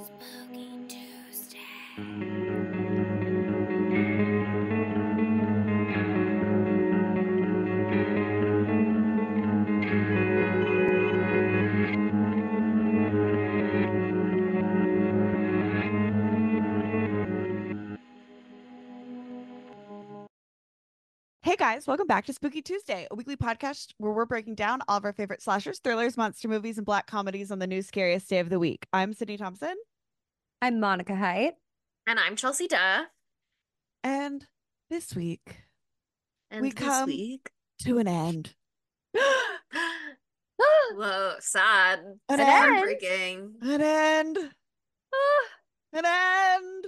Spooky Tuesday. Hey guys, welcome back to Spooky Tuesday, a weekly podcast where we're breaking down all of our favorite slashers, thrillers, monster movies, and black comedies on the new scariest day of the week. I'm Sydney Thompson, I'm Monica Haidt. And I'm Chelsea Duff. and this week And we this come week. to an end. Whoa, sad. An An end. Heartbreaking. An end. An end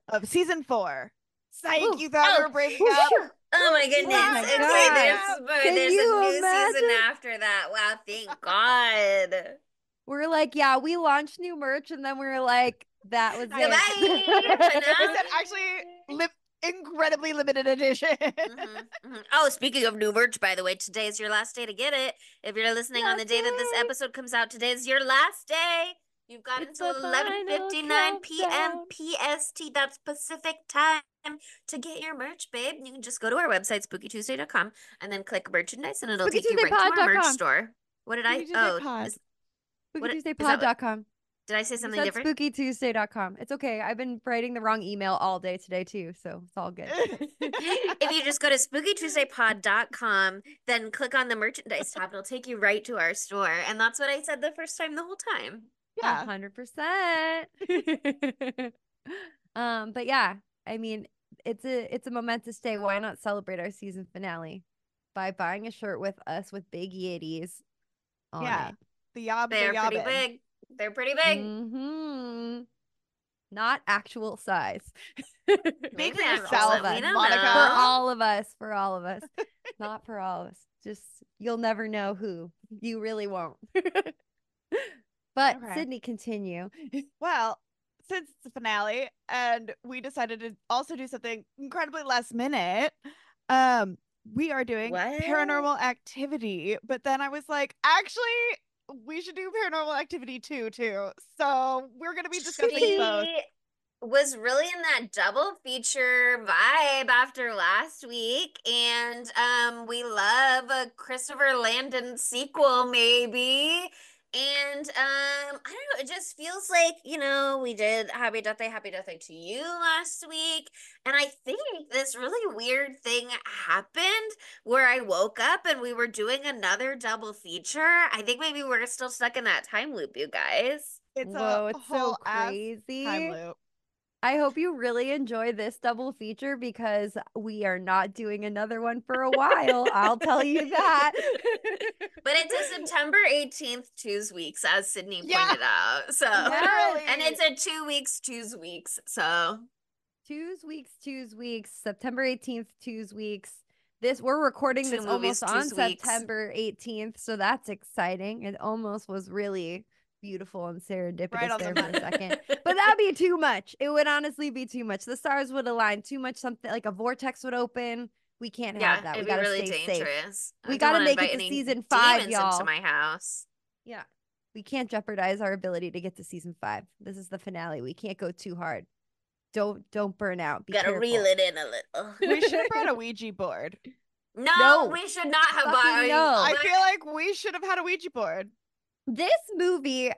of season 4. Psych, Ooh. you thought we were breaking up. Oh my goodness. Oh my Okay, God. Can there's you a new imagine? season after that. Wow, thank God. We're like, yeah, we launched new merch, and then we were like, that was Goodbye. it. I said actually incredibly limited edition. Oh, speaking of new merch, by the way, today is your last day to get it. If you're listening on the day that this episode comes out, today is your last day. You've got It's until the final 11:59 p.m. countdown. PST. That's Pacific time to get your merch, babe. You can just go to our website, spookytuesday.com, and then click merchandise, and it'll take you right to our merch SpookyTuesdayPod.com. store. What did I? Spooky Tuesday Oh, Pod. SpookyTuesdayPod.com. did I say You something said different? SpookyTuesday.com. It's okay. I've been writing the wrong email all day today, too, so it's all good. If you just go to spookytuesdaypod.com, then click on the merchandise tab, it'll take you right to our store. And that's what I said the first time the whole time. Yeah. 100%. But yeah, I mean, it's a momentous day. Why not celebrate our season finale by buying a shirt with us with big Yetis on Yeah. it? The yob, They're pretty yobbin. big. They're pretty big. Mm-hmm. Not actual size. Big for Maybe yourself, actual, we don't Monica. know. For all of us. For all of us. Not for all of us. Just you'll never know who. You really won't. But Okay. Sydney, continue. Well, since it's the finale and we decided to also do something incredibly last minute, we are doing What? Paranormal Activity. But then I was like, actually, we should do Paranormal Activity 2 too. So we're gonna be discussing both. She was really in that double feature vibe after last week, and we love a Christopher Landon sequel, maybe. And I don't know, it just feels like, we did Happy Death Day to You last week, and I think this really weird thing happened where I woke up and we were doing another double feature. I think maybe we're still stuck in that time loop, you guys. It's Whoa, a it's so whole ass crazy. time loop. I hope you really enjoy this double feature because we are not doing another one for a while. I'll tell you that. But it's a September 18th Tuesweeks, as Sydney Yeah. pointed out. So Literally. and it's a 2 weeks Tuesweeks. So Tuesweeks, September 18th, Tuesweeks. We're recording Two this movies, almost on 2 weeks. September 18th, so that's exciting. It almost was really beautiful and serendipitous Right on there the for a money. second. But that'd be too much. It would honestly be too much. The stars would align too much. Something like a vortex would open. We can't have that. It'd We be gotta really stay safe. dangerous. We I don't gotta wanna make it invite to any season 5, demons y'all. into my house. Yeah. We can't jeopardize our ability to get to season 5. This is the finale. We can't go too hard. Don't burn out. Be Gotta careful. reel it in a little. We should have brought a Ouija board. No, we should not have bought. Fucking no. I feel like we should have had a Ouija board. This movie,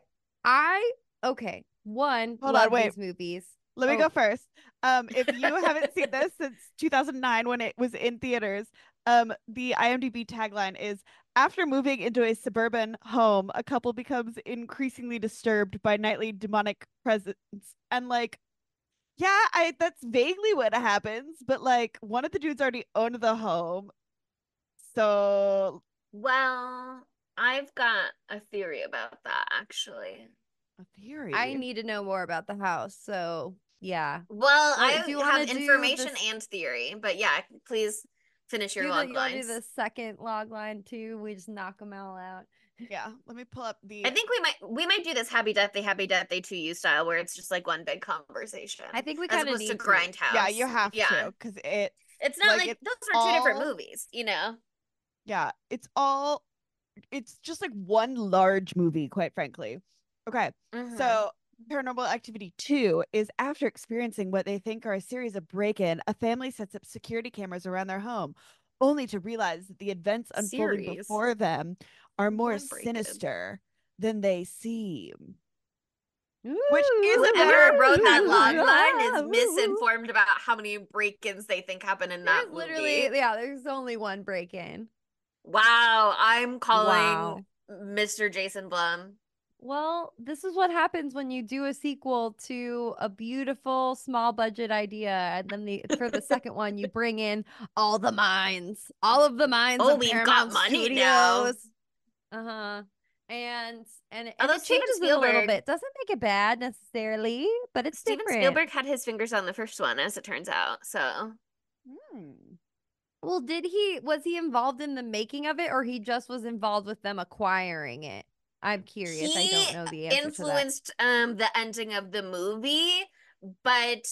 one, Hold love on, wait. these movies. Let me go first. If you haven't seen this since 2009 when it was in theaters, the IMDb tagline is, after moving into a suburban home, a couple becomes increasingly disturbed by nightly demonic presence. And like, yeah, that's vaguely what happens, but like one of the dudes already owned the home. So Well, I've got a theory about that, actually. a theory. I need to know more about the house. So yeah. Well, Wait, I do you have wanna do information this- and theory, but yeah, please finish your log You want to do lines. the second log line too? We just knock them all out. Yeah, let me pull up the I think we might do this Happy Death Day to You style where it's just like one big conversation. I think we as kind of opposed need to Grindhouse. Yeah, you have Yeah. to, because It's not like, like it's those are two different all- movies, you know? yeah, it's just like one large movie, quite frankly. Okay, Mhm. so Paranormal Activity 2 is after experiencing what they think are a series of break-in, a family sets up security cameras around their home, only to realize that the events unfolding Series. before them are more One break-in. sinister than they seem. Which is a Whoever better wrote that log tagline. line is misinformed about how many break-ins they think happen in that There's literally, movie. yeah, there's only one break in. Wow, I'm calling Wow. Mr. Jason Blum. Well, this is what happens when you do a sequel to a beautiful small budget idea, and then for the second one you bring in all of the minds Oh, of we've got Paramount money now. Studios. Uh-huh. And Although it Steven changes it a little Spielberg, bit. Doesn't make it bad necessarily, but it's Steven different. Spielberg had his fingers on the first one, as it turns out. So Hmm. Well, was he involved in the making of it, or he just was involved with them acquiring it? I'm curious. I he don't know the answer to that. influenced the ending of the movie, but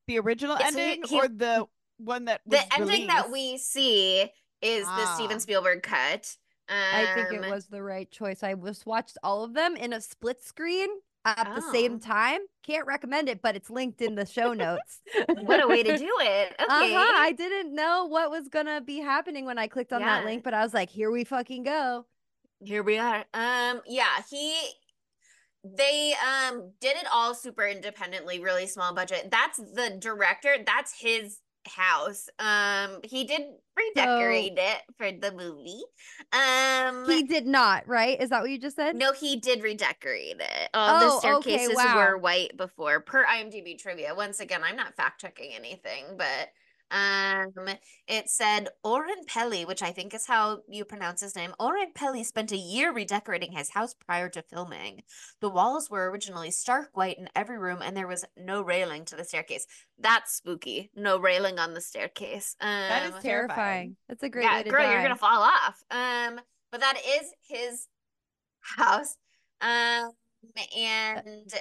The original so ending he or the one that the was ending that released? we see is the Steven Ah. Spielberg cut. I think it Um, was the right choice. I just watched all of them in a split screen at the same oh, time. Can't recommend it, but it's linked in the show notes. what a way to do it. Okay. I didn't know what was gonna be happening when I clicked on that Yeah, link, but I was like, here we fucking go. here we are. Yeah, they did it all super independently, really small budget. That's the director, that's his house. He did So redecorate it for the movie. Um he did not, right? Is that what you just said? no, he did redecorate it. All the Oh, okay, staircases were wow. white before, per IMDb trivia. Once again, I'm not fact checking anything, but um, it said Oren Peli, which I think is how you pronounce his name. Oren Peli spent a year redecorating his house prior to filming. The walls were originally stark white in every room, and there was no railing to the staircase. That's spooky. No railing on the staircase. That is terrifying. Terrifying. That's a great Yeah, way to girl, you're gonna die. fall off. But that is his house. Um, Uh, and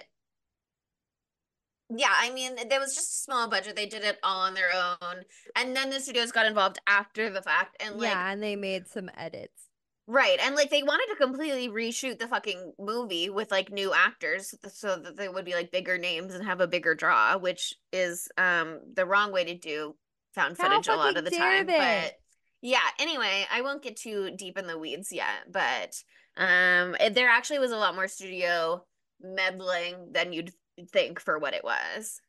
yeah, I mean, there was just a small budget. They did it all on their own. And then the studios got involved after the fact. And like, Yeah, and they made some edits. right. And like, they wanted to completely reshoot the fucking movie with like new actors so that they would be like bigger names and have a bigger draw, which is the wrong way to do found How footage a lot fucking of the dare time. But they? yeah, anyway, I won't get too deep in the weeds yet, but there actually was a lot more studio meddling than you'd think for what it was.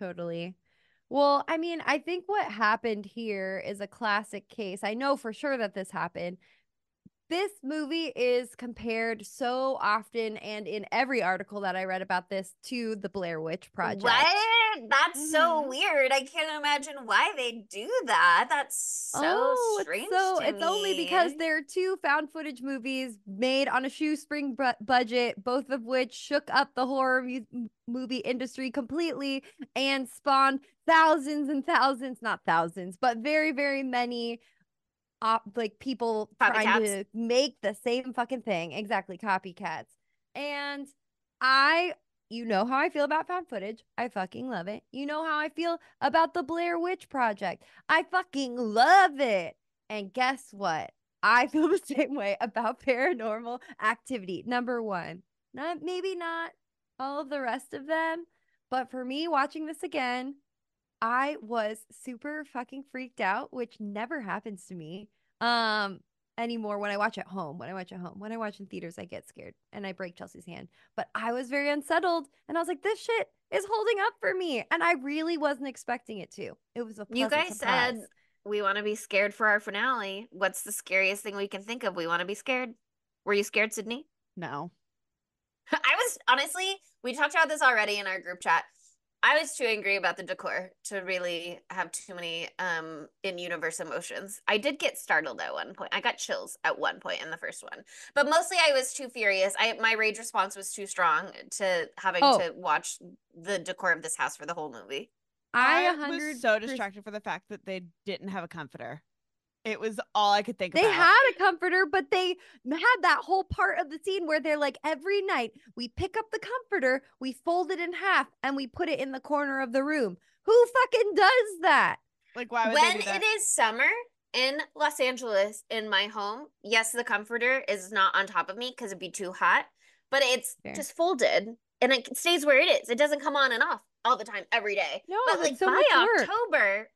Totally. Well, I mean, I think what happened here is a classic case. I know for sure that this happened. This movie is compared so often and in every article that I read about this to the Blair Witch Project. What? That's so Mm-hmm. weird. I can't imagine why they do that. That's so Oh, strange to it's only because me. there are two found footage movies made on a shoestring budget, both of which shook up the horror movie industry completely and spawned thousands and thousands, not thousands, but very, very many like people trying Copycats. to make the same fucking thing. Exactly, copycats. And I you know how I feel about found footage. I fucking love it. You know how I feel about the Blair Witch Project. I fucking love it. And guess what? I feel the same way about Paranormal Activity. Number 1. Not maybe not all of the rest of them, but for me watching this again, I was super fucking freaked out, which never happens to me um anymore when I watch at home. When I watch at home. When I watch in theaters, I get scared and I break Chelsea's hand. But I was very unsettled and I was like, this shit is holding up for me. And I really wasn't expecting it to. It was a You pleasant guys surprise. said we want to be scared for our finale. What's the scariest thing we can think of? We want to be scared. Were you scared, Sydney? No. I was honestly, we talked about this already in our group chat. I was too angry about the decor to really have too many in-universe emotions. I did get startled at one point. I got chills at one point in the first one. But mostly I was too furious. My rage response was too strong to having Oh, to watch the decor of this house for the whole movie. I I a was hundred so percent. distracted for the fact that they didn't have a comforter. It was all I could think They about. had a comforter, but they had that whole part of the scene where they're like, every night we pick up the comforter, we fold it in half, and we put it in the corner of the room. Who fucking does that? Like, why would they When do it that? is summer in Los Angeles in my home, yes, the comforter is not on top of me because it'd be too hot, but it's Fair. just folded. and it stays where it is. It doesn't come on and off all the time every day. No, But that's like so by much work. October,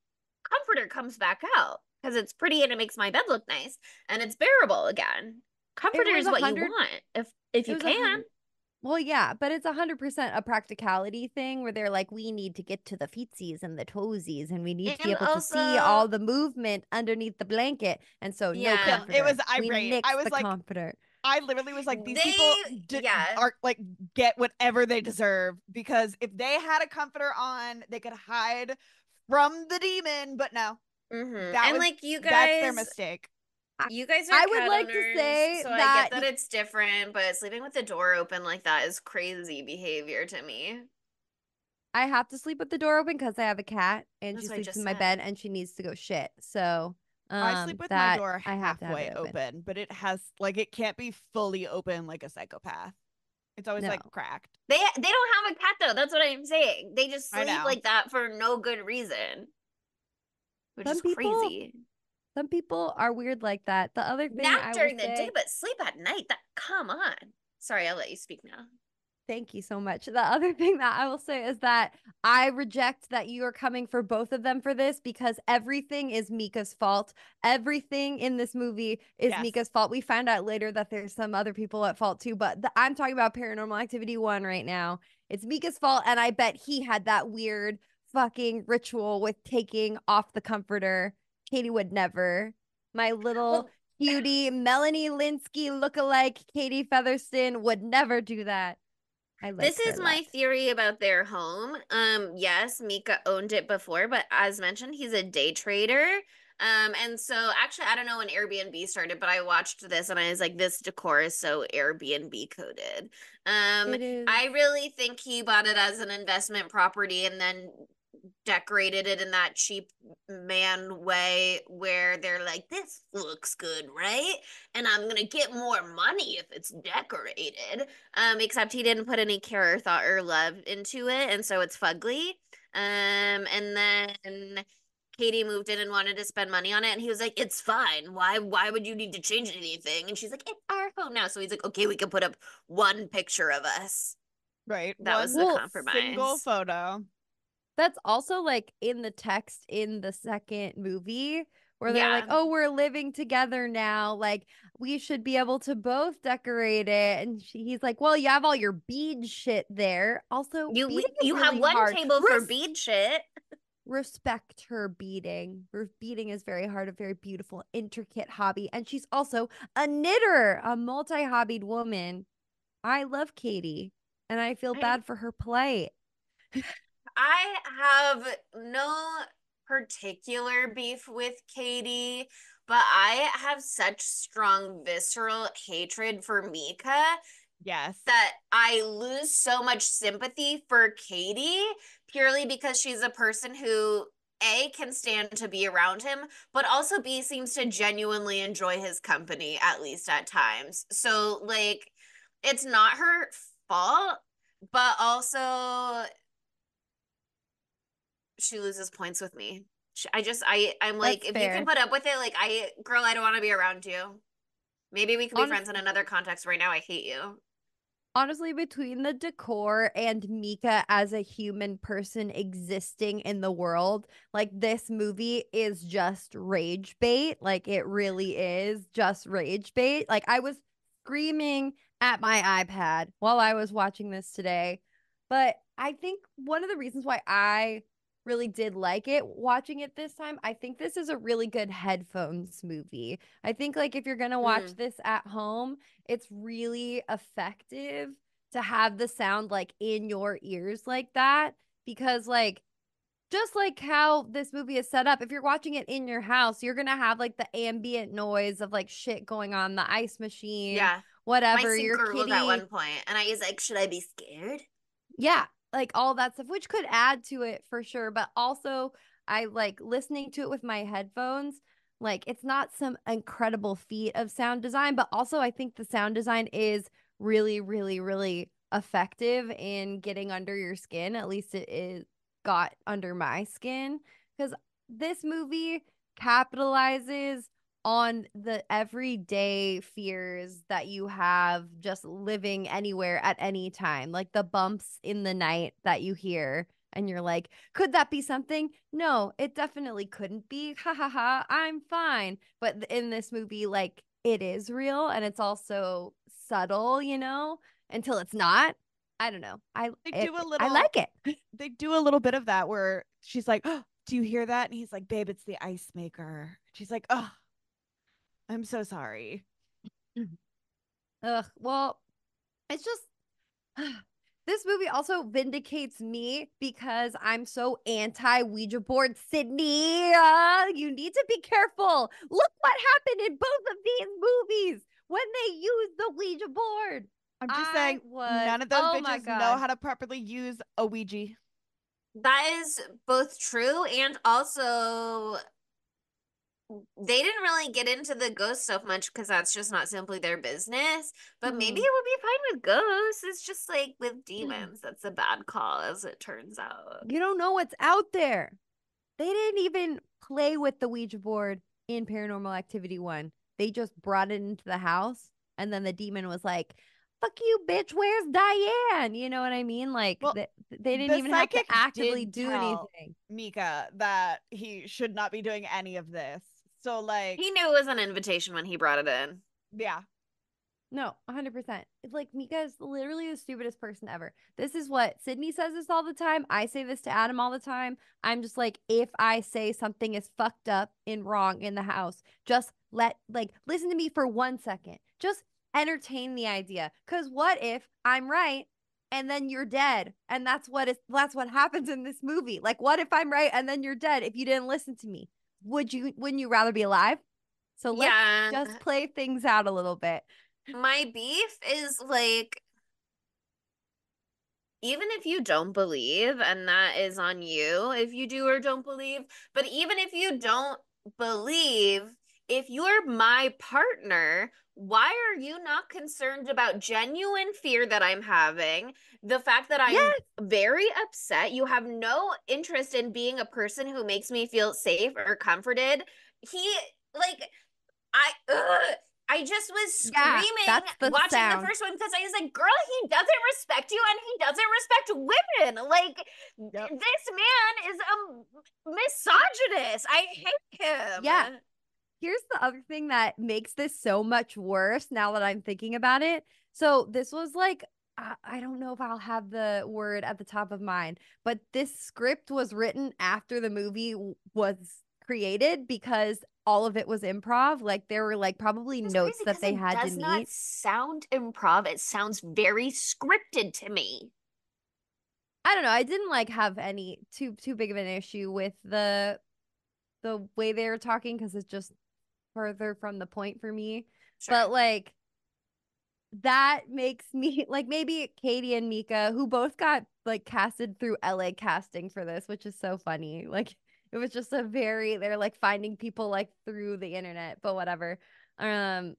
comforter comes back out because it's pretty and it makes my bed look nice and it's bearable again. It Comforter was is a what you hundred. want if It you was a can. hundred. Well, yeah, but it's 100% a practicality thing where they're like, we need to get to the feetsies and the toesies, and we need to be And able to see all also, the movement underneath the blanket. And so, no yeah, No, it was comforter. We irate. I nixed was the like, comforter. I literally was like, these people yeah. are like, get whatever they deserve, because if they had a comforter on, they could hide from the demon. But no, that And was like that's their mistake. I, you guys are I would cat like to owners, say so I that get that it's different, but sleeping with the door open like that is crazy behavior to me. I have to sleep with the door open because I have a cat and she That's what I sleeps just in my said. bed and she needs to go shit. So, I sleep with my that door I have to have halfway it open. open, but it has like it can't be fully open like a psychopath. It's always No. like cracked. They don't have a cat though. That's what I'm saying. They just I sleep know. like that for no good reason, which is Some people crazy. some people are weird like that. The other thing Nap I will during the day, say, but sleep at night. That come on. Sorry, I'll let you speak now. thank you so much. The other thing that I will say is that I reject that you are coming for both of them for this because everything is Mika's fault. Everything in this movie is Yes. Mika's fault. We find out later that there's some other people at fault too, but I'm talking about Paranormal Activity 1 right now. It's Mika's fault, and I bet he had that weird fucking ritual with taking off the comforter. Katie would never. My little Well, cutie Melanie Linsky lookalike Katie Featherston would never do that. I this like her is a lot. my theory about their home. Yes, Mika owned it before, but as mentioned, he's a day trader. And so actually, I don't know when Airbnb started, but I watched this and I was like, this decor is so Airbnb coded. It is. I really think he bought it as an investment property and then decorated it in that cheap man way where they're like, this looks good, right? And I'm gonna get more money if it's decorated. Except he didn't put any care or thought or love into it, and so it's fugly. And then Katie moved in and wanted to spend money on it, and he was like, "It's fine. Why would you need to change anything?" And she's like, "It's our home now." So he's like, "Okay, we can put up one picture of us." Right. That was One the Well, single compromise. photo. that's also like in the text in the second movie where they're like, Yeah, "Oh, we're living together now. Like, we should be able to both decorate it." And he's like, "Well, you have all your bead shit there. Also, beading is you have really one hard. table for bead shit. Respect her beading. Beading is very hard, a very beautiful, intricate hobby. And she's also a knitter, a multi hobbied woman. I love Katie, and I feel I bad for her plight. I have no particular beef with Katie, but I have such strong visceral hatred for Mika Yes. that I lose so much sympathy for Katie purely because she's a person who A can stand to be around him, but also B seems to genuinely enjoy his company, at least at times. So like it's not her fault, but also she loses points with me. I'm like, That's if you can fair. put up with it, like girl, I don't want to be around you. Maybe we could be Honest, friends in another context. Right now, I hate you. honestly, between the decor and Mika as a human person existing in the world, like this movie is just rage bait. Like it really is just rage bait. Like I was screaming at my iPad while I was watching this today. But I think one of the reasons why I really did like it watching it this time, I think this is a really good headphones movie. I think like if you're going to watch Mm. this at home, it's really effective to have the sound like in your ears like that because like just like how this movie is set up, if you're watching it in your house, you're gonna have like the ambient noise of like shit going on, the ice machine, Yeah. My whatever, sink your gurgled at kitty. one point, and I was like, should I be scared? Yeah, like all that stuff, which could add to it for sure. But also, I like listening to it with my headphones. Like, it's not some incredible feat of sound design, but also, I think the sound design is really, really, really effective in getting under your skin. At least it is got under my skin because this movie capitalizes on the everyday fears that you have just living anywhere at any time, like the bumps in the night that you hear. And you're like, could that be something? No, it definitely couldn't be. Ha ha ha, I'm fine. But in this movie, like, it is real and it's also subtle, until it's not. I don't know. They do a I little like it. they do a little bit of that where she's like, oh, do you hear that? And he's like, babe, it's the ice maker. She's like, oh, I'm so sorry. Ugh. Well, it's just this movie also vindicates me because I'm so anti Ouija board, Sydney. You need to be careful. Look what happened in both of these movies when they used the Ouija board. I'm just saying, none of those Oh my bitches know God. how to properly use a Ouija. That is both true and also they didn't really get into the ghost stuff much because that's just not simply their business. But maybe Mhm. it would be fine with ghosts. It's just like with demons, that's a bad call, as it turns out. You don't know what's out there. They didn't even play with the Ouija board in Paranormal Activity 1. They just brought it into the house, and then the demon was like, fuck you, bitch, where's Diane? You know what I mean? Like, Well, they didn't the even have to psychic actively did do tell anything. Mika that he should not be doing any of this. So, like, He knew it was an invitation when he brought it in. yeah. No, 100%. It's like Mika is literally the stupidest person ever. This is what Sydney says this all the time. I say this to Adam all the time. I'm just like, if I say something is fucked up and wrong in the house, just listen to me for 1 second. Just entertain the idea. Because what if I'm right and then you're dead? And that's what happens in this movie. Like, what if I'm right and then you're dead if you didn't listen to me? Wouldn't you rather be alive? So let's Yeah, just play things out a little bit. my beef is like, even if you don't believe, and that is on you if you do or don't believe, but even if you don't believe, if you're my partner, why are you not concerned about genuine fear that I'm having? The fact that I'm Yes. very upset, you have no interest in being a person who makes me feel safe or comforted. He, like, I just was Yeah, screaming that's the watching the sound. first one because I was like, girl, he doesn't respect you and he doesn't respect women. Like, Yep. this man is a misogynist. I hate Yeah. him. Here's the other thing that makes this so much worse now that I'm thinking about it. So this was like, I don't know if I'll have the word at the top of mind, but this script was written after the movie was created because all of it was improv. Like there were like probably It's notes crazy that because they it had to does not meet. sound improv. It sounds very scripted to me. I don't know. I didn't like have any too big of an issue with the way they were talking because it's just further from the point for me. Sure. But like that makes me like maybe Katie and Mika, who both got like casted through LA casting for this, which is so funny. Like it was just they're like finding people like through the internet, but whatever. Um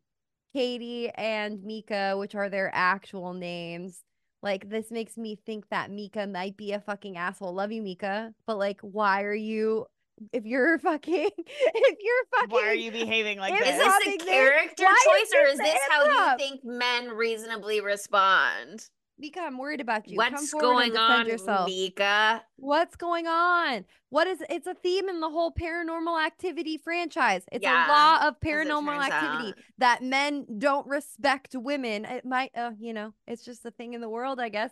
Katie and Mika, which are their actual names. Like this makes me think that Mika might be a fucking asshole. Love you, Mika. But like, why are you if you're fucking if you're Why are fucking you behaving like Is this? this a improving this, character why is choice or this is the this how you improv? think men reasonably respond? Mika, I'm worried about you. Come What's forward and going defend on, yourself. Mika? What's going on? It's a theme in the whole Paranormal Activity franchise. It's a Yeah, law of as it Paranormal turns out. Activity that men don't respect women. It might, it's just a thing in the world, I guess.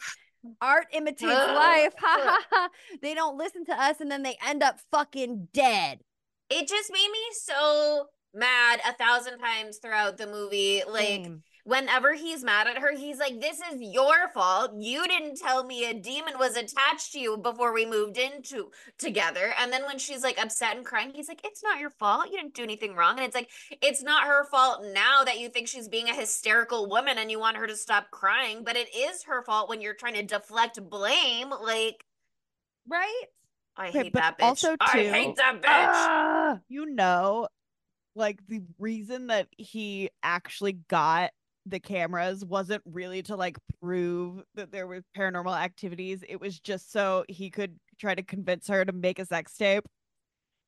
Art imitates life. Ha Ugh. ha ha. They don't listen to us and then they end up fucking dead. It just made me so mad 1,000 times throughout the movie. Like, Same. whenever he's mad at her, he's like, this is your fault. You didn't tell me a demon was attached to you before we moved into together. And then when she's like upset and crying, he's like, it's not your fault. You didn't do anything wrong. And it's like, it's not her fault now that you think she's being a hysterical woman and you want her to stop crying, but it is her fault when you're trying to deflect blame. Like, Right? I Okay, hate but that bitch. also I hate too, that bitch. Ah, you know, like the reason that he actually got the cameras wasn't really to like prove that there were paranormal activities. It was just so he could try to convince her to make a sex tape.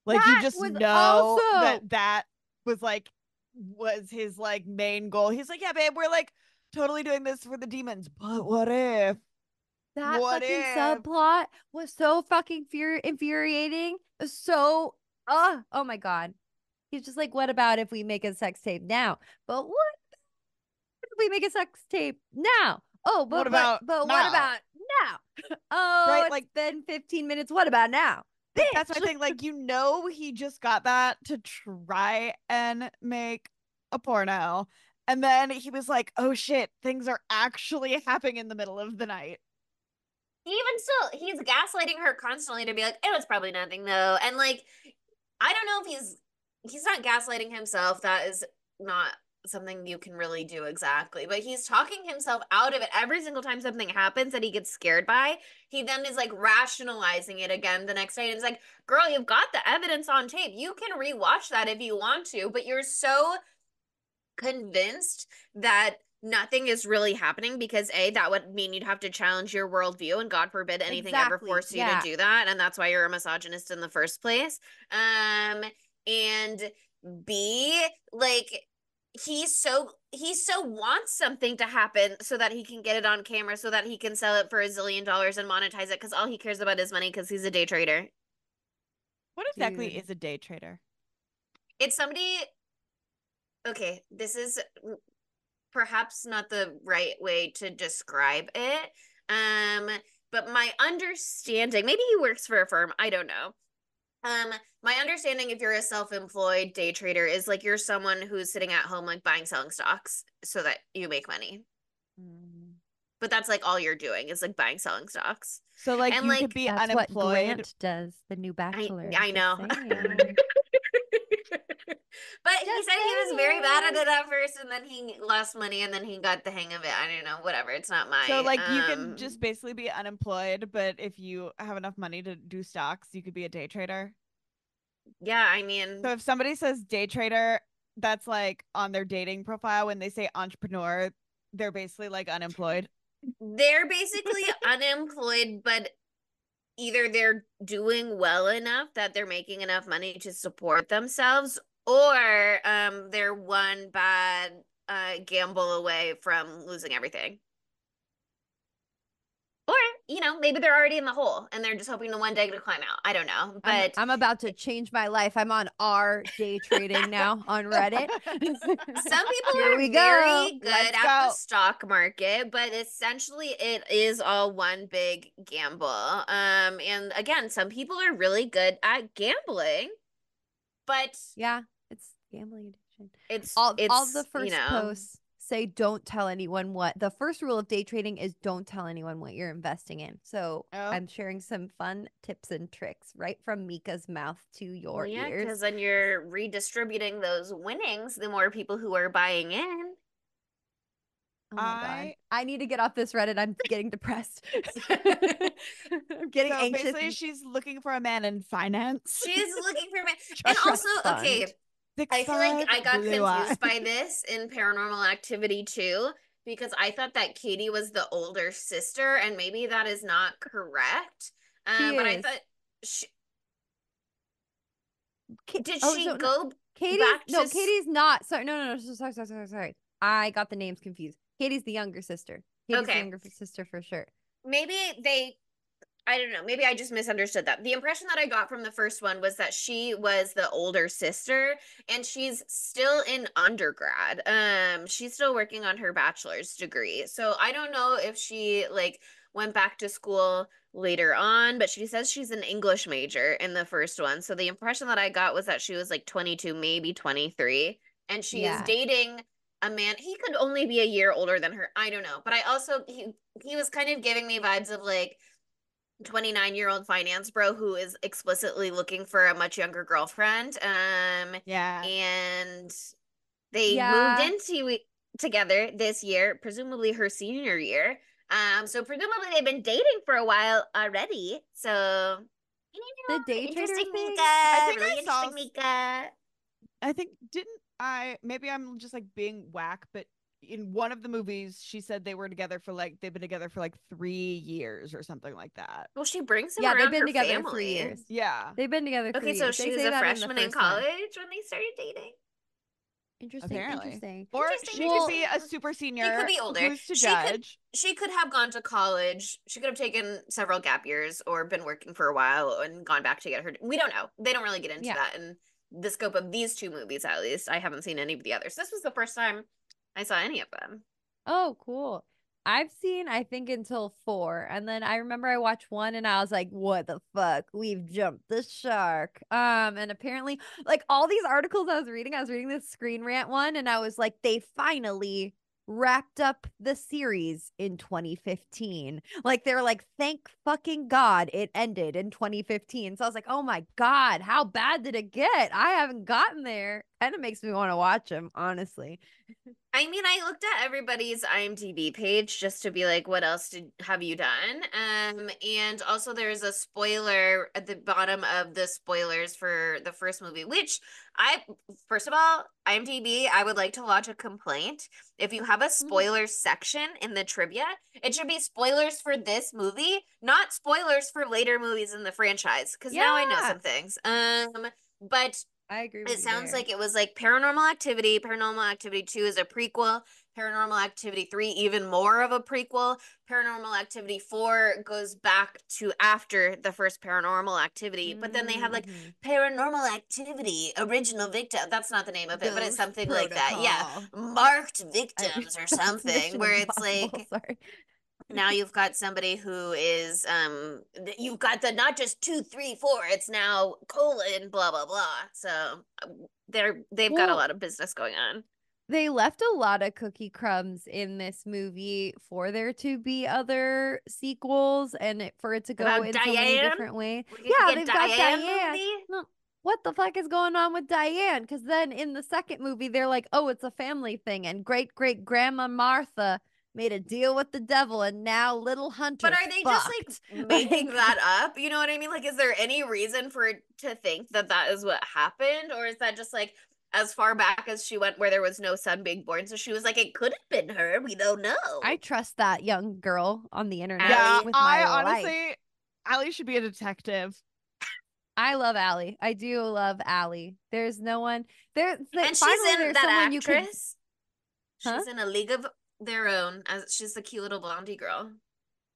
Like you that just was know also that was like was his like main goal. He's like, yeah, babe, we're like totally doing this for the demons, but what if? That What fucking if? subplot was so fucking infuriating. So, oh my God. He's just like, what about if we make a sex tape now? But what if we make a sex tape now? Oh, What but but about but what now? about now? Oh, Right? it's been 15 minutes. What about now? Like that's my Bitch. thing. Like, he just got that to try and make a porno. And then he was like, oh shit, things are actually happening in the middle of the night. Even still, he's gaslighting her constantly to be like, it was probably nothing though. And like, I don't know if he's not gaslighting himself. That is not something you can really do exactly. But he's talking himself out of it every single time something happens that he gets scared by. He then is like rationalizing it again the next day. And it's like, girl, you've got the evidence on tape. You can rewatch that if you want to, but you're so convinced that nothing is really happening because that would mean you'd have to challenge your worldview, and God forbid anything ever Exactly. forced you to Yeah. do that, and that's why you're a misogynist in the first place. And B, like, he so wants something to happen so that he can get it on camera, so that he can sell it for $1 zillion and monetize it, because all he cares about is money, because he's a day trader. What exactly Dude. is a day trader? It's somebody. Okay, this is perhaps not the right way to describe it. Um, but my understanding, maybe he works for a firm, I don't know. My understanding, if you're a self-employed day trader, is like you're someone who's sitting at home like buying, selling stocks so that you make money. Mm. But that's like all you're doing is like buying, selling stocks. So like And you could like be That's what unemployed. Grant does, the new I Bachelor. I Just know. saying. But he Just said he was very bad at saying. it at first, and then he lost money, and then he got the hang of it. I don't know, whatever. It's not So my like you can just basically be unemployed, but if you have enough money to do stocks, you could be a day trader. yeah, I So mean, if somebody says day trader, that's like on their dating profile. When they say entrepreneur, they're basically like unemployed. they're basically unemployed, but either they're doing well enough that they're making enough money to support themselves, or they're one bad gamble away from losing everything. Or, maybe they're already in the hole and they're just hoping to one day to climb out. I don't know. I'm But I'm about to change my life. I'm on R day trading now on Reddit. some people Here we are go. very good Let's at the go. stock market, but essentially it is all one big gamble. And again, some people are really good at gambling, but Yeah, it's gambling addiction. it's All the it's, first posts say don't tell anyone what. The first rule of day trading is don't tell anyone what you're investing in. So Oh, I'm sharing some fun tips and tricks right from Mika's mouth to well, your yeah, because ears. then you're redistributing those winnings, the more people who are buying in. Oh my God. I I need to get off this Reddit. I'm getting depressed. I'm getting so anxious. basically she's looking for a man in finance. She's looking for me. And also, Trust fund. okay, Six I feel like five I got blue eye. confused by this in Paranormal Activity too, because I thought that Katie was the older sister, and maybe that is not correct. She But I is. thought, she, did Oh, she so no, go Katie's back no, to? Katie's not. Sorry, no. Sorry. I got the names confused. Katie's the younger sister. Katie's the Okay, younger sister for sure. maybe they. I don't know. Maybe I just misunderstood that. The impression that I got from the first one was that she was the older sister, and she's still in undergrad. She's still working on her bachelor's degree. So I don't know if she like went back to school later on, but she says she's an English major in the first one. So the impression that I got was that she was like 22, maybe 23, and she is Yeah. dating a man. He could only be a year older than her. I don't know. But I also he was kind of giving me vibes of like 29-year-old finance bro who is explicitly looking for a much younger girlfriend. Yeah. And they moved Yeah. into together this year, presumably her senior year. So presumably they've been dating for a while already. So, The day trader interesting, thing. I Mika. think Really I saw interesting, Mika. I think didn't I maybe I'm just like being whack, but in one of the movies she said they've been together for like 3 years or something like that. Well, she brings him Yeah, they've around been her together 3 years. family. Yeah. They've been together Okay, 3 so years. she They was say a that in the freshman in first one. college when they started dating. Interesting. apparently. Interesting. Or Interesting, she could Well, be a interesting. super She could senior. be older. Who's to judge? She could have gone to college. She could have taken several gap years or been working for a while and gone back to get her. We don't know. They don't really get into yeah. that in the scope of these two movies, at least. I haven't seen any of the others. This was the first time I saw any of them. Oh, cool. I've seen, I think, until 4. And then I remember I watched 1 and I was like, what the fuck? We've jumped the shark. And apparently, like all these articles I was reading this Screen Rant one, and I was like, they finally wrapped up the series in 2015. Like they're like, thank fucking God it ended in 2015. So I was like, oh my God, how bad did it get? I haven't gotten there. Kind of makes me want to watch them, honestly. I mean, I looked at everybody's IMDb page just to be like, what else have you done? And also there's a spoiler at the bottom of the spoilers for the first movie, which first of all, IMDb, I would like to lodge a complaint. If you have a spoiler section in the trivia, it should be spoilers for this movie, not spoilers for later movies in the franchise, because now I know Yeah. some things. But I agree with it you sounds there. like it was like Paranormal Activity. Paranormal Activity 2 is a prequel. Paranormal Activity 3, even more of a prequel. Paranormal Activity 4 goes back to after the first Paranormal Activity. But then they have like Mm-hmm. Paranormal Activity, Original Victim. That's not the name of it, but it's Ghost something like that. Yeah. Protocol. Marked I, Victims or that's something, Mission where it's Impossible. like Sorry. now you've got somebody who is you've got the not just 2 3 4, it's now colon blah blah blah, so they've got a Well, lot of business going on they left a lot of cookie crumbs in this movie for there to be other sequels and for it to go about in so many Diane. different ways. We could Yeah, get they've got Diane Diane. movie, No, what the fuck is going on with Diane? Because then in the second movie, they're like, oh, it's a family thing. And great great grandma Martha made a deal with the devil, and now little but Hunter are they just fucked. like making Like, that up? You know what I mean? Like, is there any reason for it to think that that is what happened, or is that just like as far back as she went where there was no son being born, so she was like, it could have been her, we don't I know. trust that young girl on the internet Yeah, Allie. with my I life. honestly, Allie should be a detective. I love Allie. I do love Allie. There's no one And she's finally in there's that someone you could, actress. huh? She's in A League of Their Own as she's the cute little blondie girl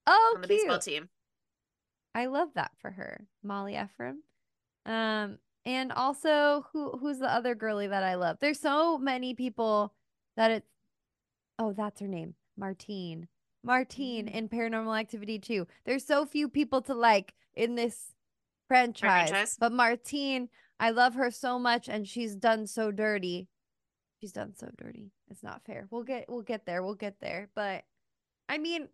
Oh, on the baseball cute. team. I love that for her. Molly Ephraim. Um, and also who's the other girly that I love? There's so many people that it's oh, that's her name. Martine. Martine Mm. in Paranormal Activity 2. There's so few people to like in this franchise. Franchise. But Martine, I love her so much and she's done so dirty. She's done so dirty. It's not fair. We'll get there. We'll get there. But I mean,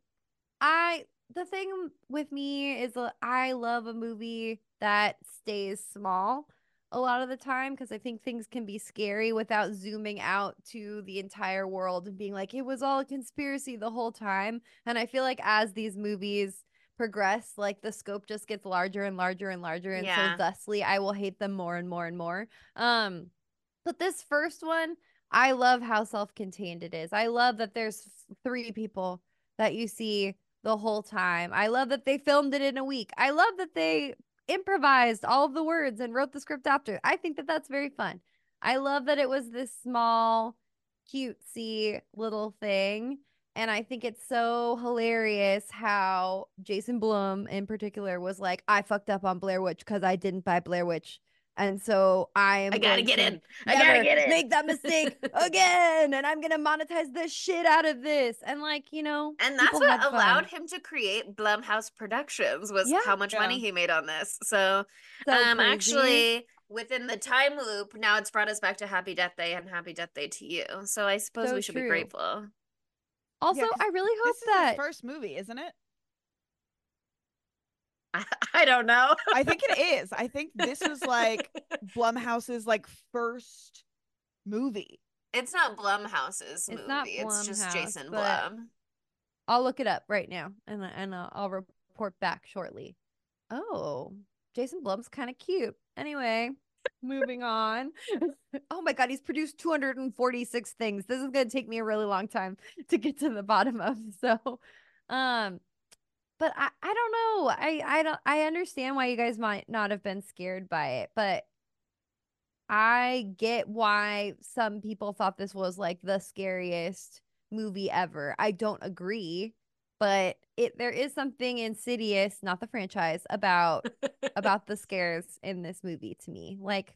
I the thing with me is I love a movie that stays small a lot of the time because I think things can be scary without zooming out to the entire world and being like it was all a conspiracy the whole time. And I feel like as these movies progress, like the scope just gets larger and larger and larger, and so Yeah. thusly I will hate them more and more and more. But this first one, I love how self-contained it is. I love that there's 3 people that you see the whole time. I love that they filmed it in a week. I love that they improvised all of the words and wrote the script after. I think that that's very fun. I love that it was this small, cutesy little thing. And I think it's so hilarious how Jason Blum in particular was like, I fucked up on Blair Witch because I didn't buy Blair Witch. And so I I am gotta going get to in. I gotta never get in. make that mistake again. And I'm going to monetize the shit out of this. And like, And that's people had what allowed fun. him to create Blumhouse Productions was Yeah. how much Yeah. money he made on this. So, So crazy. actually within the time loop, now it's brought us back to Happy Death Day and Happy Death Day to you. So I suppose So we should be true. grateful. Also, Yeah, because I really hope this is his that first movie, isn't it? I don't know. I think it is. I think this was like Blumhouse's like first movie. It's not Blumhouse's it's not movie. It's just Blumhouse, Jason but Blum. I'll look it up right now and I'll report back shortly. Oh, Jason Blum's kind of cute. Anyway, moving on. Oh my God, he's produced 246 things. This is going to take me a really long time to get to the bottom of. So, um, but I don't know. I understand why you guys might not have been scared by it, but I get why some people thought this was like the scariest movie ever. I don't agree, but there is something insidious, not the franchise, about the scares in this movie to me. Like,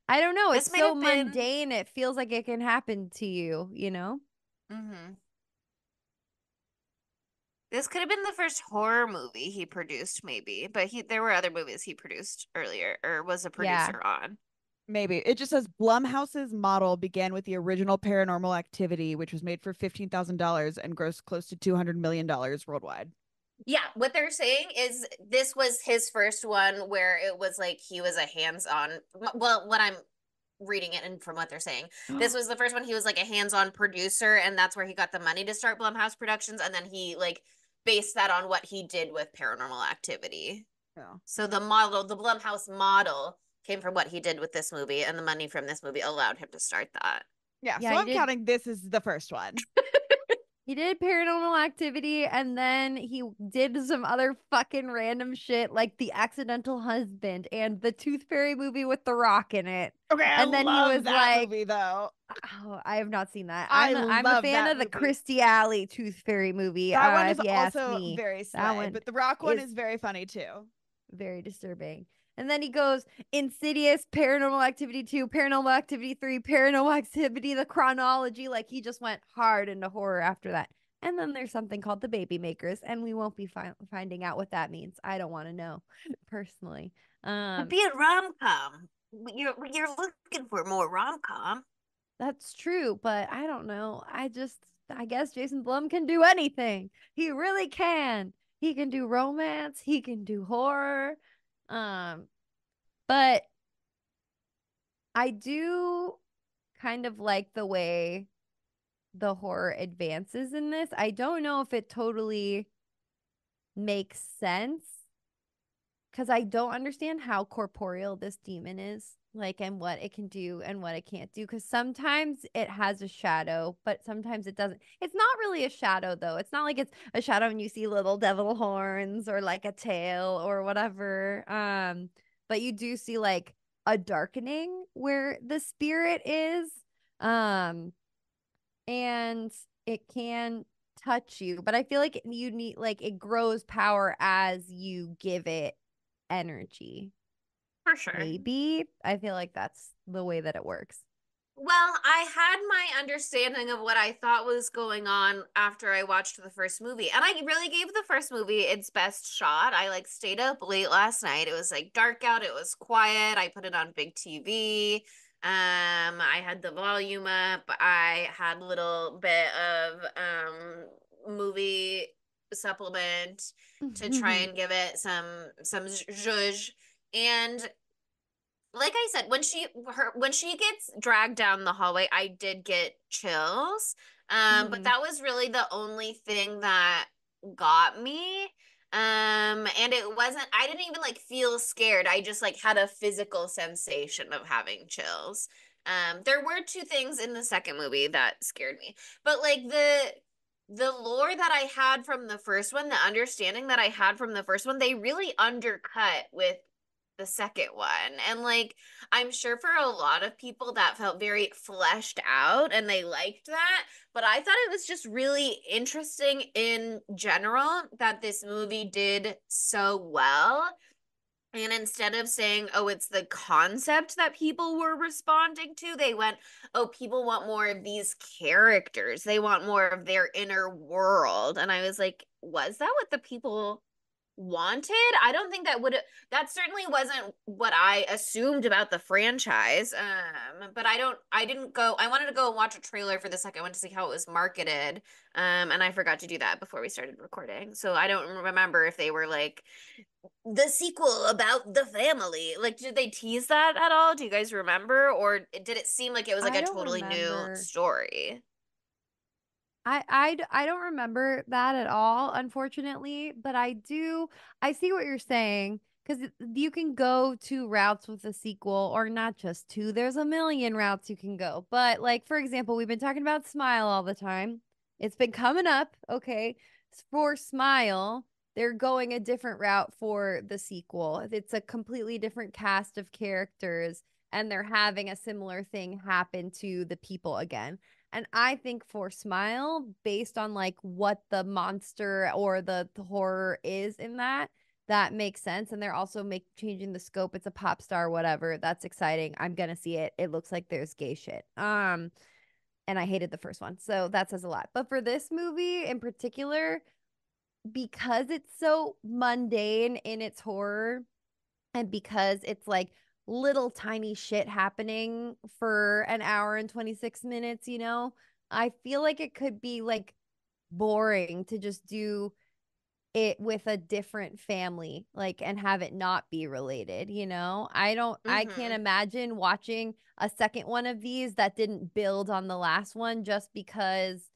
I don't know, This it's might so have been. mundane. It feels like it can happen to you, you know? Mhm. This could have been the first horror movie he produced, maybe, but there were other movies he produced earlier or was a Yeah. producer on. Maybe. It just says Blumhouse's model began with the original Paranormal Activity, which was made for $15,000 and grossed close to $200 million worldwide. Yeah, what they're saying is this was his first one where it was like he was a hands-on. Well, what I'm reading it and from what they're saying, this was the first one he was like a hands-on producer, and that's where he got the money to start Blumhouse Productions, and then he like based that on what he did with Paranormal Activity. Yeah. So the model, the Blumhouse model, came from what he did with this movie, and the money from this movie allowed him to start that. Yeah. Yeah, So I'm counting this as the first one. he did Paranormal Activity, and then he did some other fucking random shit like The Accidental Husband and the Tooth Fairy movie with The Rock in it. Okay. I And then he love was that like, movie, though. oh, I have not seen that. I I'm a love fan that of the movie. Christy Alley Tooth Fairy movie. That one is If you ask also me, very that slay, one but the Rock one is is very funny too. very disturbing. And then he goes Insidious, Paranormal Activity 2, Paranormal Activity 3, Paranormal Activity, the chronology. Like he just went hard into horror after that. And then there's something called The Baby Makers, and we won't be finding out what that means. I don't want to know personally. It'd be a rom-com. You're looking for more rom-com. That's true, but I don't know. I guess Jason Blum can do anything. He really can. He can do romance, he can do horror. Um, but I do kind of like the way the horror advances in this. I don't know if it totally makes sense because I don't understand how corporeal this demon is, like, and what it can do and what it can't do. Because sometimes it has a shadow, but sometimes it doesn't. It's not really a shadow, though. It's not like it's a shadow and you see little devil horns or like a tail or whatever. But you do see like a darkening where the spirit is. Um, and it can touch you, but I feel like you need like it grows power as you give it energy. For sure. Maybe I feel like that's the way that it works. Well, I had my understanding of what I thought was going on after I watched the first movie. And I really gave the first movie its best shot. I like stayed up late last night. It was like dark out, it was quiet. I put it on big TV. I had the volume up. I had a little bit of movie supplement to try and give it some zhuzh. And like I said, when she gets dragged down the hallway, I did get chills. But Mhm. that was really the only thing that got me. And it wasn't, I didn't even like feel scared. I just like had a physical sensation of having chills. There were two things in the second movie that scared me, but like the lore that I had from the first one, the understanding that I had from the first one, they really undercut with the second one. And like, I'm sure for a lot of people that felt very fleshed out and they liked that. But I thought it was just really interesting in general that this movie did so well. And instead of saying, oh, it's the concept that people were responding to, they went, oh, people want more of these characters. They want more of their inner world. And I was like, was that what the people wanted? I don't think that certainly wasn't what I assumed about the franchise. But I didn't go, I wanted to go and watch a trailer for the second one to see how it was marketed. And I forgot to do that before we started recording. So I don't remember if they were like the sequel about the family. Like, did they tease that at all? Do you guys remember? Or did it seem like it was like I a don't totally new remember. story? I don't remember that at all, unfortunately, but I see what you're saying because you can go two routes with a sequel, or not just two. There's a million routes you can go. But like for example, we've been talking about Smile all the time. It's been coming up, okay? For Smile, they're going a different route for the sequel. It's a completely different cast of characters, and they're having a similar thing happen to the people again. And I think for Smile, based on like what the monster or the horror is in that, that makes sense. And they're also changing the scope. It's a pop star, whatever. That's exciting. I'm gonna see it. It looks like there's gay shit. And I hated the first one, so that says a lot. But for this movie in particular, because it's so mundane in its horror, and because it's like little tiny shit happening for an hour and 26 minutes, I feel like it could be like boring to just do it with a different family, like, and have it not be related. I can't Mm-hmm. imagine watching a second one of these that didn't build on the last one, just because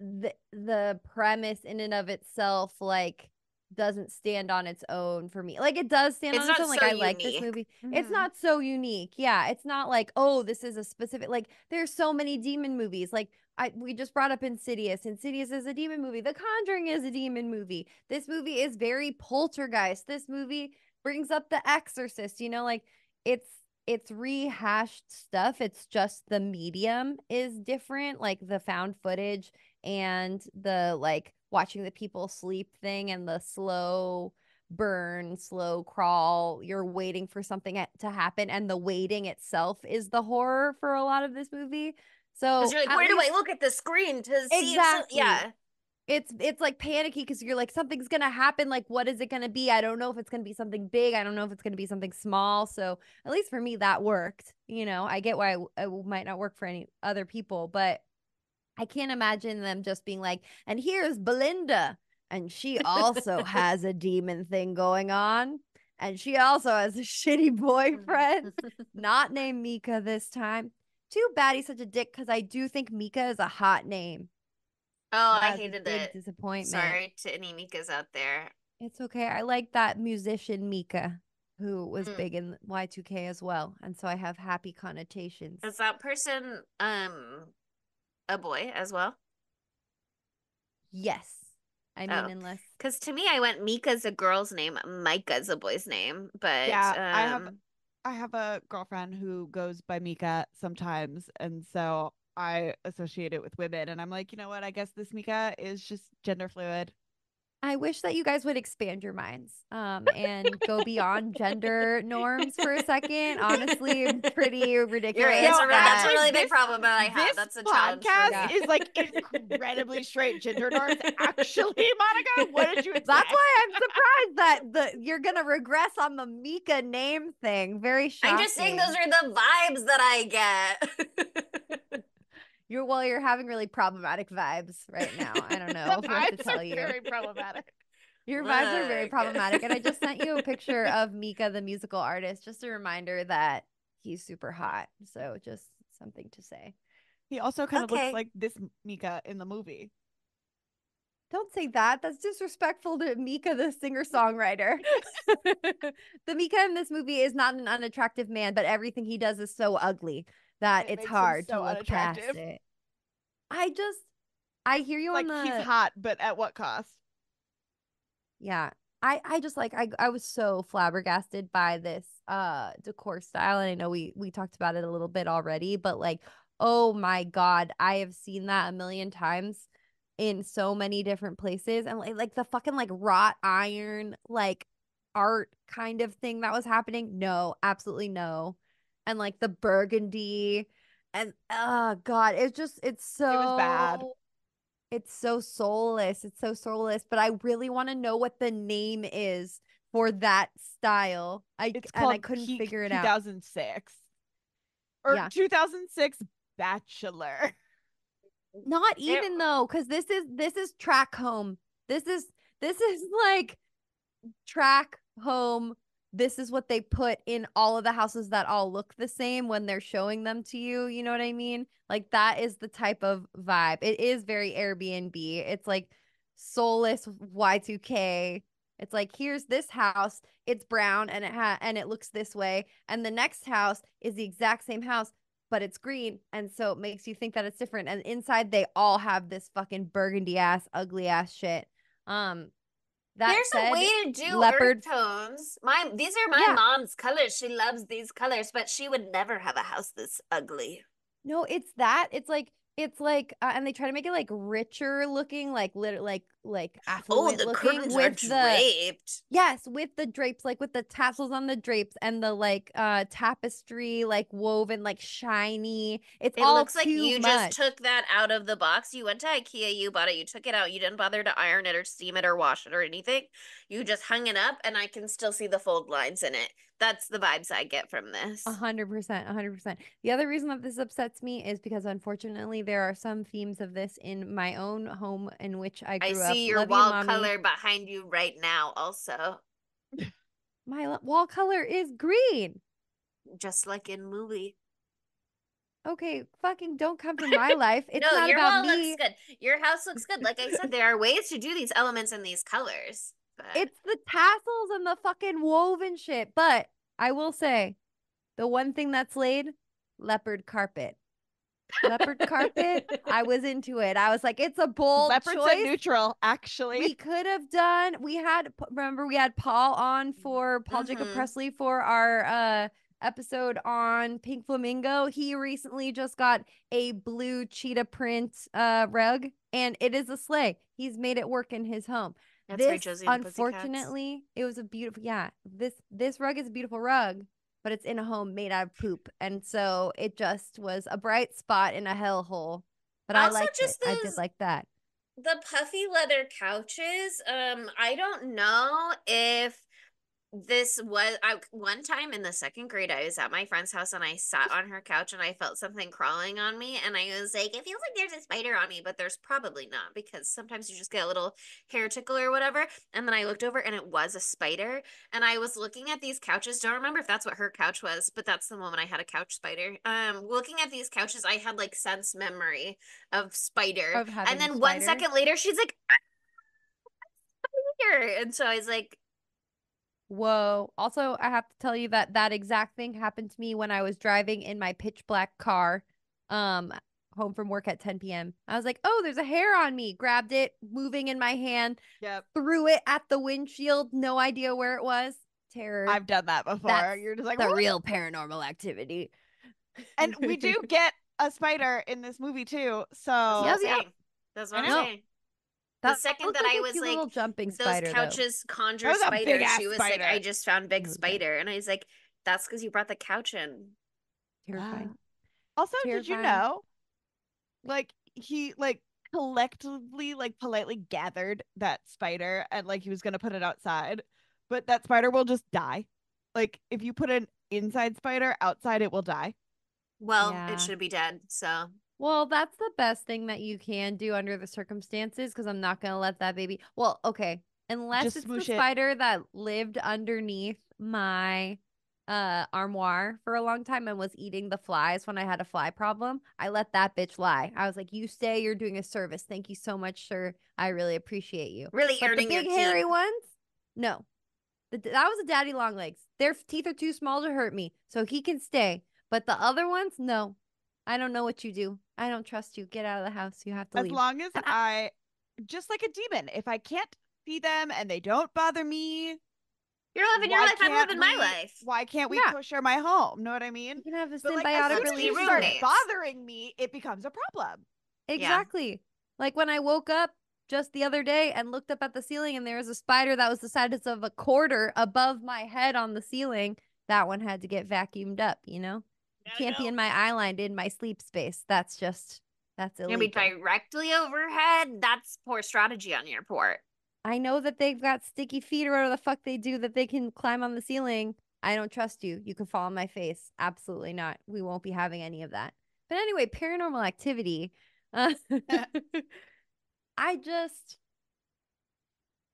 the premise in and of itself, like, doesn't stand on its own for me. Like, it does stand It's on its not own. Like, so I like this unique. movie. It's Mhm. not so unique. Yeah, it's not like, oh, this is a specific, like, there's so many demon movies. Like, we just brought up Insidious. Insidious is a demon movie. The Conjuring is a demon movie. This movie is very poltergeist. This movie brings up The Exorcist. Like, it's it's rehashed stuff. It's just the medium is different, like the found footage and the like watching the people sleep thing and the slow burn, slow crawl. You're waiting for something to happen, and the waiting itself is the horror for a lot of this movie. Because So you're like, at where do I least look at the screen to see if so? exactly. Yeah. It's like panicky because you're like, something's gonna happen. Like, what is it gonna be? I don't know if it's gonna be something big. I don't know if it's gonna be something small. So at least for me, that worked. I get why it might not work for any other people, but I can't imagine them just being like, and here's Belinda, and she also has a demon thing going on, and she also has a shitty boyfriend, not named Mika this time. Too bad he's such a dick, because I do think Mika is a hot name. Oh, I That's a hated big it. disappointment. Sorry to any Mikas out there. It's okay. I like that musician Mika, who was Mm. big in Y2K as well, and so I have happy connotations. Is that person a boy as well? Yes. I mean, Oh, unless because to me, I went Mika's a girl's name, Micah's a boy's name, but Yeah, I have a girlfriend who goes by Mika sometimes, and so I associate it with women, and I'm like, you know what? I guess this Mika is just gender fluid. I wish that you guys would expand your minds, and go beyond gender norms for a second. Honestly, pretty ridiculous No, that's a that, actually, really big this problem that I have. this That's a challenge for podcast yeah. me. is like incredibly straight gender norms. Actually, Monica, what did you That's expect? why I'm surprised that you're gonna regress on the Mika name thing. Very I'm just saying those shocking. are the vibes that I get. You're having really problematic vibes right now. I don't The know what to vibes are tell you. very problematic. Your vibes are very Look. problematic. And I just sent you a picture of Mika, the musical artist, just a reminder that he's super hot. So just something to say. He also kind of looks Okay. like this Mika in the movie. Don't say that. That's disrespectful to Mika, the singer songwriter. The Mika in this movie is not an unattractive man, but everything he does is so ugly that It it's makes him hard to so look past unattractive. it. I just, I hear you on Like he's the, hot, but at what cost? yeah. I just like, I was so flabbergasted by this decor style. And I know we talked about it a little bit already, but like, oh my God, I have seen that a million times in so many different places. And like the fucking like wrought iron, like art kind of thing that was happening. No, absolutely no. And like the burgundy, and oh God, It was bad. it's so soulless. It's so soulless, but I really want to know what the name is for that style. It's And I called couldn't Peak figure it out. 2006 or Yeah. 2006 Bachelor. Not It, even though, because this is track home. This is like track home. This is what they put in all of the houses that all look the same when they're showing them to you. You know what I mean? Like, that is the type of vibe. It is very Airbnb. It's like soulless Y2K. It's like, here's this house. It's brown and it looks this way. And the next house is the exact same house, but it's green. And so it makes you think that it's different. And inside they all have this fucking burgundy ass, ugly ass shit. Um, That There's a said, way to do leopard. earth tones. These are my Yeah. mom's colors. She loves these colors, but she would never have a house this ugly. No, it's that. It's like and they try to make it like richer looking, like like Oh, affluent the looking curtains are with the draped. yes, with the drapes, like with the tassels on the drapes and the like tapestry, like woven, like shiny. It's It all looks like too you just much. took that out of the box. You went to IKEA, you bought it, you took it out, you didn't bother to iron it or steam it or wash it or anything. You just hung it up, and I can still see the fold lines in it. That's the vibes I get from this. 100%, 100%. The other reason that this upsets me is because unfortunately there are some themes of this in my own home in which I I grew up. see your Love you, wall mommy. color behind you right now, also, My wall color is green. just like in movie. Okay, fucking don't come for my life. It's No, not your about wall looks me. good. Your house looks good. Like I said, there are ways to do these elements in these colors. But It's the tassels and the fucking woven shit. But I will say, the one thing that's laid, leopard carpet. Leopard carpet, I was into it. I was like, it's a bold Leopard's a choice. neutral, We actually. could have done, remember we had Paul on for Paul Jacob mm-hmm. Presley for our episode on Pink Flamingo. He recently just got a blue cheetah print rug, and it is a sleigh. He's made it work in his home. That's right, This, Josie and the Pussycats. unfortunately, it was a beautiful, yeah. This rug is a beautiful rug, but it's in a home made out of poop, and so it just was a bright spot in a hellhole. But I Also, liked it. just I did those like that. the puffy leather couches. I don't know if this was one time in the second grade. I was at my friend's house and I sat on her couch and I felt something crawling on me, and I was like, it feels like there's a spider on me, but there's probably not, because sometimes you just get a little hair tickle or whatever. And then I looked over and it was a spider, and I was looking at these couches. Don't remember if that's what her couch was, but that's the moment I had a couch spider. Looking at these couches, I had like sense memory of spider, Of and having then one spider. second later she's like, spider, and so I was like, Whoa. Also, I have to tell you that that exact thing happened to me when I was driving in my pitch black car um home from work at 10 p.m. I was like, "Oh, there's a hair on me." Grabbed it, moving in my hand, Yep. threw it at the windshield, no idea where it was. Terror. I've done that before. That's You're just like, the what? real paranormal activity. And we do get a spider in this movie too. that's what So I'm Yep, yep. saying. That's what I I'm know No, saying. The that second looked that like I a was cute like, little jumping those spider though. couches conjure that was a big spiders, ass she was like, I spider. just found big It was big. spider. And I was like, that's because you brought the couch in. Terrifying. Also, did you Terrifying. know, like he like collectively like politely gathered that spider and like he was gonna put it outside, but that spider will just die. Like if you put an inside spider outside, it will die. Well, it Yeah. should be dead. So, Well, that's the best thing that you can do under the circumstances because I'm not going to let that baby. Well, okay. Unless Just it's the smoosh it. spider that lived underneath my armoire for a long time and was eating the flies when I had a fly problem. I let that bitch lie. I was like, "You stay, you're doing a service. Thank you so much, sir. I really appreciate you." really But the earning your big keep. hairy ones? No. That was a daddy long legs. Their teeth are too small to hurt me, so he can stay. But the other ones, no. I don't know what you do. I don't trust you. Get out of the house. You have to As leave. long as And I, just like a demon, if I can't see them and they don't bother me, You're living your why life. I'm can't living my we life. why can't we yeah, co-share my home? Know what I mean? you can have a But like as symbiotic soon Let's as be you start relationship. roommates. bothering me, it becomes a problem. Yeah. Exactly. Like when I woke up just the other day and looked up at the ceiling and there was a spider that was the size of a quarter above my head on the ceiling. That one had to get vacuumed up, you know? You No, can't be no. in my eye line in my sleep space. That's You're gonna be illegal. directly overhead. That's poor strategy on your part. I know that they've got sticky feet or whatever the fuck they do that they can climb on the ceiling. I don't trust you. You can fall on my face. Absolutely not. We won't be having any of that. But anyway, paranormal activity. Uh, I just,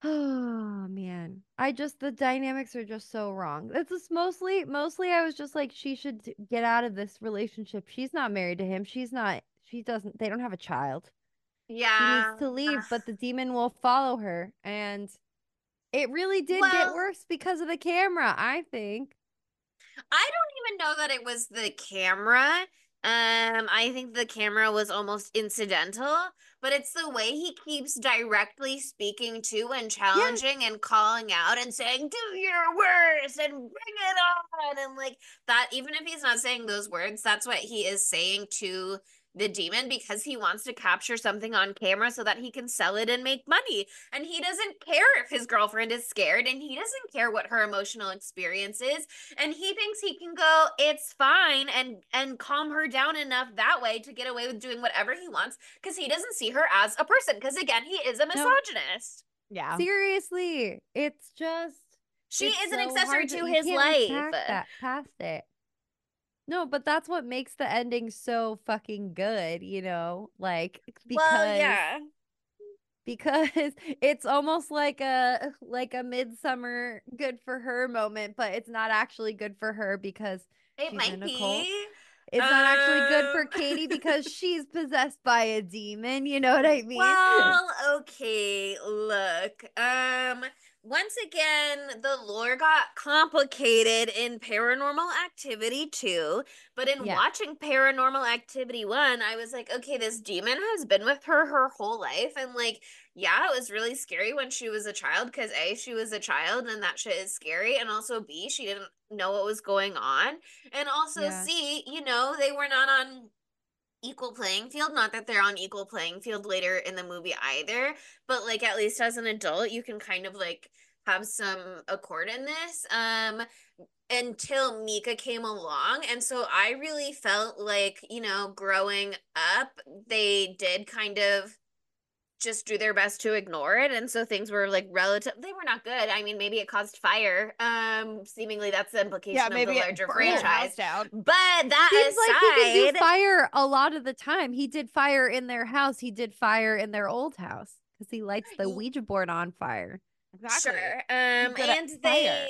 oh man, the dynamics are just so wrong. It's just mostly, I was just like, she should get out of this relationship. She's not married to him. They don't have a child. She needs Yeah. to leave, but the demon will follow her. And it really did get Well, worse because of the camera, I think. I don't even know that it was the camera. I think the camera was almost incidental, but it's the way he keeps directly speaking to and Yes. challenging and calling out and saying, "Do your worst and bring it on." And like that, even if he's not saying those words, that's what he is saying to the demon because he wants to capture something on camera so that he can sell it and make money. And he doesn't care if his girlfriend is scared and he doesn't care what her emotional experience is, and he thinks he can go it's fine and calm her down enough that way to get away with doing whatever he wants because he doesn't see her as a person because again he is a No. misogynist. Yeah. Seriously. It's just She it's is an so accessory hard to you his can't look life. past it. No, but that's what makes the ending so fucking good, like Well, because yeah, because it's almost like a midsummer good for her moment, but it's not actually good for her because it she's might in a cult. be. It's not actually good for Katie because she's possessed by a demon, you know what I mean? Well, okay, look. Once again, the lore got complicated in Paranormal Activity 2, but in Yeah. watching Paranormal Activity 1, I was like, okay, this demon has been with her whole life, and like, yeah, it was really scary when she was a child because A, she was a child and that shit is scary, and also B, she didn't know what was going on, and also Yeah. C, they were not on equal playing field. Not that they're on equal playing field later in the movie either, but like at least as an adult, you can kind of like have some accord in this. Until Mika came along. And so I really felt like, growing up, they did kind of just do their best to ignore it, and so things were like they were not good. I mean, maybe it caused fire, seemingly that's the Yeah, implication of the maybe it larger burned their house franchise, down. but that Seems like he can do aside, fire a lot of the time. He did fire in their house. He did fire in their old house because he lights the Ouija board on fire. Exactly. sure. He's good at And fire.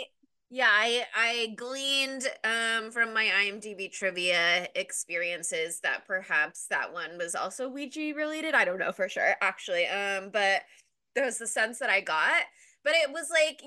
yeah, I gleaned from my IMDb trivia experiences that perhaps that one was also Ouija related. I don't know for sure, actually. But there was the sense that I got. But it was like,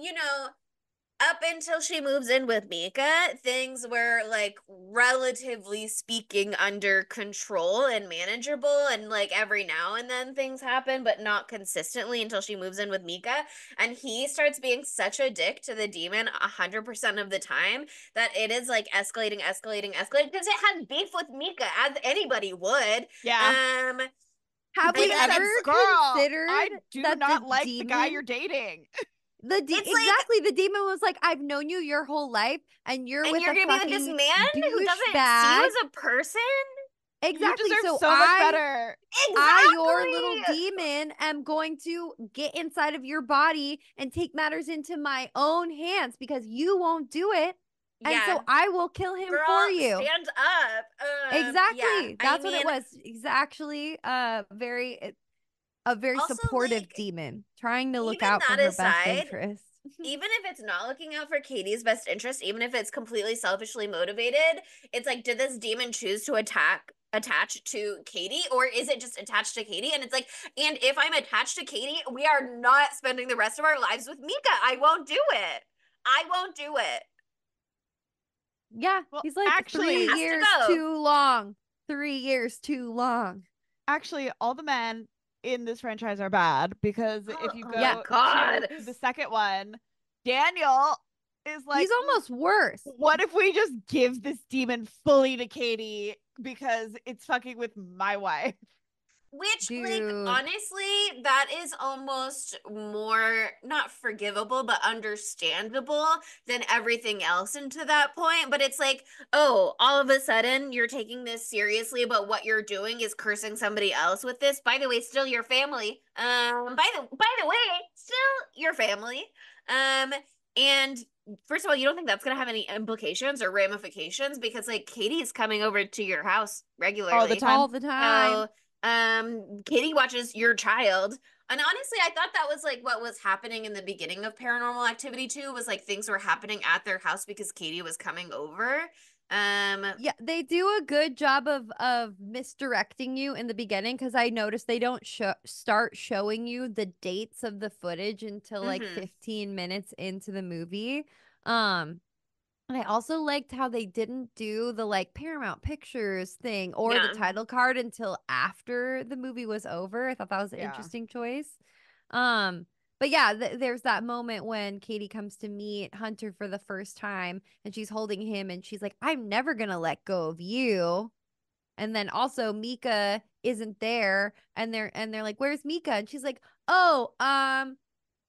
up until she moves in with Mika, things were like relatively speaking under control and manageable. And like every now and then things happen, but not consistently until she moves in with Mika. And he starts being such a dick to the demon 100% of the time that it is like escalating, escalating, escalating because it has beef with Mika, as anybody would. Yeah. Um, Have and we then ever Because, girl, I considered do that the not like the guy demon you're dating. it's like, exactly, the demon was like, I've known you your whole life and you're and with you're a gonna be with this fucking man who doesn't see you douchebag. as a person? You Exactly. deserve So so much better. your little Exactly. demon, am going to get inside of your body and take matters into my own hands because you won't do it. And Yeah, so I will kill him girl, for you. stand up. Yeah, Exactly. I That's what it mean, was. It's actually a very also supportive like demon trying to look even out for that her best aside, interest. even if it's not looking out for Katie's best interest, even if it's completely selfishly motivated, it's like, did this demon choose to attach to Katie, or is it just attached to Katie? And it's like, and if I'm attached to Katie, we are not spending the rest of our lives with Mika. I won't do it. I won't do it. Yeah, Well, he's like It 3 actually, has to years go. too long. 3 years too long. all the men in this franchise are bad because if you Oh my Yeah, go to God. the second one, Daniel is like, he's almost worse. what if we just give this demon fully to Katie because it's fucking with my wife? Which, like, Dude. honestly, that is almost more not forgivable, but understandable than everything else into that point. But it's like, oh, all of a sudden you're taking this seriously, but what you're doing is cursing somebody else with this. By the way, still your family. By the way, still your family. Um, and first of all, you don't think that's gonna have any implications or ramifications because like Katie's coming over to your house All the regularly. All time. the time. So Katie watches your child. And honestly, I thought that was like what was happening in the beginning of Paranormal Activity 2 was like things were happening at their house because Katie was coming over. Um, Yeah, they do a good job of misdirecting you in the beginning because I noticed they don't start showing you the dates of the footage until like mhm. 15 minutes into the movie. Um And I also liked how they didn't do the like Paramount Pictures thing or the Yeah. title card until after the movie was over. I thought that was an Yeah. interesting choice. Um, but yeah, there's that moment when Katie comes to meet Hunter for the first time and she's holding him and she's like, I'm never gonna let go of you. And then also Mika isn't there and they're like, where's Mika? And she's like, oh,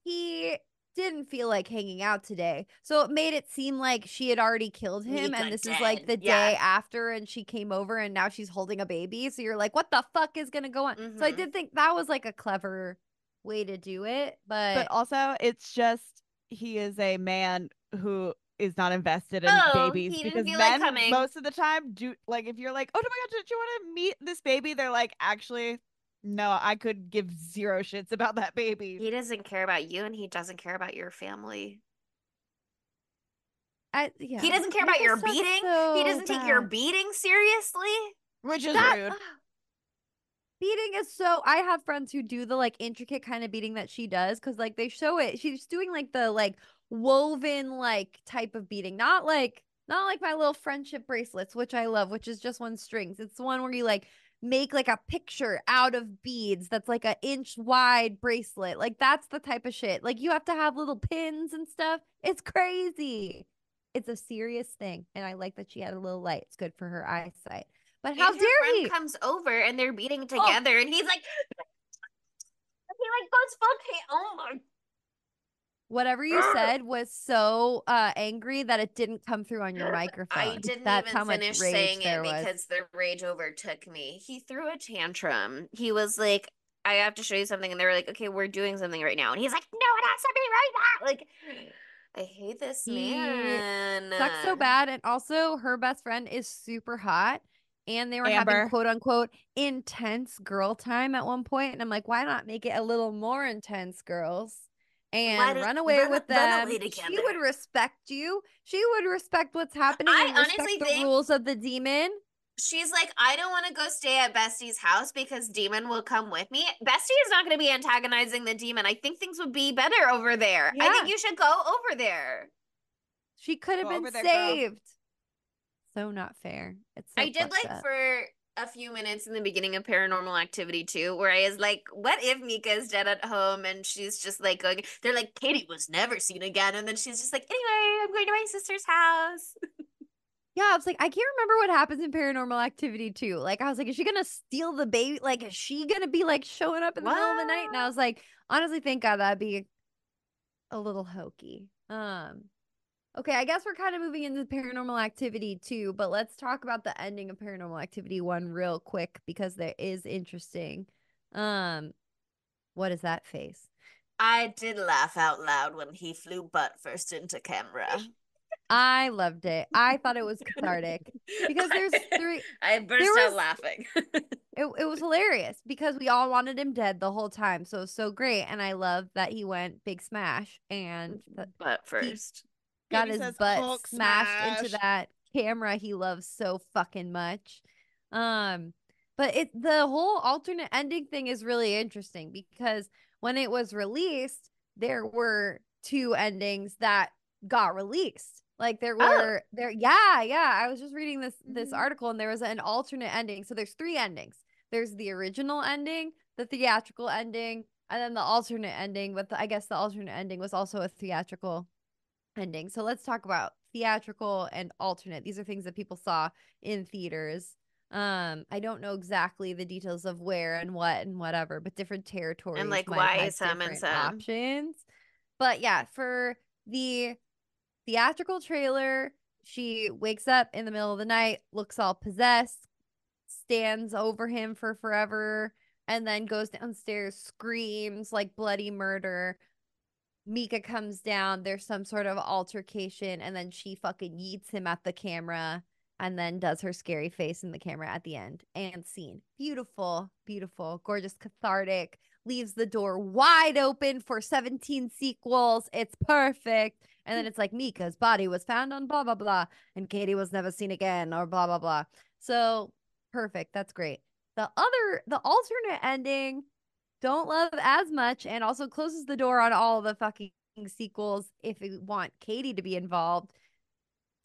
he didn't feel like hanging out today. So it made it seem like she had already killed him and Mika this is like dead. the Yeah. day after and she came over and now she's holding a baby. So you're like, what the fuck is gonna go on? So I Mm-hmm. did think that was like a clever way to do it, But but also, it's just he is a man who is not invested in Oh, babies he didn't because feel like men coming. most of the time do like if you're like, oh my god, did you want to meet this baby? They're like, actually, no, I could give zero shits about that baby, He doesn't care about you and he doesn't care about your family. He yeah, doesn't care about Mika your sucks beating. He so doesn't take your bad. beating seriously. which is That rude. beating is so I have friends who do the like intricate kind of beating that she does because like they show it. She's doing like the like woven like type of beating, not like my little friendship bracelets, which I love, which is just one strings. It's the one where you like make like a picture out of beads that's like an inch wide bracelet. Like that's the type of shit. Like you have to have little pins and stuff. It's crazy. It's a serious thing. And I like that she had a little light. It's good for her eyesight. But how And her dare friend he? comes over and they're beating Oh, together and he's like he like goes full oh my whatever you said was so angry that it didn't come through on your I microphone. didn't That's even how much finish rage saying it there was. because the rage overtook me. He threw a tantrum. He was like, I have to show you something. And they were like, okay, we're doing something right now. And he's like, no, it has to be right now. Like, I hate this He sucks so man. bad. And also, her best friend is super hot. And they were having Amber. quote unquote intense girl time at one point. And I'm like, why not make it a little more intense, girls? Why And did run away with run them. away She together? would respect you. She would respect what's happening I and honestly respect the think rules of the demon. she's like, I don't want to go stay at Bestie's house because Demon will come with me. Bestie is not going to be antagonizing the demon. I think things would be better over there. I think Yeah, you should go over there. she could have Go been over there, girl. saved. So not fair. It's so I did fucked like up. for a few minutes in the beginning of Paranormal Activity 2, where I was like, what if Mika's dead at home and she's just like going, they're like, Katie was never seen again. And then she's just like, anyway, I'm going to my sister's house. Yeah, I was like, I can't remember what happens in Paranormal Activity 2. Like, I was like, is she gonna steal the baby? Like, is she gonna be like showing up in the middle of the night? And I What? was like, honestly, thank God that'd be a little hokey. Okay, I guess we're kind of moving into Paranormal Activity 2, but let's talk about the ending of Paranormal Activity 1 real quick because there is interesting. Um, what is that face? I did laugh out loud when he flew butt first into camera. I loved it. I thought it was cathartic because I there burst out was laughing. it was hilarious because we all wanted him dead the whole time. So it was so great. And I love that he went big smash and that But he first. got Katie his says butt Hulk smashed into smash. that camera he loves so fucking much. Um, but the whole alternate ending thing is really interesting because when it was released, there were two endings that got released. Like Oh. yeah. I was just reading this Mhm. article and there was an alternate ending. So there's three endings. There's the original ending, the theatrical ending, and then the alternate ending. But I guess the alternate ending was also a theatrical ending. So let's talk about theatrical and alternate. These are things that people saw in theaters. I don't know exactly the details of where and what and whatever, but different And territories like might have why had some and different some. options. But yeah, for the theatrical trailer, she wakes up in the middle of the night, looks all possessed, stands over him for forever, and then goes downstairs, screams like bloody murder. Mika comes down, there's some sort of altercation, and then she fucking yeets him at the camera and then does her scary face in the camera at the end. And scene. Beautiful, beautiful, gorgeous, cathartic, leaves the door wide open for 17 sequels. It's perfect. And then it's like Mika's body was found on blah blah blah, and Katie was never seen again, or blah blah blah. So perfect. That's great. The alternate ending don't love as much and also closes the door on all the fucking sequels if you want Katie to be involved.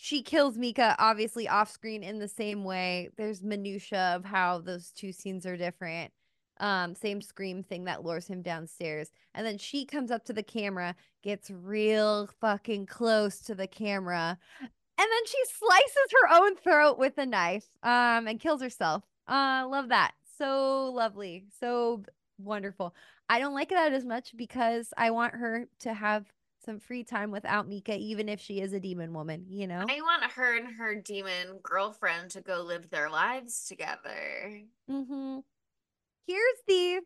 she kills Mika obviously off screen in the same way. There's minutia of how those two scenes are different. Same scream thing that lures him downstairs. And then she comes up to the camera, gets real fucking close to the camera, and then she slices her own throat with a knife, and kills herself. Love that. So lovely. So wonderful. I don't like that as much because I want her to have some free time without Mika, even if she is a demon woman, you know? I want her and her demon girlfriend to go live their lives together. Mm-hmm. Here's the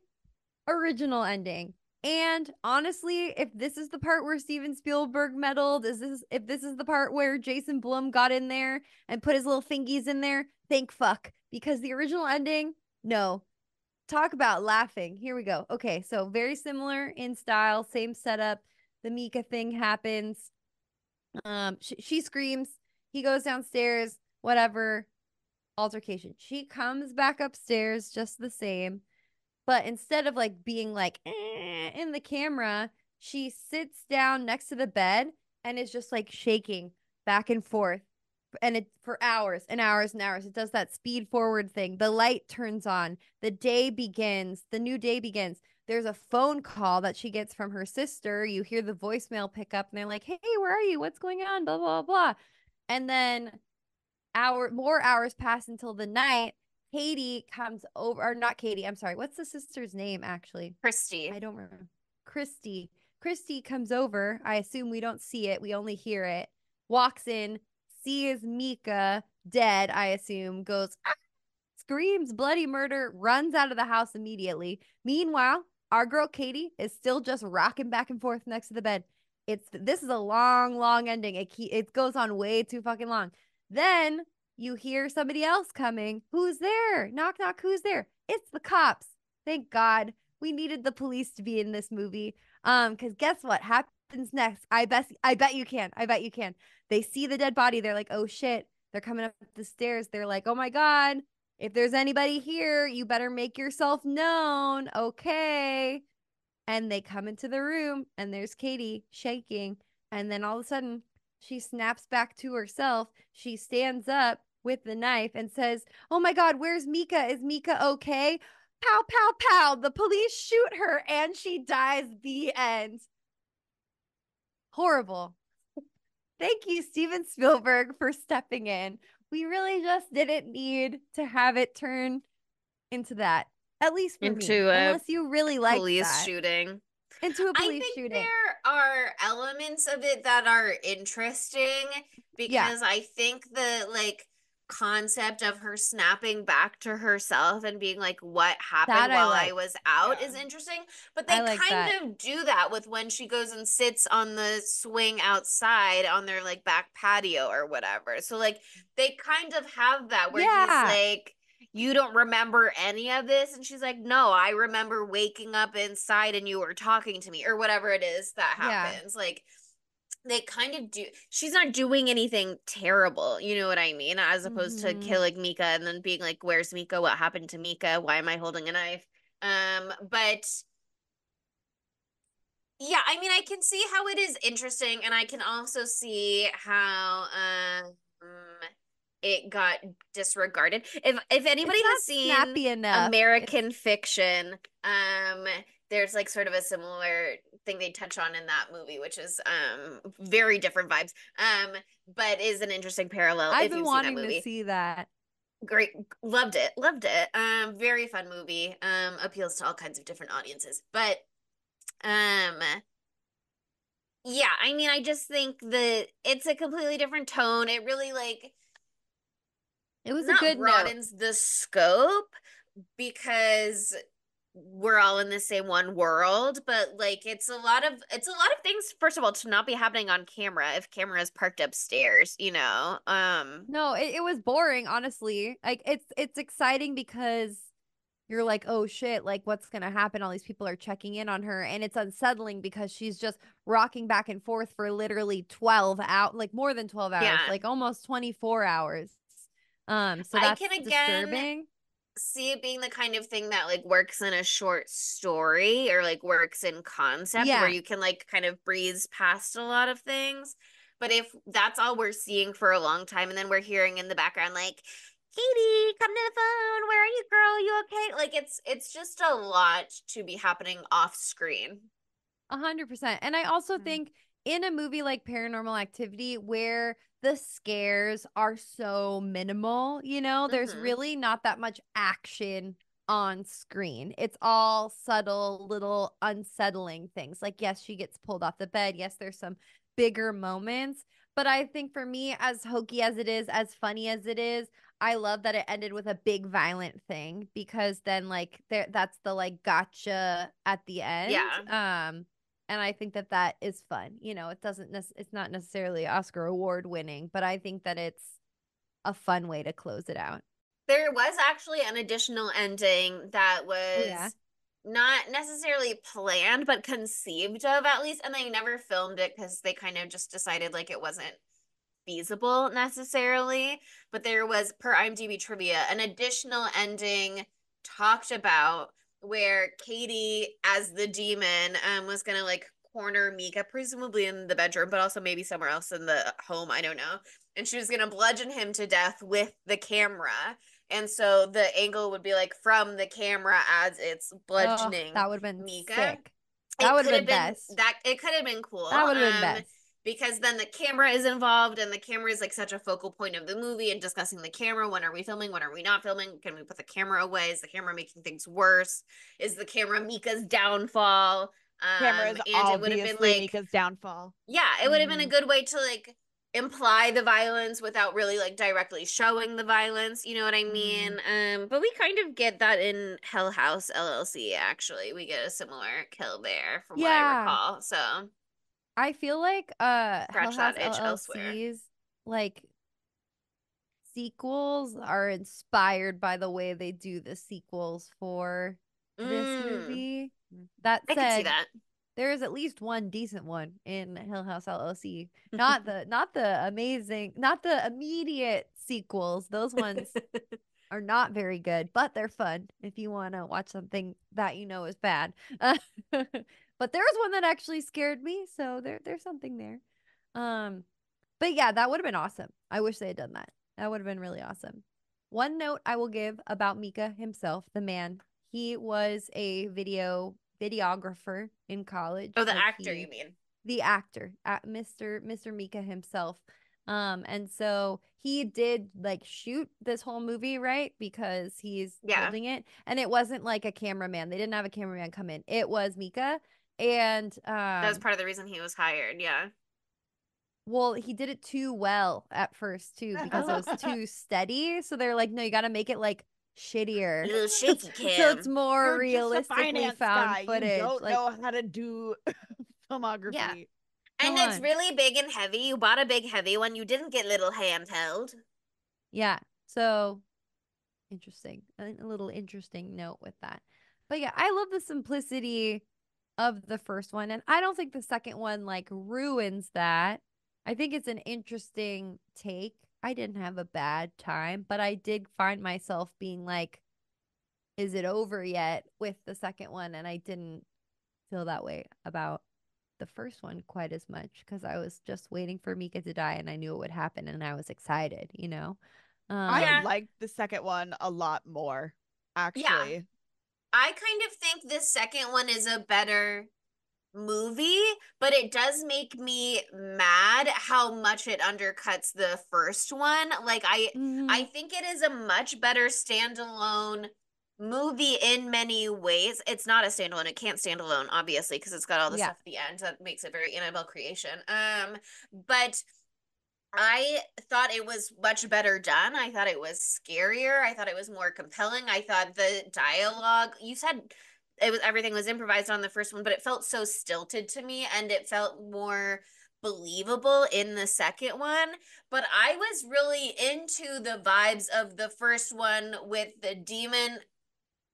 original ending. And honestly, if this is the part where Steven Spielberg meddled, if this is the part where Jason Blum got in there and put his little fingies in there, thank fuck. Because the original ending, no. Talk about laughing. Here we go. Okay, so very similar in style, same setup. The Mika thing happens. She screams. He goes downstairs. Whatever. Altercation. She comes back upstairs just the same. But instead of like being like in the camera, she sits down next to the bed and is just like shaking back and forth. And it for hours and hours and hours. It does that speed forward thing. The light turns on. The day begins. The new day begins. There's a phone call that she gets from her sister. You hear the voicemail pick up and they're like, "Hey, where are you? What's going on?" Blah, blah, blah. And then more hours pass until the night. Katie comes over, or not Katie, I'm sorry. What's the sister's name actually? Christy. I don't remember. Christy. Christy comes over. I assume we don't see it. We only hear it. Walks in, sees Mika dead, I assume, goes, "Ah!" Screams bloody murder, runs out of the house immediately. Meanwhile, our girl Katie is still just rocking back and forth next to the bed. This is a long, long ending. It goes on way too fucking long. Then you hear somebody else coming. Who's there? Knock, knock. Who's there? It's the cops. Thank God. We needed the police to be in this movie. Because guess what happens next? I bet you can. I bet you can. They see the dead body. They're like, oh shit. They're coming up the stairs. They're like, oh my God. If there's anybody here, you better make yourself known. Okay. And they come into the room and there's Katie shaking. And then all of a sudden, she snaps back to herself. She stands up with the knife and says, "Oh my God, where's Mika? Is Mika okay?" Pow, pow, pow. The police shoot her and she dies. The end. Horrible. Thank you, Steven Spielberg, for stepping in. We really just didn't need to have it turn into that, at least for me, Into a unless you really liked police that. shooting. Into a I police think shooting. there are elements of it that are interesting Yeah, because I think the like concept of her snapping back to herself and being like, what that happened I while I like. was out Yeah. is interesting. But I they like kind that. of do that with when she goes and sits on the swing outside on their like back patio or whatever. So like they kind of have that where he's Yeah, like, you don't remember any of this? And she's like, no, I remember waking up inside and you were talking to me or whatever it is that yeah. happens. Like, they kind of do. She's not doing anything terrible, you know what I mean? As opposed to Mm-hmm. killing Mika and then being like, where's Mika? What happened to Mika? Why am I holding a knife? But yeah, I mean, I can see how it is interesting, and I can also see how it got disregarded. If anybody It's has not seen snappy enough. It's American Fiction, there's like sort of a similar thing they touch on in that movie, which is very different vibes. But is an interesting parallel I've if been you've seen that wanting to movie. see that. Great, loved it, loved it. Very fun movie. Appeals to all kinds of different audiences, but um yeah, I mean, I just think that it's a completely different tone. It really like It was a not good note. broadens the scope because we're all in the same one world, but like it's a lot of things, first of all, to not be happening on camera if camera is parked upstairs, you know. No, it was boring, honestly. Like it's exciting because you're like, oh shit, like what's gonna happen? All these people are checking in on her, and it's unsettling because she's just rocking back and forth for literally 12 out, like more than 12 hours, Yeah. like almost 24 hours. So I that's can again disturbing. see it being the kind of thing that like works in a short story or like works in concept where Yeah. you can like kind of breeze past a lot of things. But if that's all we're seeing for a long time, and then we're hearing in the background like, Katie, come to the phone. Where are you, girl? You okay? Like it's just a lot to be happening off screen. 100%. And I also think in a movie like Paranormal Activity, where the scares are so minimal, there's Mm-hmm. really not that much action on screen. It's all subtle, little unsettling things. Like, yes, she gets pulled off the bed. Yes, there's some bigger moments. But I think for me, as hokey as it is, as funny as it is, I love that it ended with a big violent thing, because then like that's the like gotcha at the end. Yeah. And I think that that is fun. It's not necessarily Oscar award winning, but I think that it's a fun way to close it out. There was actually an additional ending that Oh yeah. was not necessarily planned, but conceived of at least, and they never filmed it because they kind of just decided like it wasn't feasible necessarily. But there was, per IMDb trivia, an additional ending talked about where Katie, as the demon, was gonna like corner Mika, presumably in the bedroom, but also maybe somewhere else in the home. I don't know. And she was gonna bludgeon him to death with the camera. And so the angle would be like from the camera as it's Oh, bludgeoning that would have been Mika. sick. That would have been best. It could have been cool. That would have been best. Because then the camera is involved, and the camera is like such a focal point of the movie, and discussing the camera. When are we filming? When are we not filming? Can we put the camera away? Is the camera making things worse? Is the camera Mika's downfall? Camera is And it would have been obviously like, Mika's downfall. yeah, it would have been a Mhm. good way to like imply the violence without really like directly showing the violence, you know what I Mhm. mean? But we kind of get that in Hell House LLC, actually. We get a similar kill there from what I Yeah. recall. So I feel like Hell scratch House that itch elsewhere. LLC's like sequels are inspired by the way they do the sequels for this Mm, movie. That I could see said, that. there is at least one decent one in Hill House LLC. Not the amazing, not the immediate sequels. Those ones are not very good, but they're fun if you want to watch something that you know is bad. But there was one that actually scared me, so there's something there. Um, but yeah, that would have been awesome. I wish they had done that. That would have been really awesome. One note I will give about Mika himself, the man, he was a videographer in college. Oh, the Like actor, you mean? the actor, Mr. Mika himself. And so he did like shoot this whole movie, right? Because he's Yeah, holding it. And it wasn't like a cameraman. They didn't have a cameraman come in. It was Mika. And that was part of the reason he was hired. Yeah. well, he did it too well at first too, because it was too steady. So they're like, no, you got to make it like A shittier. little shaky So it's cam. more You're just a realistically finance found guy. You footage. don't Like, know how to do yeah, filmography. come And it's on. really big and heavy. You bought a big heavy one. You didn't get little handheld. Yeah. So interesting. A little interesting note with that. But yeah, I love the simplicity of the first one. And I don't think the second one like ruins that. I think it's an interesting take. I didn't have a bad time, but I did find myself being like, is it over yet with the second one? And I didn't feel that way about the first one quite as much, because I was just waiting for Mika to die and I knew it would happen and I was excited. I Um, Yeah. liked the second one a lot more, Yeah. actually. I kind of think the second one is a better movie, but it does make me mad how much it undercuts the first one. Like I mhm. think it is a much better standalone movie in many ways. It's not a standalone. It can't stand alone, obviously, because it's got all the Yeah. stuff at the end that makes it very Annabelle creation. But I thought it was much better done. I thought it was scarier. I thought it was more compelling. I thought the dialogue, you said it was everything was improvised on the first one, but it felt so stilted to me, and it felt more believable in the second one. But I was really into the vibes of the first one with the demon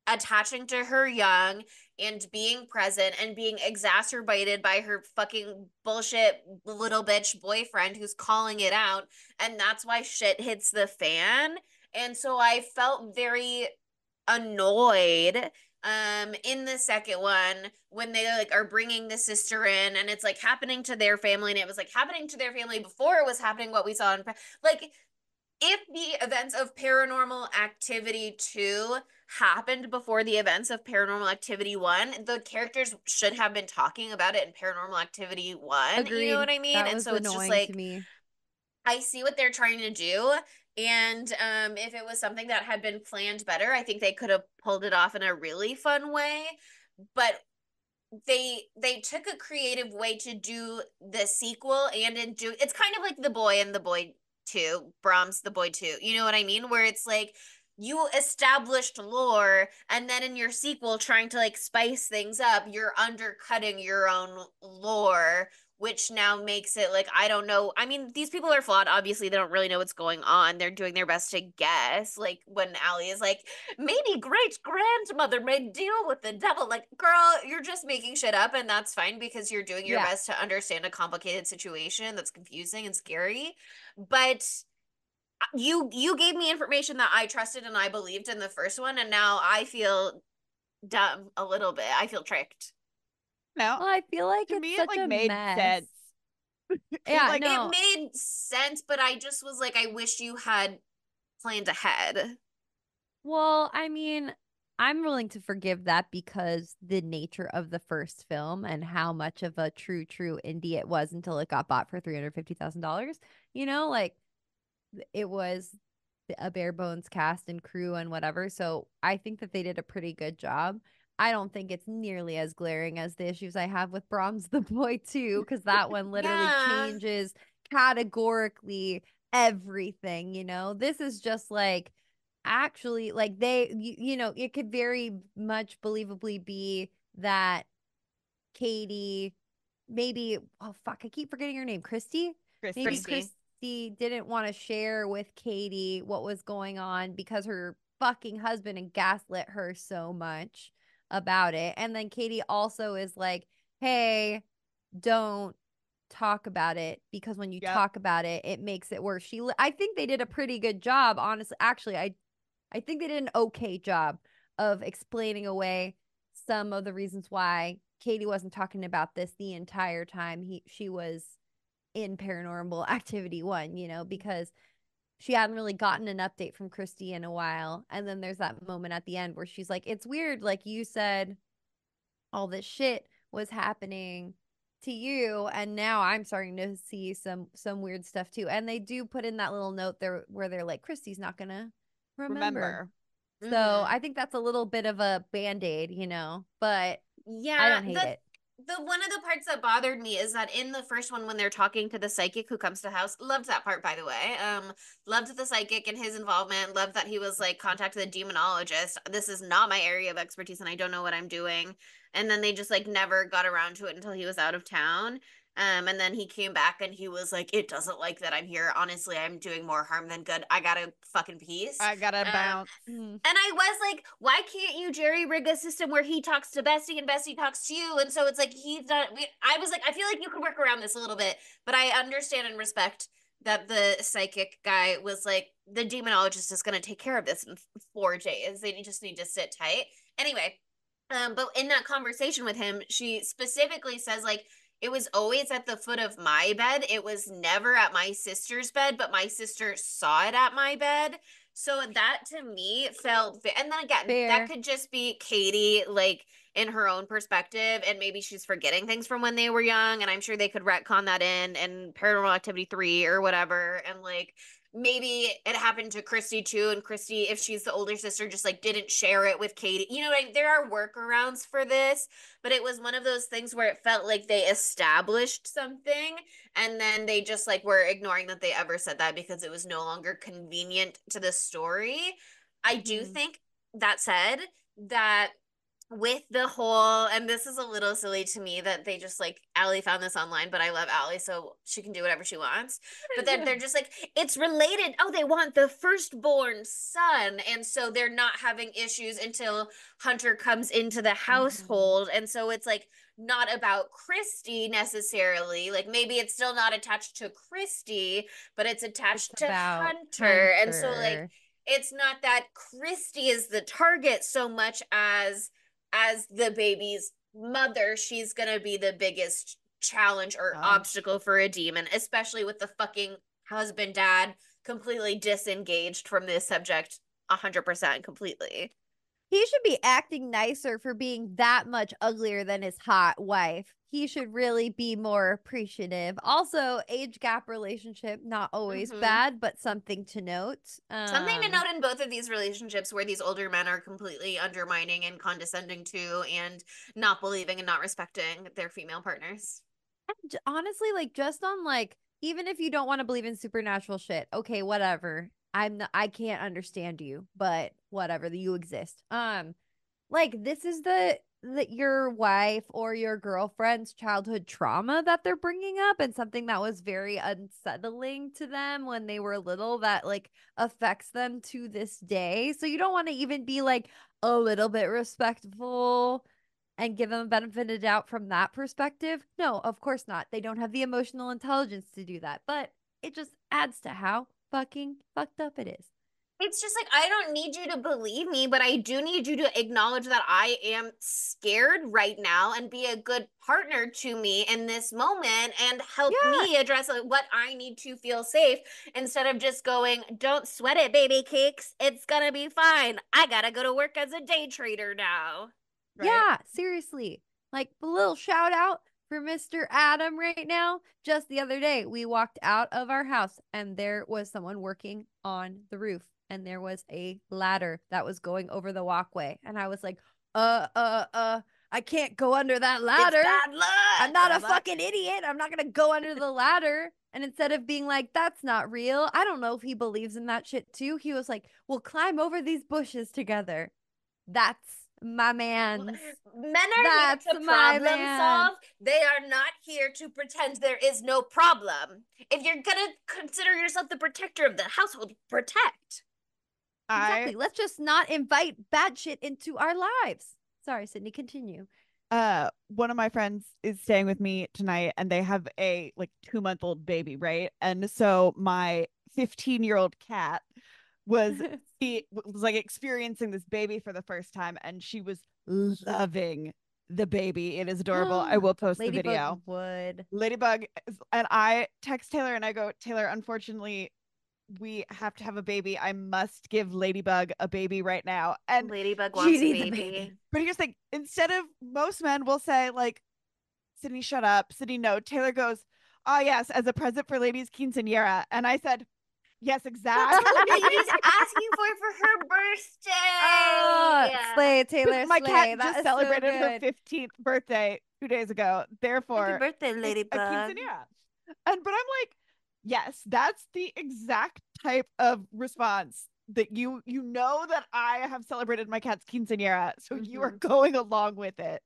attaching to her young and being present and being exacerbated by her fucking bullshit little bitch boyfriend who's calling it out. And that's why shit hits the fan. And so I felt very annoyed in the second one when they like are bringing the sister in and it's like happening to their family and it was like happening to their family before it was happening what we saw in like if the events of Paranormal Activity 2 happened before the events of Paranormal Activity 1, the characters should have been talking about it in Paranormal Activity 1. You know Agreed. what I mean? That And was so it's just annoying to like, me. I see what they're trying to do. And if it was something that had been planned better, I think they could have pulled it off in a really fun way. But they took a creative way to do the sequel and in do it's kind of like The Boy and The Boy 2, Brahms The Boy 2. You know what I mean? Where it's like you established lore and then in your sequel trying to like spice things up, you're undercutting your own lore, which now makes it like I don't know. I mean, these people are flawed. Obviously, they don't really know what's going on. They're doing their best to guess. Like when Allie is like, maybe great grandmother made deal with the devil. Like, girl, you're just making shit up, and that's fine because you're doing your Yeah. best to understand a complicated situation that's confusing and scary. But you gave me information that I trusted and I believed in the first one, and now I feel dumb a little bit. I feel tricked. No, Well, I feel like to it's me it such like a made mess. sense. It Yeah, like It no. made sense, but I just was like, I wish you had planned ahead. Well, I mean, I'm willing to forgive that because the nature of the first film and how much of a true indie it was until it got bought for $350,000. You know, like it was a bare bones cast and crew and whatever. So I think that they did a pretty good job. I don't think it's nearly as glaring as the issues I have with Brahms the Boy too, because that one literally Yeah. changes categorically everything, you know? This is just like actually like you know, it could very much believably be that Katie, maybe, oh fuck, I keep forgetting her name. Christy? Maybe Christy. Christy. Christy didn't want to share with Katie what was going on because her fucking husband and gaslit her so much about it. And then Katie also is like, hey, don't talk about it because when you Yep. talk about it, it makes it worse. I think they did a pretty good job, honestly. Actually, I think they did an okay job of explaining away some of the reasons why Katie wasn't talking about this the entire time she was in Paranormal Activity 1, you know, because she hadn't really gotten an update from Christy in a while. And then there's that moment at the end where she's like, it's weird, like you said, all this shit was happening to you and now I'm starting to see some weird stuff too. And they do put in that little note there where they're like, Christy's not gonna remember. Remember. So Mm-hmm. I think that's a little bit of a band-aid, you know, but I Yeah, don't hate it. the one of the parts that bothered me is that in the first one when they're talking to the psychic who comes to the house, loved that part by the way. Loved the psychic and his involvement, loved that he was like contacted the demonologist. This is not my area of expertise and I don't know what I'm doing. And then they just like never got around to it until he was out of town. And then he came back and he was like, it doesn't like that I'm here. Honestly, I'm doing more harm than good. I got a fucking piece. I gotta bounce. Mm. And I was like, why can't you jerry rig a system where he talks to Bessie and Bessie talks to you? And so it's like he's not. I was like, I feel like you could work around this a little bit, but I understand and respect that the psychic guy was like, the demonologist is going to take care of this in 4 days. They just need to sit tight. Anyway, but in that conversation with him, she specifically says like, it was always at the foot of my bed. It was never at my sister's bed, but my sister saw it at my bed. So that to me felt, and then again, that Fair. could just be Katie, like in her own perspective, and maybe she's forgetting things from when they were young, and I'm sure they could retcon that in Paranormal Activity 3 or whatever, and like maybe it happened to Christy too, and Christy, if she's the older sister, just like didn't share it with Katie. You know, like there are workarounds for this, but it was one of those things where it felt like they established something and then they just like were ignoring that they ever said that because it was no longer convenient to the story. I do Mhm. think that said that with the whole, and this is a little silly to me that they just like Allie found this online, but I love Allie, so she can do whatever she wants. But then they're just like, it's related. Oh, they want the firstborn son, and so they're not having issues until Hunter comes into the Mhm. household, and so it's like not about Christy necessarily. Like maybe it's still not attached to Christy, but it's It's attached to about Hunter, and so like Hunter. it's not that Christy is the target so much as as the baby's mother, she's gonna be the biggest challenge or obstacle for a demon, especially with the fucking husband dad completely disengaged from this subject 100% completely. He should be acting nicer for being that much uglier than his hot wife. He should really be more appreciative. Also, age gap relationship, not always Mm-hmm. bad, but something to note. Something to note in both of these relationships where these older men are completely undermining and condescending to and not believing and not respecting their female partners. Honestly, like just on like, even if you don't want to believe in supernatural shit, okay, whatever. I can't understand you, but whatever, you exist. Like this is the your wife or your girlfriend's childhood trauma that they're bringing up, and something that was very unsettling to them when they were little that like affects them to this day. So you don't want to even be like a little bit respectful and give them a benefit of doubt from that perspective. No, of course not. They don't have the emotional intelligence to do that, but it just adds to how fucking fucked up it is. It's just like, I don't need you to believe me, but I do need you to acknowledge that I am scared right now and be a good partner to me in this moment and help Yeah, me address what I need to feel safe instead of just going, don't sweat it, baby cakes. It's gonna be fine. I gotta go to work as a day trader now. Right? yeah, seriously. Like a little shout out for Mr. Adam right now. Just the other day, we walked out of our house and there was someone working on the roof and there was a ladder that was going over the walkway. And I was like, uh, uh, uh, I can't go under that It's ladder. bad I'm luck. not a Bad luck. fucking idiot. I'm not going to go under the ladder. And instead of being like, that's not real, I don't know if he believes in that shit too. He was like, we'll climb over these bushes together. That's my man's. Men are here That's to my problem man. solve. They are not here to pretend there is no problem. If you're gonna consider yourself the protector of the household, protect. I Exactly. Let's just not invite bad shit into our lives. Sorry, Sydney, continue. one of my friends is staying with me tonight and they have a like 2-month-old baby, right? And so my 15-year-old cat was he was like experiencing this baby for the first time and she was loving the baby. It is adorable. I will post the Ladybug video. would. And I text Taylor and I go, Taylor, unfortunately, we have to have a baby. I must give Ladybug a baby right now. And Ladybug She wants a needs a baby. baby. but here's the thing, instead of most men will say, like, Sydney, shut up. Sydney, no. Taylor goes, oh yes, as a present for Ladies Quinceanera. And I said, yes, exactly. He's asking for her Oh, birthday. slay, Taylor, My cat slay. That just is so celebrated her good. 15th birthday 2 days ago. Happy Therefore, birthday, it's a Ladybug. quinceanera. But I'm like, yes, that's the exact type of response that you know that I have celebrated my cat's quinceanera, so you are Mm-hmm. going along with it.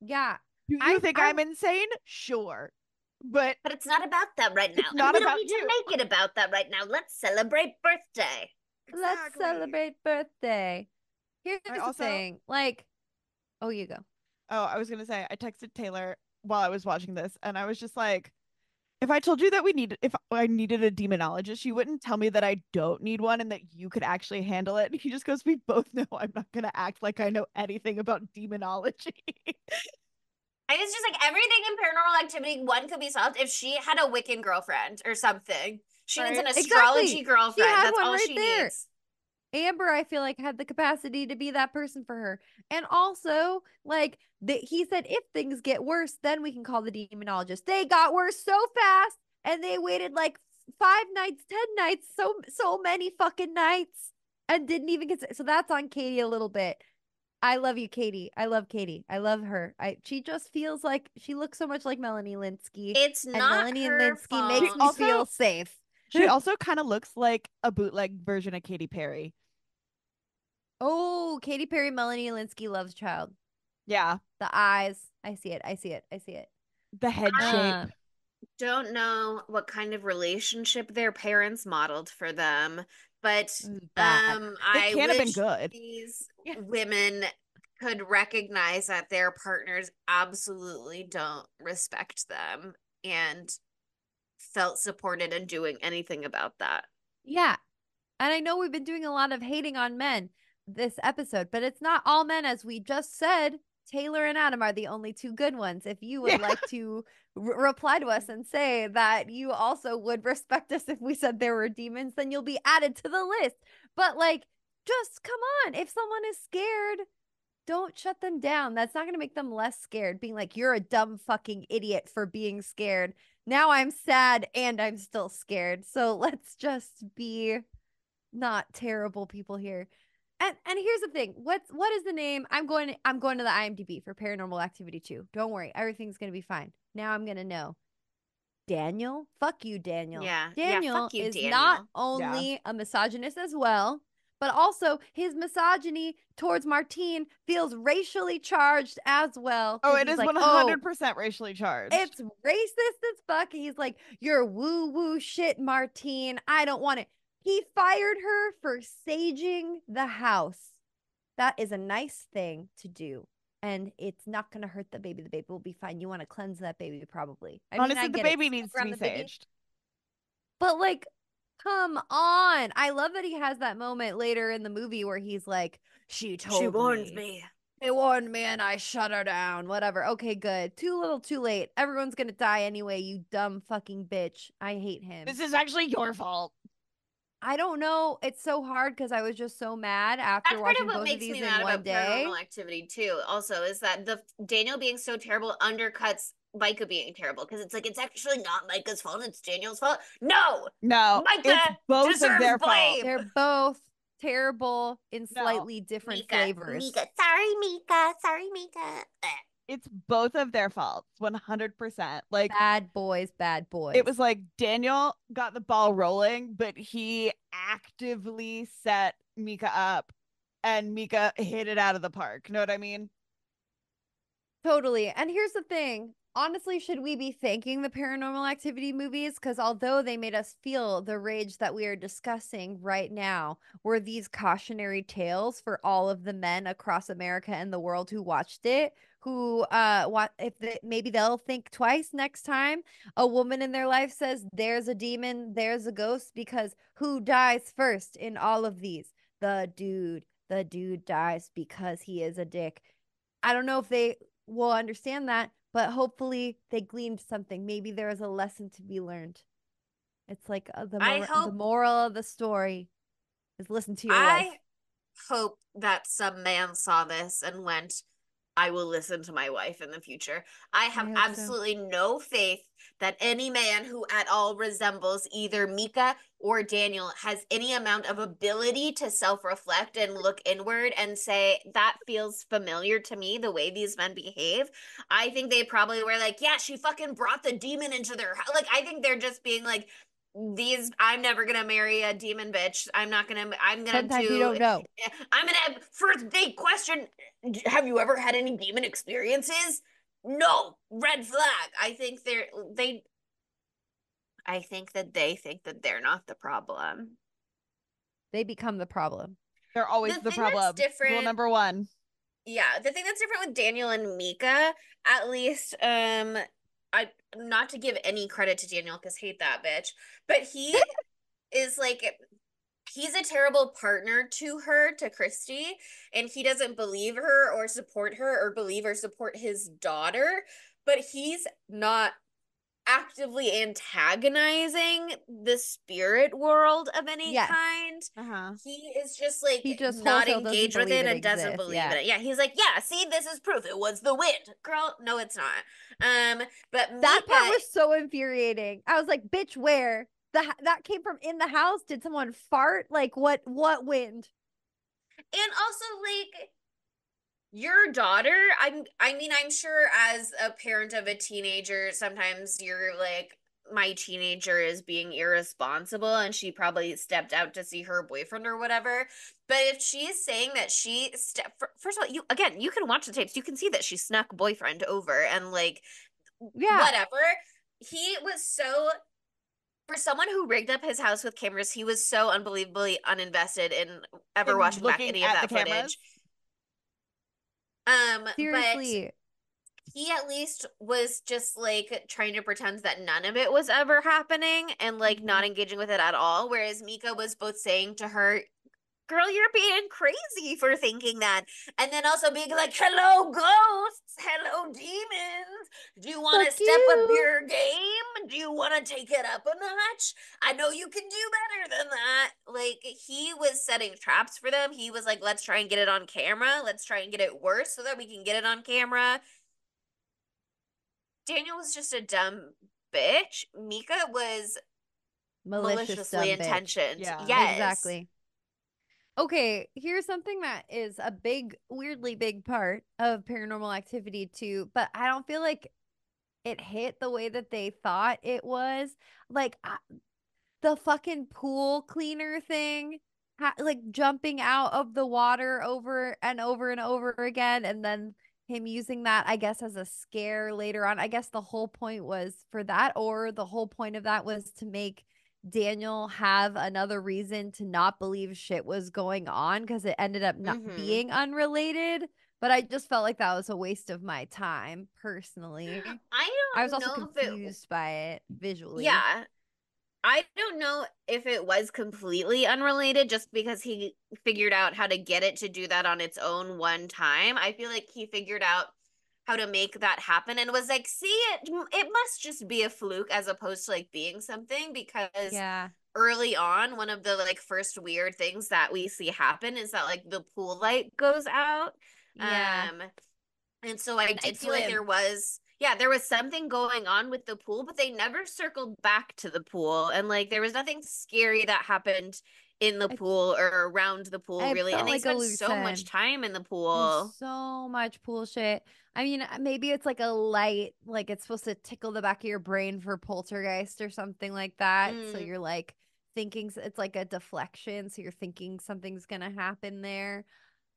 Yeah. Do you I think I I'm insane? Sure. But But it's not about that right now. it's And not we don't about need to you. make it about that right now. Let's celebrate birthday. Let's Exactly. celebrate birthday. I Here's the also, thing. Like, oh, you go. oh, I was gonna say, I texted Taylor while I was watching this, and I was just like, if I told you that if I needed a demonologist, you wouldn't tell me that I don't need one and that you could actually handle it. And he just goes, we both know I'm not gonna act like I know anything about demonology. I was just like everything in Paranormal Activity one could be solved if she had a Wiccan girlfriend or something. She needs an Right? astrology astrology She girlfriend. had That's one all right she there. needs. Amber, I feel like, had the capacity to be that person for her. And also, like, he said, if things get worse, then we can call the demonologist. They got worse so fast, and they waited like 5 nights, 10 nights, so many fucking nights, and didn't even consider. So that's on Katie a little bit. I love you, Katie. I love Katie. I love her. She just feels like she looks so much like Melanie Linsky, It's and not Melanie and her Linsky makes She me fault. feel also safe. she also kind of looks like a bootleg version of Katy Perry. Oh, Katy Perry, Melanie Linsky loves child. Yeah. The eyes. I see it. I see it. I see it. The head shape. Um, Don't know what kind of relationship their parents modeled for them, but it was bad. It I can't have been wish good. these Yeah. women could recognize that their partners absolutely don't respect them and felt supported in doing anything about that. Yeah. And I know we've been doing a lot of hating on men, this episode, but it's not all men, as we just said. Taylor and Adam are the only two good ones. If you would like to reply to us and say that you also would respect us if we said there were demons, then you'll be added to the list. But like, just come on. If someone is scared, don't shut them down. That's not going to make them less scared. Being like, you're a dumb fucking idiot for being scared. Now I'm sad and I'm still scared. So let's just be not terrible people here. And here's the thing. What is the name? I'm going to the IMDb for Paranormal Activity 2. Don't worry. Everything's going to be fine. Now I'm going to know. Daniel? Fuck you, Daniel. Yeah. Yeah, Daniel fuck you, is not Daniel. only a misogynist as well, but also his misogyny towards Martine feels racially charged as well. Oh, it He's is like, 100% racially charged. it's racist as fuck. He's like, you're woo woo shit, Martine. I don't want it. He fired her for saging the house. That is a nice thing to do. And it's not going to hurt the baby. The baby will be fine. You want to cleanse that baby, probably. I mean, Honestly, I the get it. baby Smoke needs to around be the baby. saged. But like, come on. I love that he has that moment later in the movie where he's like, she warned me. She warned me and I shut her down. Whatever. Okay, good. Too little, too late. Everyone's going to die anyway, you dumb fucking bitch. I hate him. This is actually your fault. I don't know. It's so hard because I was just so mad after That's part of watching what both of makes these me in mad one about day. Paranormal Activity too. Also, is that the Daniel being so terrible undercuts Micah being terrible because it's like it's actually not Micah's fault; it's Daniel's fault. No, No, it's Micah both of deserves their fault. blame. They're both terrible in No. slightly different flavors. Mika, sorry, Mika, sorry, Mika. It's both of their faults, 100%. Like, Bad boys, bad boys. it was like Daniel got the ball rolling, but he actively set Mika up and Mika hit it out of the park. Know what I mean? Totally. And here's the thing. Honestly, should we be thanking the Paranormal Activity movies? Because although they made us feel the rage that we are discussing right now, were these cautionary tales for all of the men across America and the world who watched it, who maybe they'll think twice next time a woman in their life says there's a demon, there's a ghost, because who dies first in all of these? The dude. The dude dies because he is a dick. I don't know if they will understand that, but hopefully they gleaned something. Maybe there is a lesson to be learned. It's like the moral of the story is listen to your wife. I hope that some man saw this and went, I will listen to my wife in the future. I have absolutely no faith that any man who at all resembles either Mika or Daniel has any amount of ability to self-reflect and look inward and say, that feels familiar to me, the way these men behave. I think they probably were like, yeah, she fucking brought the demon into their house. Like, I think they're just being like, I'm never gonna marry a demon bitch. I'm gonna Sometimes you don't know. I'm gonna first date question. Have you ever had any demon experiences? No, red flag. I think that they think that they're not the problem. They become the problem. They're always the problem. Rule number one. Yeah, the thing that's different with Daniel and Mika, at least, I not to give any credit to Daniel because hate that bitch, but he is like he's a terrible partner to her, to Christy, and he doesn't believe her or support her or believe or support his daughter, but he's not actively antagonizing the spirit world of any kind. He is just like he just not engaged with it and doesn't believe in it. Yeah, he's like, yeah, see, this is proof. It was the wind. Girl, no, it's not. But that Mika, part was so infuriating. I was like, bitch, where? That came from in the house? Did someone fart? Like what wind? and also like your daughter, I'm sure as a parent of a teenager, sometimes you're like, my teenager is being irresponsible and she probably stepped out to see her boyfriend or whatever. But if she's saying that first of all, you can watch the tapes, you can see that she snuck boyfriend over and like whatever. He was so for someone who rigged up his house with cameras, he was so unbelievably uninvested in ever watching back any of that footage. Seriously. But he at least was just like trying to pretend that none of it was ever happening and like not engaging with it at all. Whereas Mika was both saying to her, girl, you're being crazy for thinking that. And then also being like, hello, ghosts. Hello, demons. Do you want Fuck to step up you. your game? Do you want to take it up a notch? I know you can do better than that. Like, he was setting traps for them. He was like, let's try and get it on camera. Let's try and get it worse so that we can get it on camera. Daniel was just a dumb bitch. Mika was Malicious maliciously dumb bitch. intentioned. Yeah. Yes. Exactly. Okay, here's something that is a big, weirdly big part of Paranormal Activity too, but I don't feel like it hit the way that they thought it was. Like the fucking pool cleaner thing, like jumping out of the water over and over and over again, and then him using that, I guess, as a scare later on. I guess the whole point was for that, or the whole point of that was to make Daniel have another reason to not believe shit was going on because it ended up not Mm-hmm. being unrelated. But I just felt like that was a waste of my time personally. I I was don't also know if it, confused by it visually. yeah, I don't know if it was completely unrelated just because he figured out how to get it to do that on its own one time. I feel like he figured out how to make that happen and was like, see, it must just be a fluke as opposed to like being something because Yeah. early on, one of the like first weird things that we see happen is that like the pool light goes out. Yeah. Um, and so I did Night feel like swim. there was, yeah, there was something going on with the pool, but they never circled back to the pool. And like there was nothing scary that happened in the I, pool or around the pool, I really. And felt they like a spent loose so much end. time in the There's pool. so much pool shit. I mean, maybe it's like a light, like it's supposed to tickle the back of your brain for poltergeist or something like that. So Mm, you're like thinking it's like a deflection. So you're thinking something's going to happen there.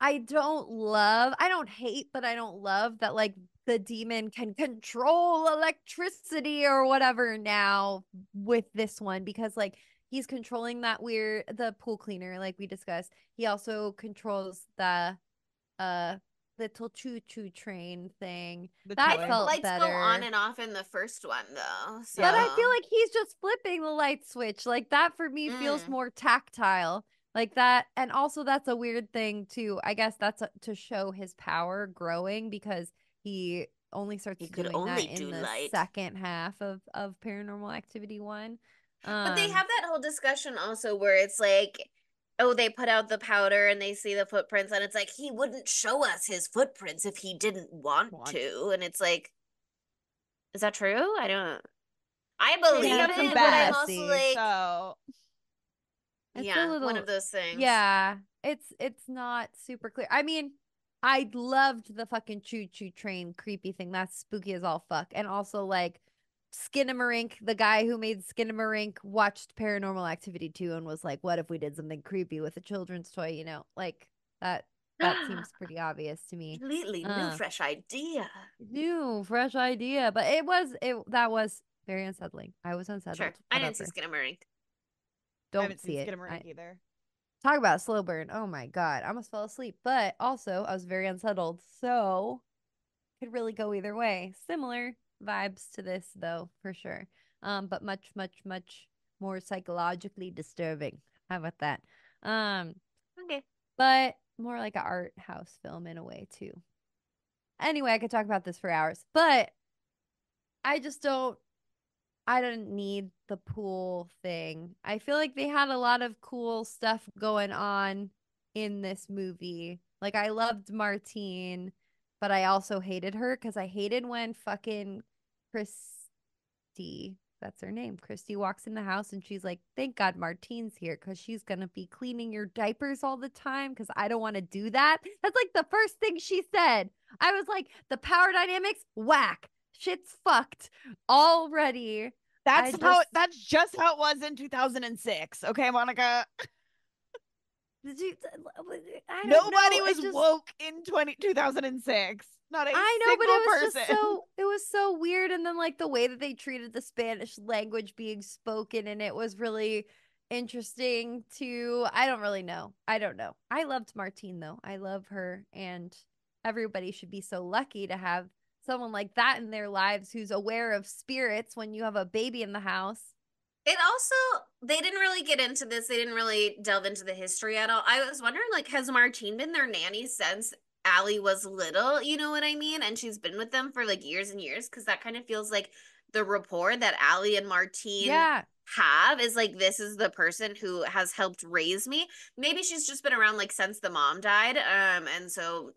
I don't hate, but I don't love that like the demon can control electricity or whatever now with this one because like he's controlling that weird the pool cleaner like we discussed. He also controls the uh little choo choo train thing. The I That toy. think felt lights go on better. and off in the first one, though. But Yeah. I feel So, like he's just flipping the light switch. Like that for me feels mm, more tactile. Like that. And also, that's a weird thing, too. I guess that's to show his power growing because he only starts he could doing that only in do the light. second half of Paranormal Activity 1. But they have that whole discussion also where it's like, oh, they put out the powder and they see the footprints, and it's like, he wouldn't show us his footprints if he didn't want Want. to. And it's like, is that true? I don't, I He Yeah, believe had it's a some it, but little I'm bets. also messy. like, So It's a yeah, one little of those things. yeah, it's not super clear. I mean, I loved the fucking choo choo train creepy thing. That's spooky as all fuck. And also like Skinamarink, the guy who made Skinamarink watched Paranormal Activity 2 and was like, what if we did something creepy with a children's toy, you know? Like that that seems pretty obvious to me. Completely new, Uh fresh idea. New, fresh idea. But it that was very unsettling. I was Sure. unsettled. I didn't see Whatever. Skinamarink. I Don't haven't seen see it. Skinamarink either. Talk about a slow burn. Oh my God. I almost fell asleep. But also, I was very unsettled. So, could really go either way. Similar vibes to this, though, for sure. But much, much, much more psychologically disturbing. How about that? Um, Okay. but more like an art house film in a way, too. Anyway, I could talk about this for hours, but I just don't I didn't need the pool thing. I feel like they had a lot of cool stuff going on in this movie. Like I loved Martine, but I also hated her because I hated when fucking Christy, that's her name, Christy walks in the house and she's like, "Thank God Martine's here because she's gonna be cleaning your diapers all the time because I don't want to do that." That's like the first thing she said. I was like, the power dynamics, whack. Shit's fucked already. I just That's just how it was in 2006. Okay, Monica. did you I don't Nobody know. was It just woke in 2006. Not a I know, but single it was just person. it was so weird and then like the way that they treated the Spanish language being spoken and it was really interesting too. I don't really know. I don't know. I loved Martine though. I love her and everybody should be so lucky to have someone like that in their lives who's aware of spirits when you have a baby in the house. It also, they didn't really get into this. They didn't really delve into the history at all. I was wondering, like, has Martine been their nanny since Allie was little? You know what I mean? And she's been with them for like years and years because that kind of feels like the rapport that Allie and Martine Yeah. have is like, this is the person who has helped raise me. Maybe she's just been around like since the mom died. And so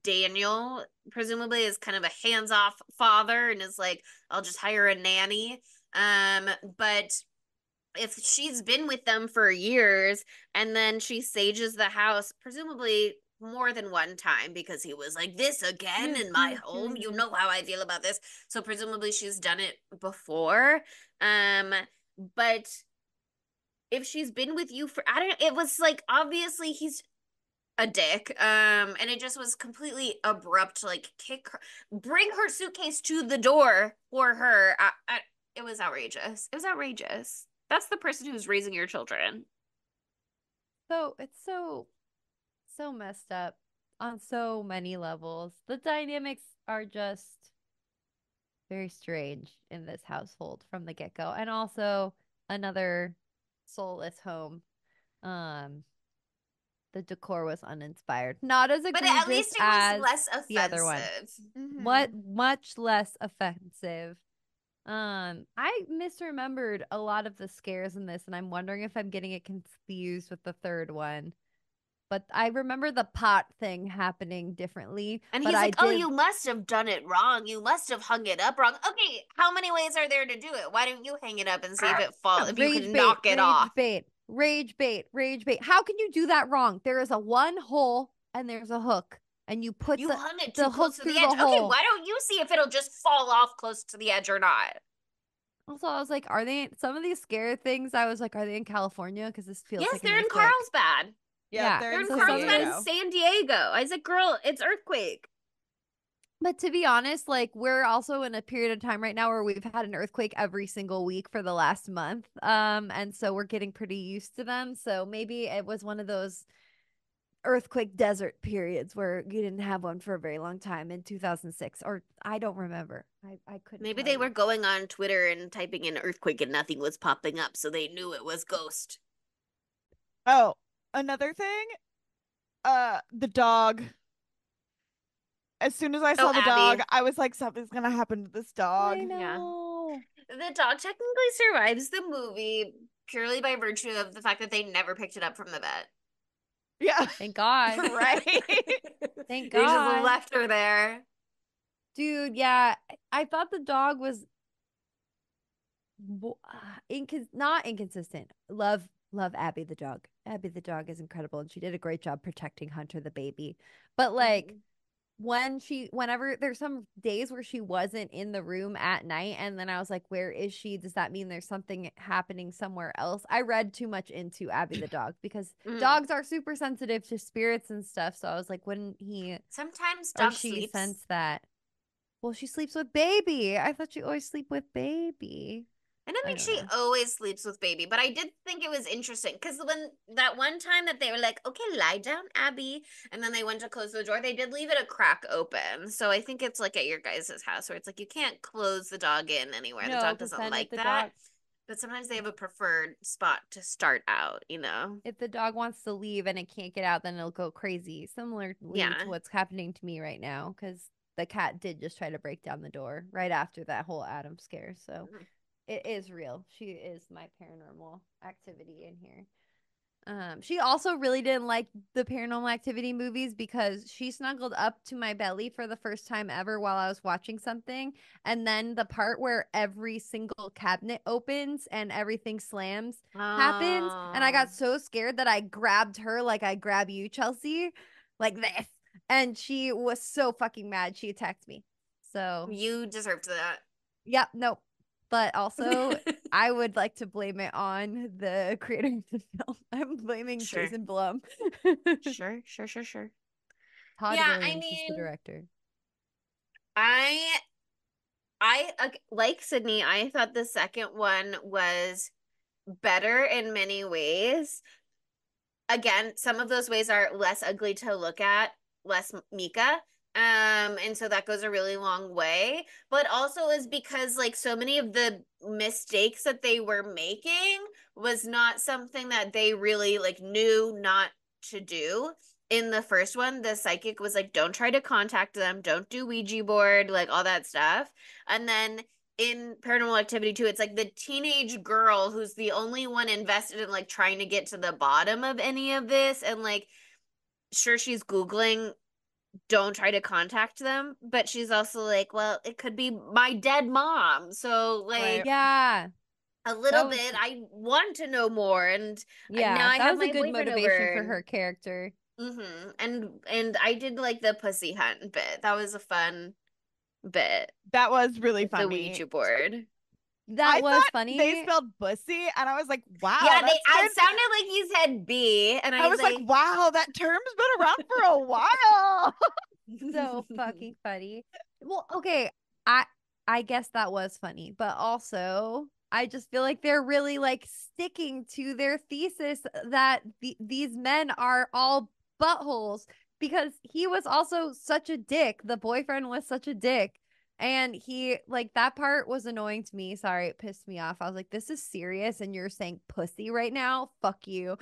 Daniel presumably is kind of a hands-off father and is like, I'll just hire a nanny. But if she's been with them for years and then she sages the house, presumably more than one time because he was like, this again in my home. You know how I feel about this. So presumably she's done it before. But if she's been with you for, I don't, it was like, obviously he's a dick. And it just was completely abrupt, like kick her, bring her suitcase to the door for her. It was outrageous. It was outrageous. That's the person who's raising your children. So it's so messed up on so many levels. The dynamics are just very strange in this household from the get-go. And also another soulless home. Um, the decor was uninspired. Not as But at egregious least it was as less the other one. offensive. What much less offensive. I misremembered a lot of the scares in this, and I'm wondering if I'm getting it confused with the third one. But I remember the pot thing happening differently. And But he's I like, oh, did you must have done it wrong. You must have hung it up wrong. Okay, how many ways are there to do it? Why don't you hang it up and see if it falls, if you rage can bait, knock it rage off? bait, rage bait, rage bait. How can you do that wrong? There is a one hole and there's a hook, and you put You hung it too the close hook to the through edge. the Okay, hole. why don't you see if it'll just fall off close to the edge or not? Also, I was like, are they some of these scare things? I was like, are they in California? Because this feels Yes, like an they're in earthquake. Carlsbad. Yeah, Yeah. they're They're in in So San some of Carlsbad this, and Diego. San Diego. I was like, girl, it's earthquake. but to be honest, like we're also in a period of time right now where we've had an earthquake every single week for the last month. And so we're getting pretty used to them. So maybe it was one of those earthquake desert periods where you didn't have one for a very long time in 2006, or I don't remember. I couldn't Maybe tell they were you. going on Twitter and typing in earthquake and nothing was popping up, so they knew it was ghost. Oh, another thing, the dog. As soon as I Oh, saw the dog, Abby. I was like, something's gonna happen to this dog. I Yeah. know. The dog technically survives the movie purely by virtue of the fact that they never picked it up from the vet. Yeah. Thank God. Right. Thank They just God. left her there. Dude, yeah. I thought the dog was not inconsistent. Love Abby the dog. Abby the dog is incredible and she did a great job protecting Hunter the baby. But like Mhm. whenever there's some days where she wasn't in the room at night and then I was like, where is she? Does that mean there's something happening somewhere else? I read too much into Abby the dog because Mhm. dogs are super sensitive to spirits and stuff. So I was like, wouldn't he Sometimes or dog she sleeps. sense that? Well, she sleeps with baby. I thought you always sleep with baby. I don't I think don't she know. always sleeps with baby, but I did think it was interesting because when that one time that they were like, okay, lie down, Abby, and then they went to close the door, they did leave it a crack open. So I think it's like at your guys' house where it's like you can't close the dog in anywhere. The No, dog because doesn't then if like the that. dog But sometimes they have a preferred spot to start out, you know? if the dog wants to leave and it can't get out, then it'll go crazy. Similarly to Yeah. what's happening to me right now, because the cat did just try to break down the door right after that whole Adam scare. So it is real. She is my paranormal activity in here. She also really didn't like the Paranormal Activity movies because she snuggled up to my belly for the first time ever while I was watching something. And then the part where every single cabinet opens and everything slams happens. And I got Oh, so scared that I grabbed her like I grab you, Chelsea, like this. And she was so fucking mad. She attacked me. So, you deserved that. yep, nope. But also, I would like to blame it on the creator of the film. I'm blaming Sure. Jason Blum. Sure, sure, sure, sure. Todd Yeah, I Williams is the mean, director. I like Sydney, I thought the second one was better in many ways. Again, some of those ways are less ugly to look at, less Mika. And so that goes a really long way, but also is because like so many of the mistakes that they were making was not something that they really like knew not to do. In the first one, the psychic was like, don't try to contact them, don't do Ouija board, like all that stuff. And then in Paranormal Activity 2, it's like the teenage girl who's the only one invested in like trying to get to the bottom of any of this. And like, sure, she's Googling, don't try to contact them, but she's also like, well, it could be my dead mom. So, Right. like, Yeah. a That little was bit, I want to know more. And now yeah, I that have was a my good boyfriend motivation over. for her character. And I did like the pussy hunt bit. That was a fun bit That was really with the funny. Ouija board. That I was thought they funny. spelled bussy, and I was like, wow, Yeah, they that's I been. sounded like you said B, and I I was was like, like, wow, that term's been around for a while. So fucking funny. Well, okay, I I guess that was funny, but also I just feel like they're really like sticking to their thesis that these men are all buttholes because he was also such a dick. The boyfriend was such a dick. And he like that part was annoying to me. Sorry, it pissed me off. I was like, this is serious and you're saying pussy right now? Fuck you.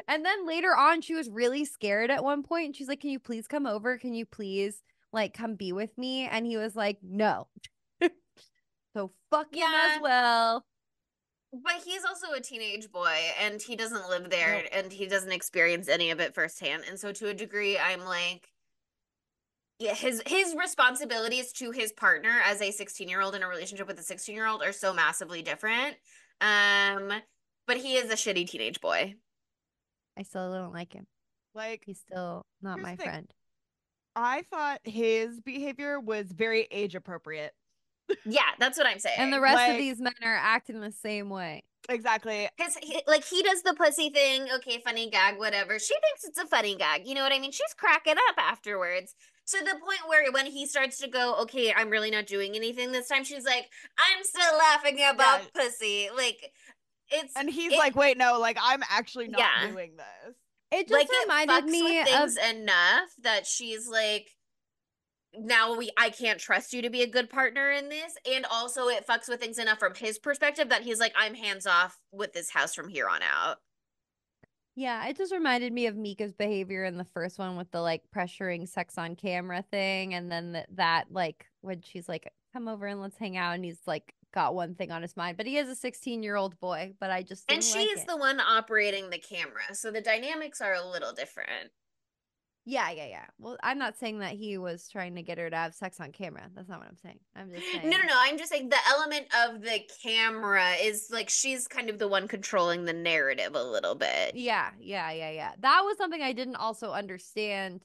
And then later on, she was really scared at one point and she's like, can you please come over? Can you please like come be with me? And he was like, no. So fuck him as yeah. well. But he's also a teenage boy and he doesn't live there Nope. and he doesn't experience any of it firsthand. And so to a degree, I'm like, yeah, his responsibilities to his partner as a 16-year-old in a relationship with a 16-year-old are so massively different. Um, but he is a shitty teenage boy. I still don't like him. Like, He's still not here's my the thing. friend. I thought his behavior was very age appropriate. Yeah, that's what I'm And the saying. rest of Like, these men are acting the same way. exactly. Like he does the pussy thing, okay, funny gag, whatever. She thinks it's a funny gag. You know what I mean? She's cracking up afterwards. To the point where when he starts to go, okay, I'm really not doing anything this time, she's like, I'm still laughing Yeah. about pussy. Like it's And he's it like, wait, no, like, I'm actually not yeah. doing this. It just Like it reminded fucks with me of things enough that she's like, now I can't trust you to be a good partner in this. And also it fucks with things enough from his perspective that he's like, I'm hands off with this house from here on out. yeah, it just reminded me of Mika's behavior in the first one with the like pressuring sex on camera thing. And then that like when she's like, come over and let's hang out. And he's like got one thing on his mind, but he is a 16-year-old boy, but I just And didn't like she's it. the one operating the camera. So the dynamics are a little different. Yeah, yeah, yeah. Well, I'm not saying that he was trying to get her to have sex on camera. That's not what I'm saying. I'm just No, no, saying. no. I'm just saying the element of the camera is like she's kind of the one controlling the narrative a little bit. Yeah, yeah, yeah, yeah. That was something I didn't also understand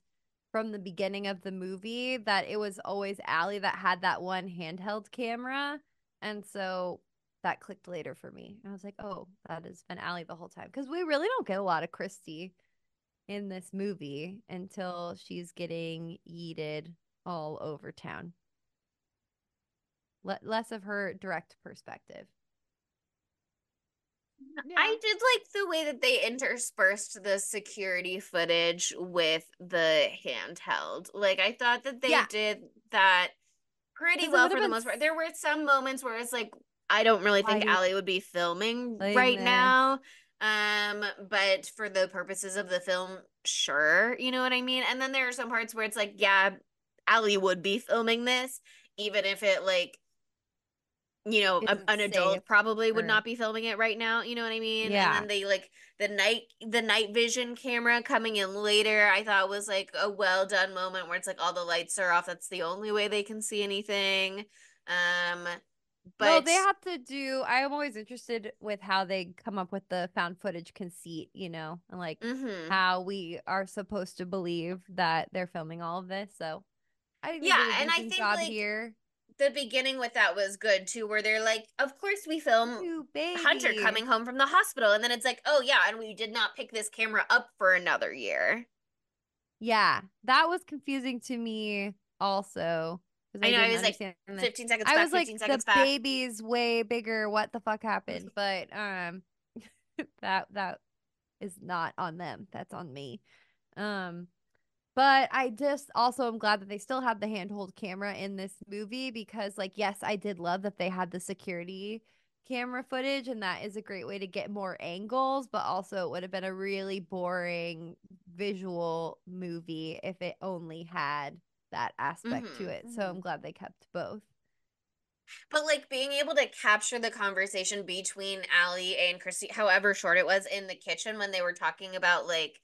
from the beginning of the movie that it was always Allie that had that one handheld camera. And so that clicked later for me. I was like, oh, that has been Allie the whole time. Because we really don't get a lot of Christy in this movie until she's getting yeeted all over town. Less of her direct perspective. Yeah. I did like the way that they interspersed the security footage with the handheld. Like I thought that they Yeah, did that pretty because it well would have for the been most part. There were some moments where it's like I don't really think quiet Allie would be filming playing right this. now. But for the purposes of the film, sure, you know what I mean? And then there are some parts where it's like, yeah, Allie would be filming this, even if it like, Isn't an safe adult probably would or not be filming it right now, you know what I mean? And yeah. then they like the night vision camera coming in later, I thought was like a well done moment where it's like all the lights are off. That's the only way they can see anything. Um, No, but they have to do. I am always interested with how they come up with the found footage conceit, and like mhm. how we are supposed to believe that they're filming all of this. So I think they Yeah, did a and I decent think job like here. the beginning with that was good too, where they're like, of course we film Ooh, Hunter baby. coming home from the hospital, and then it's like, oh yeah, and we did not pick this camera up for another year. Yeah, that was confusing to me also because I I know I didn't was like understand this. 15 seconds I back, was like, 15 the seconds back. baby's way bigger. What the fuck happened? But that is not on them. That's on me. Um, But I just also am glad that they still had the handhold camera in this movie because, like, yes, I did love that they had the security camera footage, and that is a great way to get more angles, but also it would have been a really boring visual movie if it only had that aspect to it. So I'm glad they kept both. But like being able to capture the conversation between Allie and Christy, however short it was in the kitchen when they were talking about like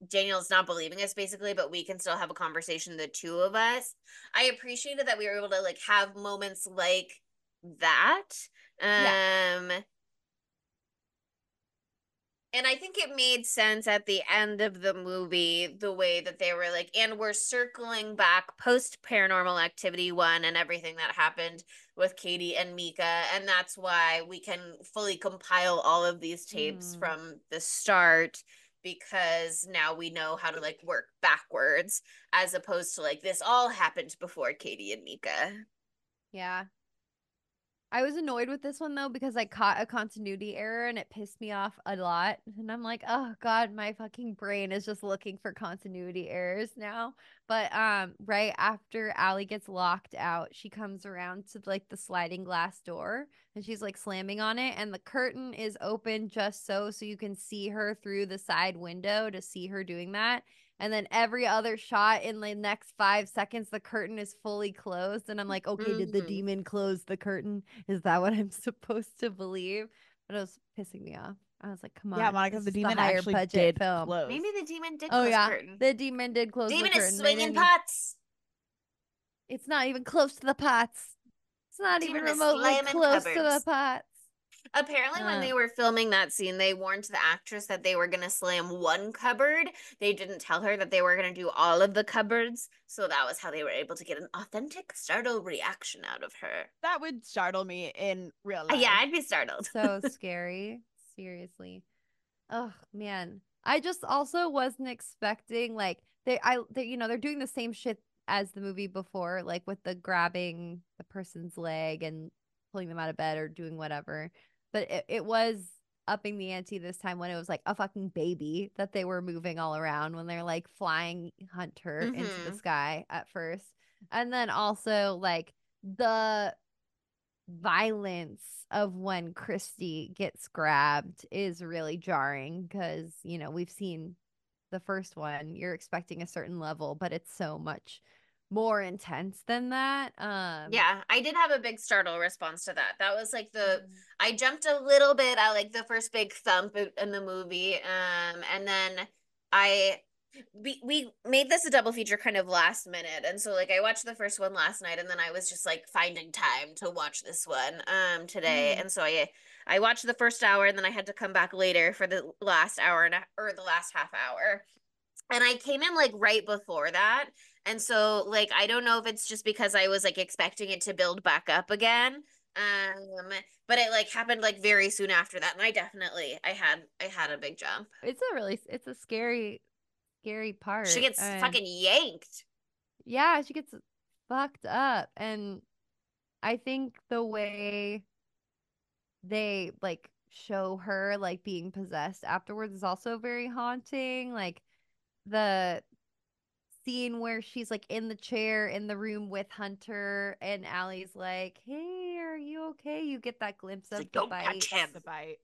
Daniel's not believing us basically, but we can still have a conversation, the two of us. I appreciated that we were able to like have moments like that. Yeah. Um and I think it made sense at the end of the movie, the way that they were like, and we're circling back post Paranormal Activity 1 and everything that happened with Katie and Mika. And that's why we can fully compile all of these tapes Mhm. from the start because now we know how to like work backwards as opposed to like this all happened before Katie and Mika. Yeah. I was annoyed with this one though because I caught a continuity error and it pissed me off a lot. And I'm like, oh God, my fucking brain is just looking for continuity errors now. But right after Allie gets locked out, she comes around to like the sliding glass door and she's like slamming on it, and the curtain is open just so you can see her through the side window to see her doing that. And then every other shot in the next 5 seconds, the curtain is fully closed. And I'm like, okay, did the Mm-hmm. demon close the curtain? Is that what I'm supposed to believe? But it was pissing me off. I was like, come Yeah, on, Monica, this the is the demon higher actually budget did film. close. Maybe the demon did Oh close the yeah, curtain. the demon did close the Demon is curtain. They swinging didn't. pots. It's not even close to the pots. It's not even Demon is remotely slamming close to the cupboards. pots. Apparently, when they were filming that scene, they warned the actress that they were going to slam one cupboard. They didn't tell her that they were going to do all of the cupboards. So that was how they were able to get an authentic startle reaction out of her. That would startle me in real Yeah, life. I'd be startled. So scary. Seriously. Oh man. I just also wasn't expecting like they're doing the same shit as the movie before, like with the grabbing the person's leg and pulling them out of bed or doing whatever. But it was upping the ante this time when it was like a fucking baby that they were moving all around when they're like flying Hunter into the Mm-hmm. sky at first. And then also like the violence of when Christy gets grabbed is really jarring because, we've seen the first one. You're expecting a certain level, but it's so much more intense than that. Yeah, I did have a big startle response to that. That was like Mhm. I jumped a little bit at like the first big thump in the movie. And then I we made this a double feature kind of last minute. And so like I watched the first one last night and then I was just like finding time to watch this one today. Mhm. And so I watched the first hour and then I had to come back later for the last hour or the last half hour. And I came in like right before that. And so like I don't know if it's just because I was like expecting it to build back up again. Um, but it like happened like very soon after that. And I had a big jump. It's a scary She part. gets fucking yanked. Yeah, she gets fucked up. And I think the way they like show her like being possessed afterwards is also very haunting. Like the scene where she's like in the chair in the room with Hunter and Allie's like, "Hey, are you okay?" You get that glimpse It's of like, the don't touch him. bites. The bite.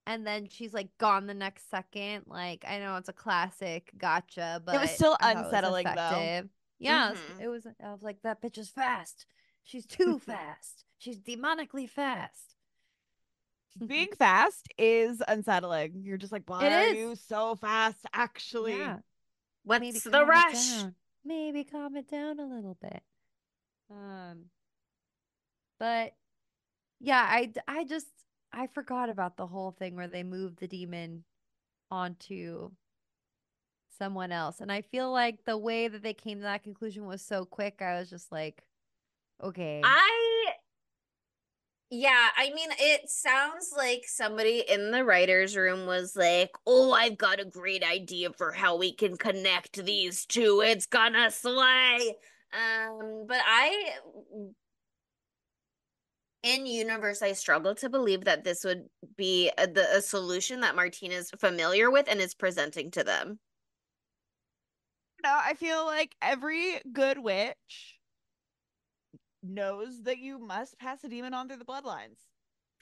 And then she's like gone the next second. Like, I know it's a classic gotcha, It was but still I thought it was unsettling though. effective. Yeah, Mm-hmm. it was. I was like, that bitch is fast. She's too fast. She's demonically fast. Being fast is unsettling. You're just like, It why are is. you so fast, actually? Yeah. Maybe What's the calm it rush? down. Maybe calm it down a little bit. Um, but yeah, I forgot about the whole thing where they moved the demon onto someone else. And I feel like the way that they came to that conclusion was so quick. I was just like, okay. I Yeah, I mean, it sounds like somebody in the writer's room was like, "Oh, I've got a great idea for how we can connect these two. It's gonna slay." But in universe, I struggle to believe that this would be a solution that Martina's familiar with and is presenting to them. know. I feel like every good witch knows that you must pass a demon on through the bloodlines.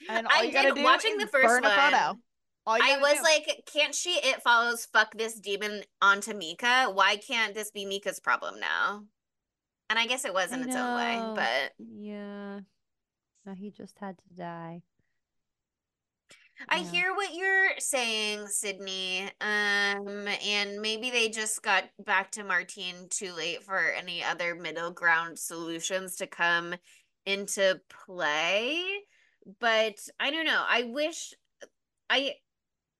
And all I you gotta did do watching is the first burn a photo. one. All you I gotta was do. like, can't she it follows fuck this demon onto Mika? Why can't this be Mika's problem now? And I guess it was in I its own way, know. but Yeah. No, he just had to die. I Yeah. hear what you're saying, Sydney. And maybe they just got back to Martine too late for any other middle ground solutions to come into play. But I don't know. I It was like a,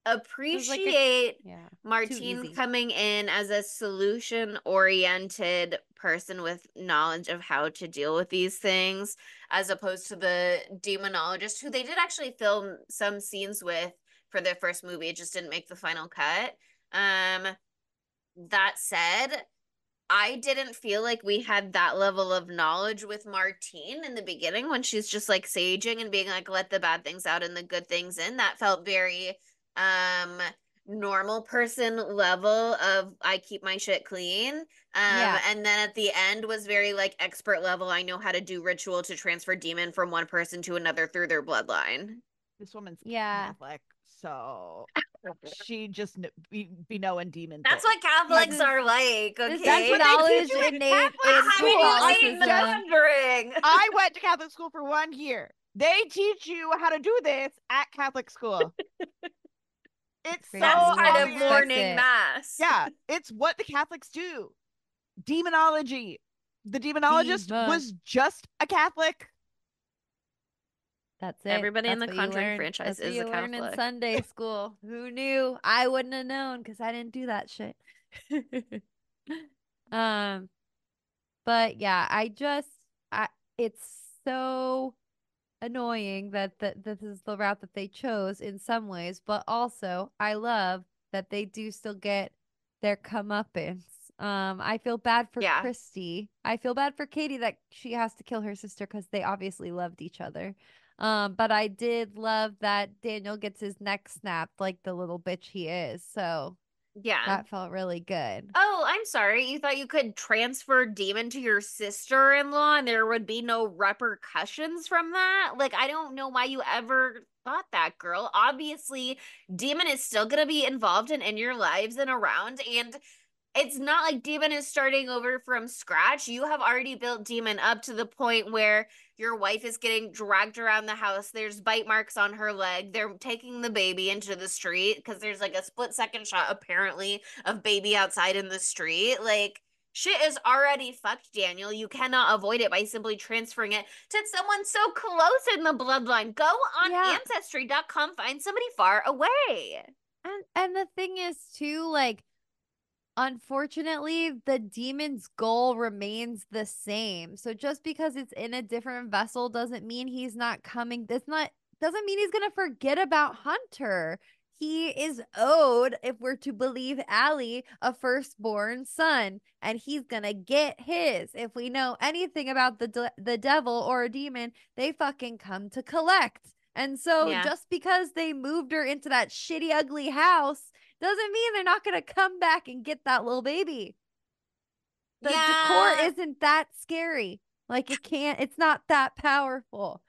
appreciate yeah, too Martine easy. coming in as a solution-oriented person with knowledge of how to deal with these things, as opposed to the demonologist who they did actually film some scenes with for the first movie. It just didn't make the final cut. Um, that said, I didn't feel like we had that level of knowledge with Martine in the beginning when she's just like saging and being like, let the bad things out and the good things in. That felt very um normal person level of I keep my shit clean. Yeah. And then at the end was very like expert level. I know how to do ritual to transfer demon from one person to another through their bloodline. This woman's Yeah. Catholic, so she just be knowing demon That's things. what This Catholics is are like, this is That's okay? what they teach knowledge you in innate Catholic in Have school. you I seen was The just Catholicism. Conjuring? I went to Catholic school for 1 year. They teach you how to do this at Catholic school. It's It's so crazy. That's part Everyone of obvious. expects morning it. mass. Yeah, it's what the Catholics do. Demonology. The demonologist Demon. was just a Catholic. That's it. Everybody in That's the what you Conjuring learn. franchise That's what is a you learn in Catholic. Sunday school. Who knew? I wouldn't have known because I didn't do that shit. um, but yeah, I it's so annoying that this is the route that they chose in some ways, but also I love that they do still get their comeuppance. I feel bad for Yeah. Christy. I feel bad for Katie that she has to kill her sister because they obviously loved each other. But I did love that Daniel gets his neck snapped like the little bitch he is. So Yeah. that felt really good. Oh, I'm sorry. You thought you could transfer demon to your sister-in-law and there would be no repercussions from that? Like, I don't know why you ever thought that, girl. Obviously, demon is still gonna be involved and in your lives and around, and it's not like Demon is starting over from scratch. You have already built Demon up to the point where your wife is getting dragged around the house. There's bite marks on her leg. They're taking the baby into the street because there's like a split second shot, apparently, of baby outside in the street. Like, shit is already fucked, Daniel. You cannot avoid it by simply transferring it to someone so close in the bloodline. Go on Yeah. ancestry.com, find somebody far away. And the thing is too, like, unfortunately, the demon's goal remains the same. So just because it's in a different vessel doesn't mean he's not coming. That's not doesn't mean he's going to forget about Hunter. He is owed, if we're to believe Allie, a firstborn son, and he's going to get his. If we know anything about the devil or a demon, they fucking come to collect. And so Yeah. just because they moved her into that shitty ugly house doesn't mean they're not going to come back and get that little baby. The decor Yeah. isn't that scary. Like it's not that powerful.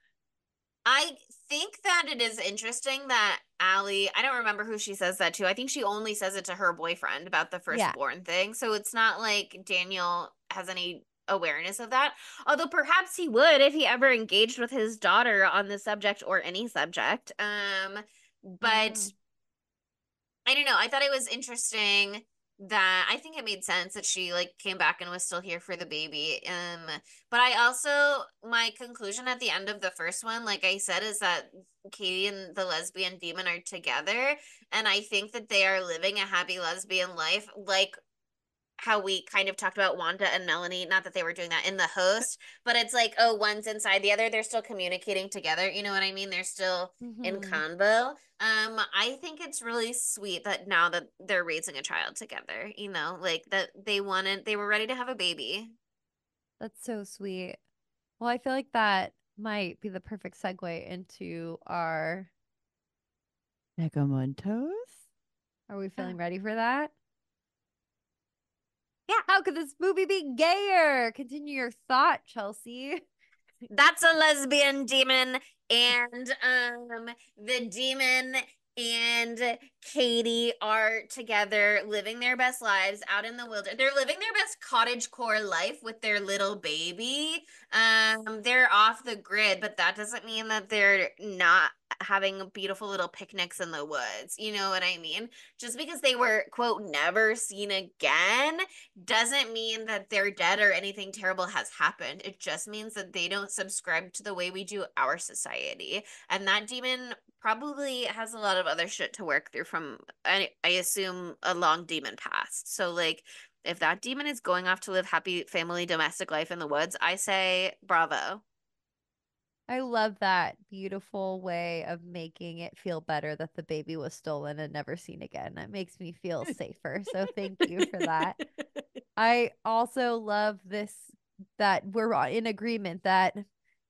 I think that it is interesting that Allie, I don't remember who she says that to. I think she only says it to her boyfriend about the Yeah. firstborn thing. So it's not like Daniel has any awareness of that. Although perhaps he would if he ever engaged with his daughter on the subject or any subject. I But know. I don't know. I thought it was interesting that I think it made sense that she like came back and was still here for the baby. But I also my conclusion at the end of the first one, like I said, is that Katie and the lesbian demon are together, and I think that they are living a happy lesbian life, like how we kind of talked about Wanda and Melanie. Not that they were doing that in the host, but it's like, oh, one's inside the other. They're still communicating together. You know what I mean? They're still in Mm-hmm. convo. I think it's really sweet that now that they're raising a child together, like that they were ready to have a baby. That's so sweet. Well, I feel like that might be the perfect segue into our. Megamontos? Are we feeling ready for that? Yeah. How could this movie be gayer? Continue your thought, Chelsea. That's a lesbian demon, and the demon and Katie are together living their best lives out in the wilderness. They're living their best cottagecore life with their little baby. They're off the grid, but that doesn't mean that they're not having beautiful little picnics in the woods. You know what I mean? Just because they were, quote, never seen again doesn't mean that they're dead or anything terrible has happened. It just means that they don't subscribe to the way we do our society. And that demon probably has a lot of other shit to work through from, I assume, a long demon past. So, like, if that demon is going off to live happy family domestic life in the woods, I say bravo. I love that beautiful way of making it feel better that the baby was stolen and never seen again. That makes me feel safer. So thank you for that. I also love this that we're in agreement that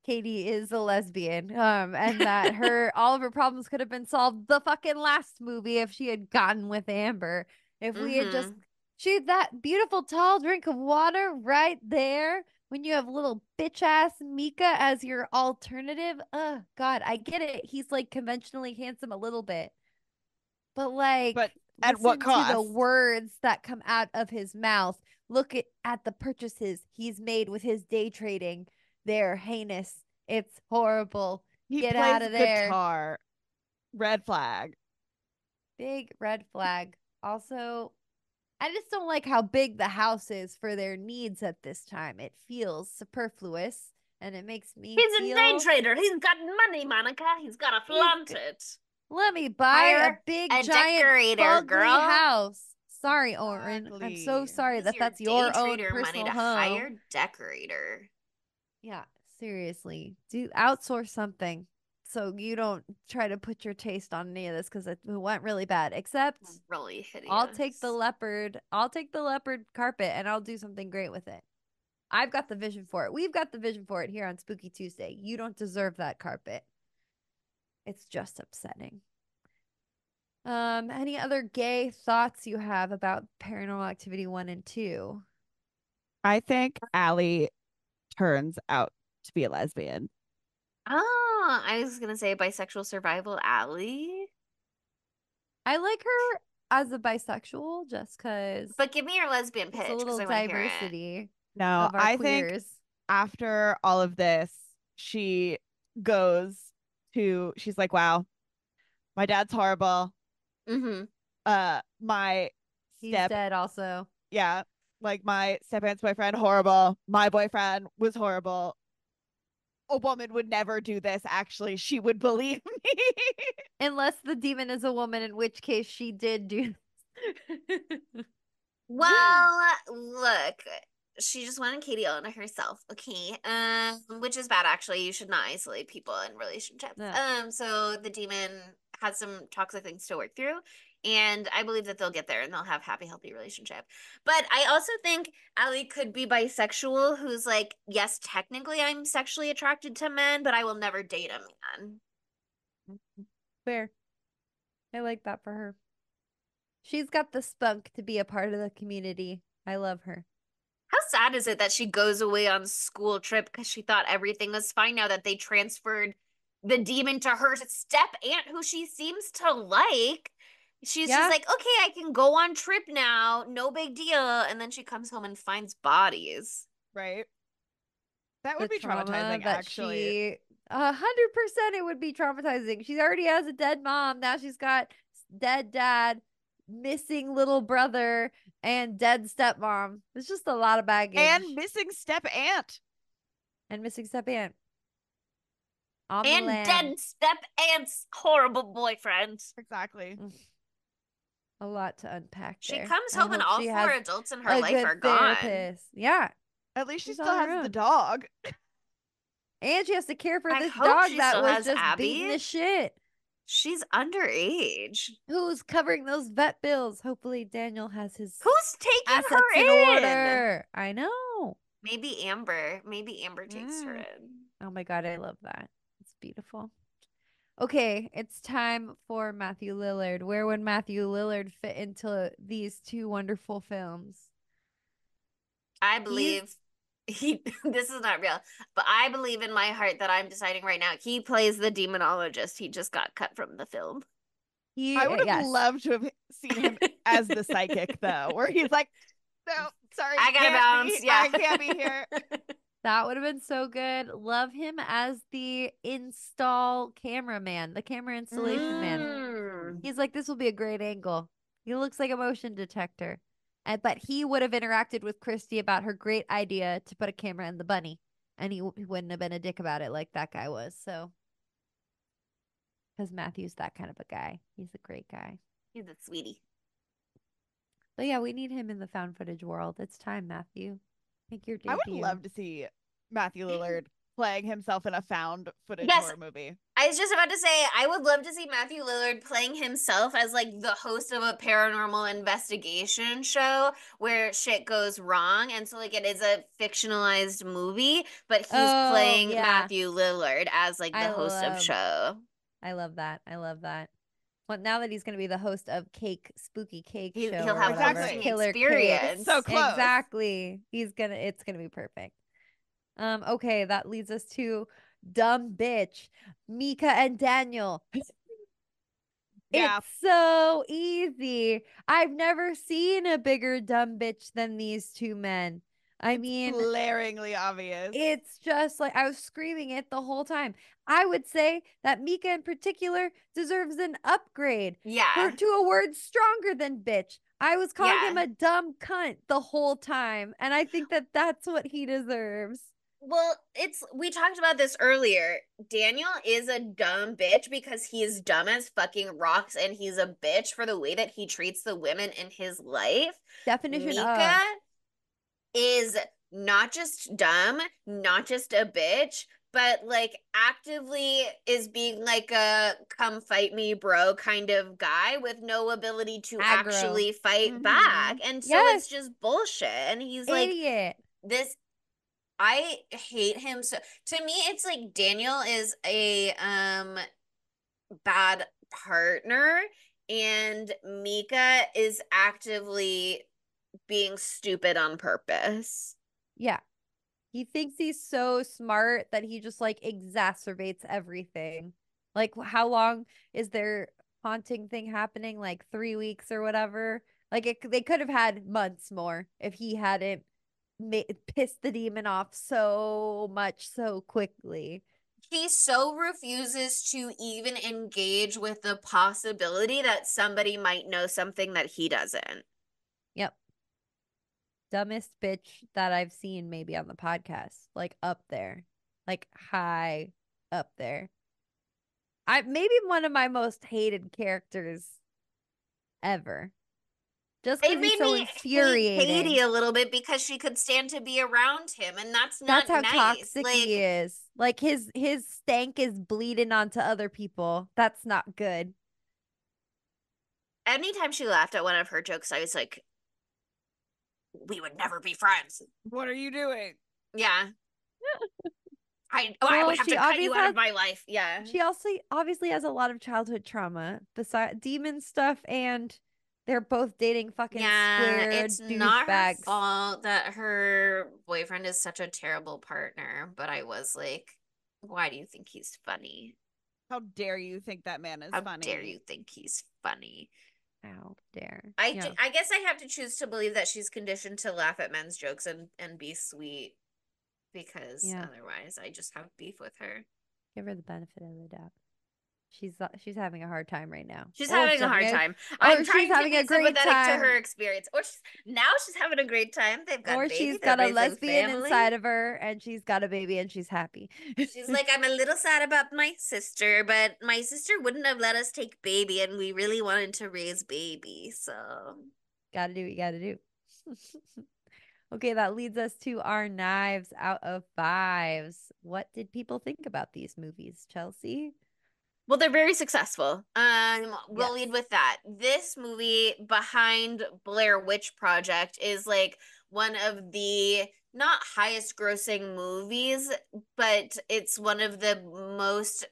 Katie is a lesbian, and that her all of her problems could have been solved the fucking last movie if she had gotten with Amber. If we had just Mm-hmm. she that beautiful tall drink of water right there when you have little bitch ass Mika as your alternative. God, I get it. He's like conventionally handsome a little bit, but But like at what listen to the cost? words that come out of his mouth. Look at the purchases he's made with his day trading. They're heinous. It's horrible. He Get out plays of there. guitar. Red flag. Big red flag. Also, I just don't like how big the house is for their needs at this time. It feels superfluous and it makes me He's a day feel trader. He's got money, Monica. He's got to he's flaunt it. let me buy a Hire big a giant decorator, fugly girl. house. Sorry, Oren. I'm so Ugly. sorry Use that your that's day your own trader money personal to home. hire decorator. Yeah, seriously. Do outsource something so you don't try to put your taste on any of this because it went really bad. Except Really I'll take the hideous. leopard. I'll take the leopard carpet and I'll do something great with it. I've got the vision for it. We've got the vision for it here on Spooky Tuesday. You don't deserve that carpet. It's just upsetting. Any other gay thoughts you have about Paranormal Activity 1 and 2? I think Allie turns out to be a lesbian. Oh, I was gonna say bisexual survival alley. I like her as a bisexual just because But give me your lesbian it's a pitch because little I want to hear it. diversity No, of our I think queers. after all of this, she goes she's like, wow, my dad's horrible. Mm-hmm. My He's step, dead also. yeah, like my step aunt's boyfriend, horrible. My boyfriend was horrible. A woman would never do this. Actually, she would believe me. Unless the demon is a woman, in which case she did do. Well, look, she just wanted Katie all to herself, okay? Which is bad actually. You should not isolate people in relationships. No. So the demon has some toxic things to work through, and I believe that they'll get there and they'll have happy, healthy relationship. But I also think Allie could be bisexual, who's like, yes, technically I'm sexually attracted to men, but I will never date a man. Fair. I like that for her. She's got the spunk to be a part of the community. I love her. How sad is it that she goes away on school trip because she thought everything was fine now that they transferred the demon to her step aunt, who she seems to like? She's just Yeah, like, okay, I can go on trip now, no big deal. And then she comes home and finds bodies. Right? That the would be trauma traumatizing, that actually. she 100% it would be traumatizing. She already has a dead mom. Now she's got dead dad, missing little brother, and dead stepmom. It's just a lot of And baggage. missing step aunt. And missing step aunt on the And lam. dead step aunt's horrible boyfriend. Exactly. A lot to unpack She there. comes I home and hope all she four has adults in her a life good are gone. therapist. Yeah, At least she she's still on her has the own. dog. And she has to care for I this hope dog she that still was has just beating Abby. the shit. She's underage. Who's covering those vet bills? Hopefully Daniel has his Who's taking assets in her in? order. I know. Maybe Amber. Maybe Amber takes her Mm. in. Oh my God, I love that. It's beautiful. Okay, it's time for Matthew Lillard. Where would Matthew Lillard fit into these two wonderful films? I He's believe this is not real, but I believe in my heart that I'm deciding right now. He plays the demonologist. He just got cut from the film. I would have yes. loved to have seen him as the psychic though, where he's like, no, sorry, I gotta can't be. bounce. Yeah. I can't be here. That would have been so good. Love him as the install cameraman, the camera installation man. Mm. He's like, this will be a great angle. He looks like a motion detector. But he would have interacted with Christy about her great idea to put a camera in the bunny. And he wouldn't have been a dick about it like that guy was. So, because Matthew's that kind of a guy. He's a great guy. He's a sweetie. But yeah, we need him in the found footage world. It's time, Matthew. Make your I would debut. love to see Matthew Lillard playing himself in a found footage Yes. horror movie. I was just about to say, I would love to see Matthew Lillard playing himself as like the host of a paranormal investigation show where shit goes wrong. And so like it is a fictionalized movie, but he's Oh, playing yeah. Matthew Lillard as like the host of show. I love that. I love that. Well, now that he's going to be the host of Spooky Cake Show He'll or have whatever, hosting Killer experience. Cake. So close. Exactly. It's gonna be perfect. Okay, that leads us to dumb bitch, Mika and Daniel. Yeah. It's so easy. I've never seen a bigger dumb bitch than these two men. I mean, Glaringly obvious. it's just like I was screaming it the whole time. I would say that Mika in particular deserves an upgrade. Yeah. To a word stronger than bitch. I was calling Yeah. him a dumb cunt the whole time, and I think that that's what he deserves. Well, we talked about this earlier. Daniel is a dumb bitch because he's dumb as fucking rocks and he's a bitch for the way that he treats the women in his life. Definition Mika of is not just dumb, not just a bitch, but like actively is being like a come fight me bro kind of guy with no ability to aggro. actually fight back. And so Yes. it's just bullshit. And he's like Idiot. this I hate him so. To me, it's like Daniel is a bad partner and Mika is actively being stupid on purpose. Yeah. He thinks he's so smart that he just like exacerbates everything. Like, how long is their haunting thing happening? Like 3 weeks or whatever. Like, they could have had months more if he hadn't pissed the demon off so much so quickly. He so refuses to even engage with the possibility that somebody might know something that he doesn't. Yep. Dumbest bitch that I've seen maybe on the podcast. Like up there. Like high up there. I maybe one of my most hated characters ever. Just It because he's made so me hate infuriating. Katie a little bit because she could stand to be around him, and that's not That's how nice. toxic Like he is. Like his stank is bleeding onto other people. That's not good. anytime she laughed at one of her jokes, I was like, we would never be friends. What are you doing? Yeah. I Well, would have she to cut you out obviously of my life. Yeah. She also obviously has a lot of childhood trauma, besides demon stuff, and they're both dating fucking Yeah, square it's not her douchebags. fault that her boyfriend is such a terrible partner, but I was like, why do you think he's funny? How dare you think that man is How funny? dare you think he's funny? How dare. I guess I have to choose to believe that she's conditioned to laugh at men's jokes and be sweet because otherwise I just have beef with her. Give her the benefit of the doubt. She's having a hard time right now. She's having a hard time. Or I'm she's trying to having be a great sympathetic to time. her experience. Now she's having a great time. They've got Or a baby. she's They're got a raising lesbian family. inside of her, and she's got a baby, and she's happy. She's like, I'm a little sad about my sister, but my sister wouldn't have let us take baby, and we really wanted to raise baby. So Gotta do what you gotta do. Okay, that leads us to our knives out of fives. What did people think about these movies, Chelsea? well, they're very successful. We'll Yes. lead with that. This movie behind Blair Witch Project is like one of the not highest grossing movies, but it's one of the most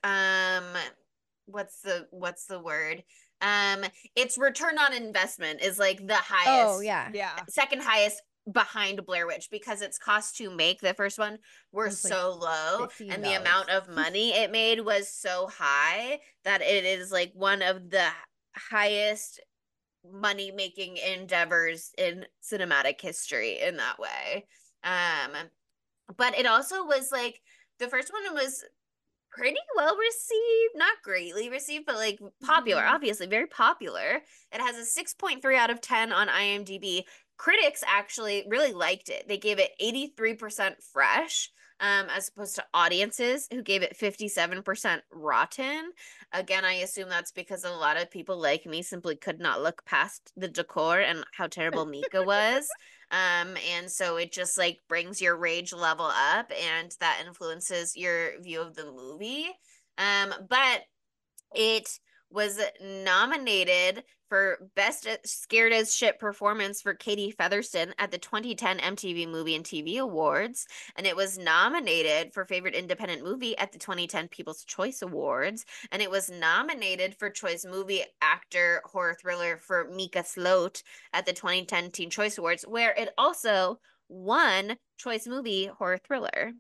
what's the word? Its return on investment is like the highest. Oh, yeah. Yeah. Second highest behind Blair Witch because its cost to make the first one were It's like so low and the amount $15. of money it made was so high that it is like one of the highest money making endeavors in cinematic history in that way. But it also was like the first one was pretty well received, not greatly received, but like popular, Mhm. obviously very popular. It has a 6.3 out of 10 on IMDb. Critics actually really liked it. They gave it 83% fresh, as opposed to audiences who gave it 57% rotten. Again, I assume that's because a lot of people like me simply could not look past the decor and how terrible Mika was. And so it just like brings your rage level up and that influences your view of the movie. But it was nominated for Best Scared as Shit Performance for Katie Featherston at the 2010 MTV Movie and TV Awards, and it was nominated for Favorite Independent Movie at the 2010 People's Choice Awards, and it was nominated for Choice Movie Actor Horror Thriller for Mika Sloat at the 2010 Teen Choice Awards, where it also won Choice Movie Horror Thriller.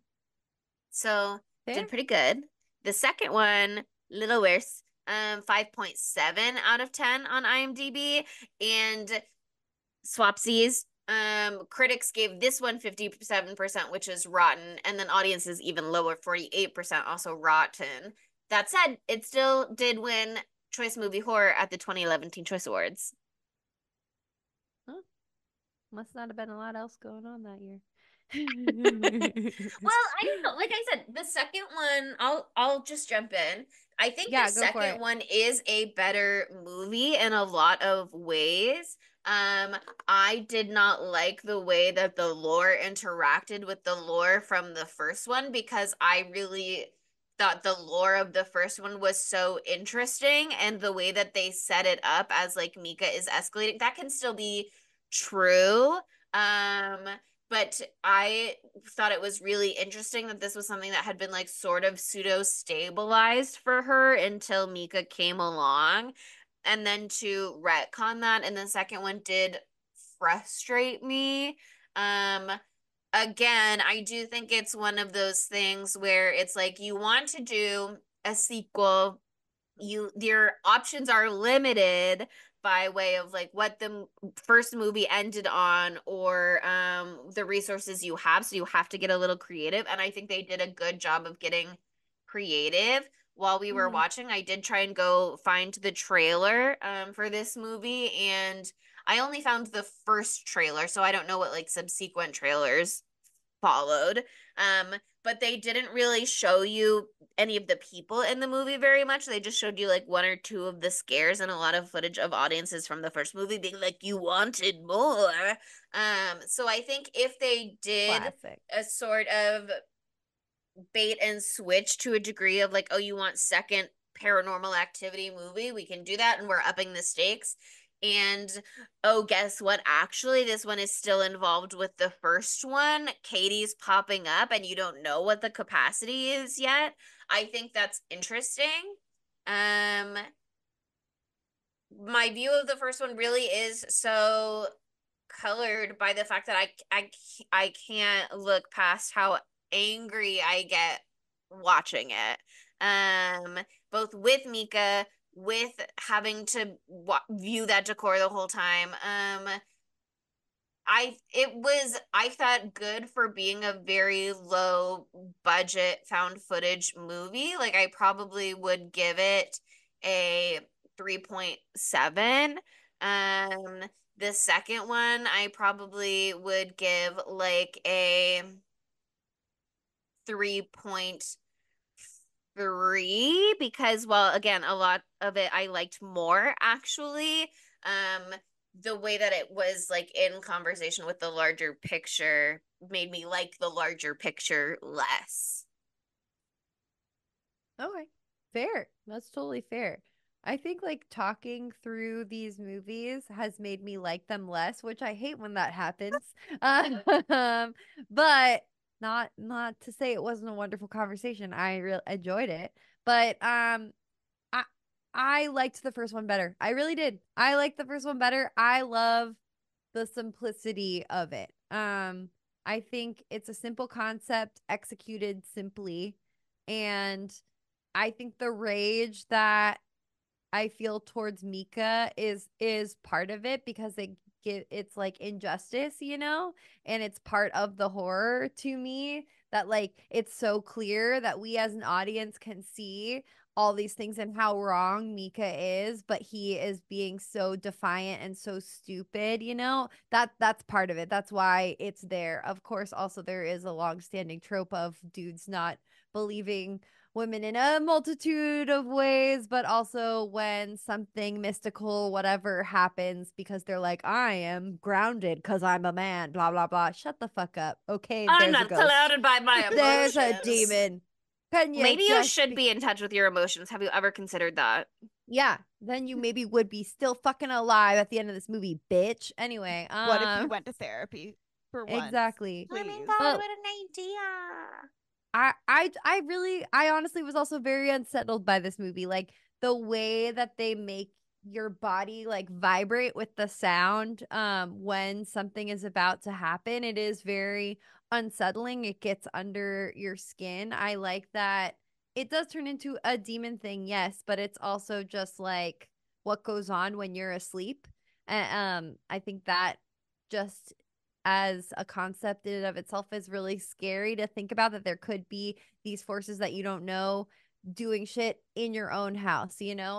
So Fair. did pretty good. The second one, little worse, 5.7 out of 10 on IMDb. And swapsies. Critics gave this one 57%, which is rotten, and then audiences even lower, 48%, also rotten. That said, it still did win Choice Movie Horror at the 2011 Teen Choice Awards. Huh? Must not have been a lot else going on that year. Well, I don't know. Like I said, the second one, I'll just jump in. I think the Yeah, go for second it. one is a better movie in a lot of ways. Um, I did not like the way that the lore interacted with the lore from the first one because I really thought the lore of the first one was so interesting and the way that they set it up as like Mika is escalating, that can still be true. Um, but I thought it was really interesting that this was something that had been like sort of pseudo stabilized for her until Mika came along. And then to retcon that, and the second one did frustrate me. Um, Again, I do think it's one of those things where it's like you want to do a sequel, your options are limited by way of like what the first movie ended on or the resources you have, so you have to get a little creative, and I think they did a good job of getting creative. While we were Mhm. watching, I did try and go find the trailer for this movie, and I only found the first trailer, so I don't know what like subsequent trailers followed. But they didn't really show you any of the people in the movie very much. They just showed you like one or two of the scares and a lot of footage of audiences from the first movie being like, you wanted more. So I think if they did Classic. a sort of bait and switch to a degree of like, oh, you want second Paranormal Activity movie, we can do that and we're upping the stakes. And oh, guess what? Actually, this one is still involved with the first one. Katie's popping up and you don't know what the capacity is yet. I think that's interesting. Um, my view of the first one really is so colored by the fact that I can't look past how angry I get watching it. Both with Mika, with having to view that decor the whole time. I thought good for being a very low budget found footage movie. Like I probably would give it a 3.7. Um the second one I probably would give like a 3.3 because well again a lot of it I liked more actually. The way that it was like in conversation with the larger picture made me like the larger picture less. Okay. Fair. That's totally fair. I think like talking through these movies has made me like them less, which I hate when that happens. Um, but not to say it wasn't a wonderful conversation. I really enjoyed it. But I I liked the first one better. I really did. I liked the first one better. I love the simplicity of it. I think it's a simple concept executed simply, and I think the rage that I feel towards Mika is part of it because it's like injustice, and it's part of the horror to me that like it's so clear that we as an audience can see all these things and how wrong Mika is, but he is being so defiant and so stupid, that's part of it. That's why it's there. Of course, also there is a long-standing trope of dudes not believing women in a multitude of ways, but also when something mystical, whatever happens, because they're like, I am grounded because I'm a man, blah, blah, blah. Shut the fuck up. Okay, I'm there's a not ghost. clouded by my There's a emotions. demon. Can you Maybe you just should be in touch with your emotions. Have you ever considered that? yeah, then you maybe would be still fucking alive at the end of this movie, bitch. Anyway, What if you went to therapy for once? exactly. I'm in Please. bed But with an idea. I honestly was also very unsettled by this movie. Like the way that they make your body like vibrate with the sound when something is about to happen. It is very unsettling. It gets under your skin. I like that it does turn into a demon thing, yes, but it's also just like what goes on when you're asleep. And I think that just as a concept in and of itself is really scary to think about, that there could be these forces that you don't know doing shit in your own house.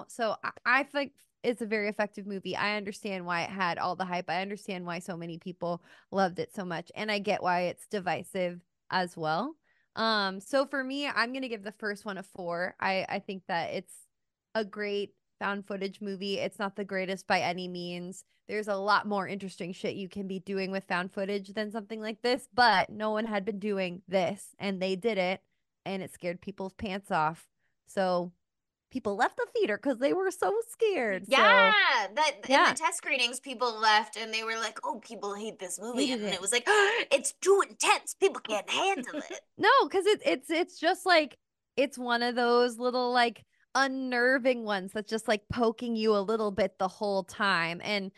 So I think it's a very effective movie. I understand why it had all the hype. I understand why so many people loved it so much, and I get why it's divisive as well. So for me, I'm gonna give the first one a 4. I think that it's a great found footage movie. It's not the greatest by any means. There's a lot more interesting shit you can be doing with found footage than something like this, but no one had been doing this and they did it, and it scared people's pants off. So people left the theater because they were so scared. Yeah, So that in the yeah, test screenings, people left and they were like, "Oh, people hate this movie," hated and it. it was like, "It's too intense. People can't handle it." No, because it's just like it's one of those little like unnerving ones that's just like poking you a little bit the whole time. And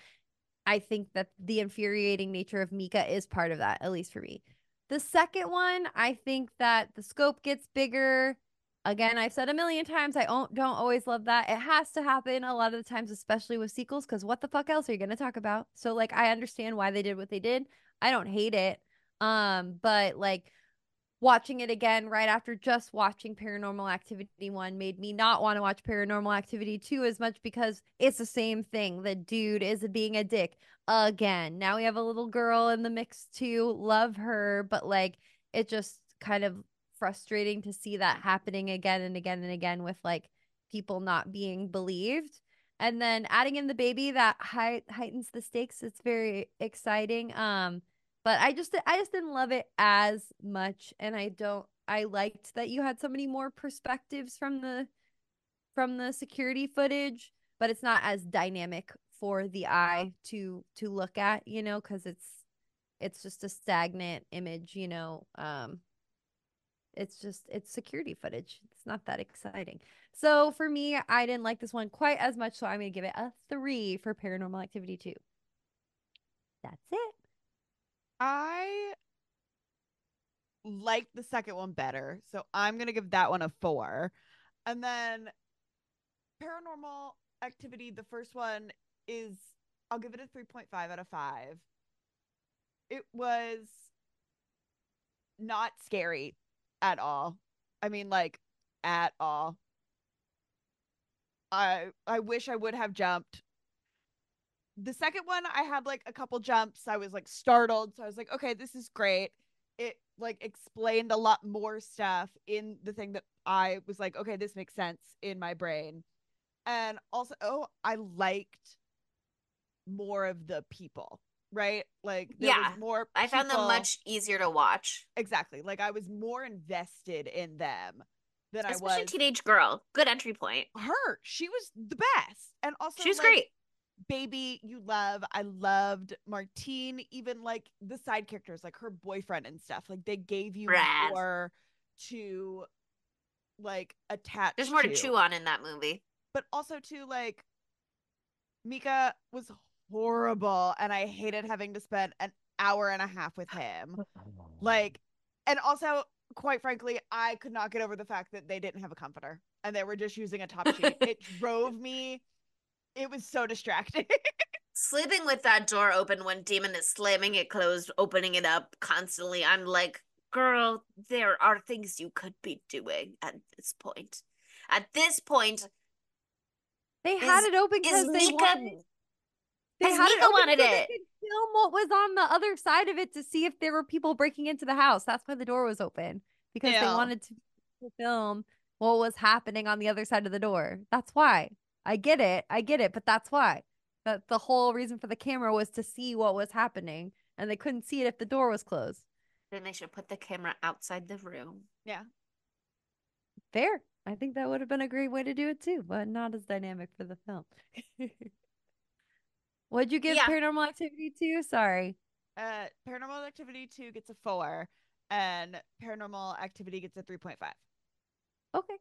I think that the infuriating nature of Mika is part of that, at least for me. The second one, I think that the scope gets bigger. Again, I've said a million times, I don't always love that. It has to happen a lot of the times, especially with sequels, because what the fuck else are you going to talk about? So, like, I understand why they did what they did. I don't hate it. But like watching it again right after just watching Paranormal Activity 1 made me not want to watch Paranormal Activity 2 as much because it's the same thing. The dude is being a dick again. Now we have a little girl in the mix too. Love her, but like it just kind of frustrating to see that happening again and again and again with like people not being believed. And then adding in the baby that heightens the stakes. It's very exciting. But I just didn't love it as much, and I liked that you had so many more perspectives from the security footage, but it's not as dynamic for the eye to look at, because it's just a stagnant image. It's security footage. It's not that exciting. So for me, I didn't like this one quite as much, so I'm gonna give it a 3 for Paranormal Activity 2. That's it. I like the second one better, so I'm gonna give that one a 4. And then Paranormal Activity, the first one, is I'll give it a 3.5 out of 5. It was not scary at all. I mean, like, at all. I wish I would have jumped. The second one, I had like a couple jumps. I was like startled, so I was like, okay, this is great. It like explained a lot more stuff in the thing that I was like, okay, this makes sense in my brain. And also, oh, I liked more of the people, right? Like there was Yeah, more I found them people. much easier to watch, Exactly. Like I was more invested in them than I especially was teenage girl. Good entry point. her. She was the best. And She also was like great. baby you love. I loved Martine, even like the side characters, like her boyfriend and stuff. Like they gave you Rad. more to like There's attach more to to. chew on in that movie. But also to like Mika was horrible and I hated having to spend an hour and a half with him. Like, and also, quite frankly, I could not get over the fact that they didn't have a comforter and they were just using a top sheet. It drove me. It was so distracting. Sleeping with that door open when Demon is slamming it closed, opening it up constantly. I'm like, girl, there are things you could be doing at this point. At this point, They had is it open is because they Mika wanted. They has had it Mika open wanted so they it? could film what was on the other side of it to see if there were people breaking into the house. That's why the door was open, because they Yeah. wanted to film what was happening on the other side of the door. That's why. I get it. I get it, but that's why. That the whole reason for the camera was to see what was happening, and they couldn't see it if the door was closed. Then they should put the camera outside the room. Yeah. Fair. I think that would have been a great way to do it too, but not as dynamic for the film. What'd you give Yeah. Paranormal Activity to? Sorry. Paranormal Activity 2 gets a 4 and Paranormal Activity gets a 3.5. Okay.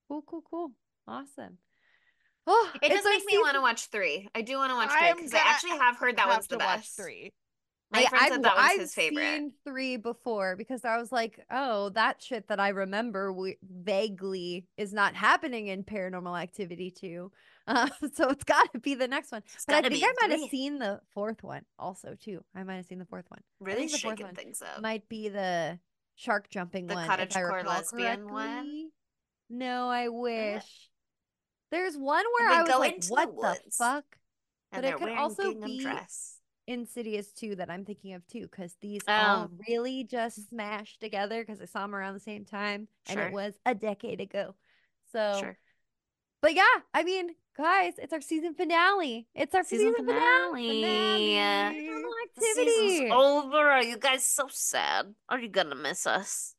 Cool, cool, cool. Awesome. Oh, It it's does our make me want to season. watch 3. I do want to watch 3 I'm because I gonna actually have heard that have one's to the watch best. 3. My friend said that one's I've his favorite. seen 3 before because I was like, oh, that shit that I remember vaguely is not happening in Paranormal Activity 2. So it's got to be the next one. It's But I got to think be I in might have 3. seen the fourth one also too. I might have seen the fourth one. I Really think the fourth shaking one things up. might be the shark jumping The one, if I cottagecore recall lesbian one. correctly. No, I Uh, wish. There's one and where they I was go like, into the what the woods fuck? and But it they're could wearing also gingham be dress. Insidious 2 that I'm thinking of too, because these Oh, all really just smashed together because I saw them around the same time and it sure, was a decade ago. So, sure. but yeah, I mean, guys, it's our season finale. It's our Season season finale. finale. Paranormal The season's Activity. over. Are you guys so sad? Are you gonna miss us?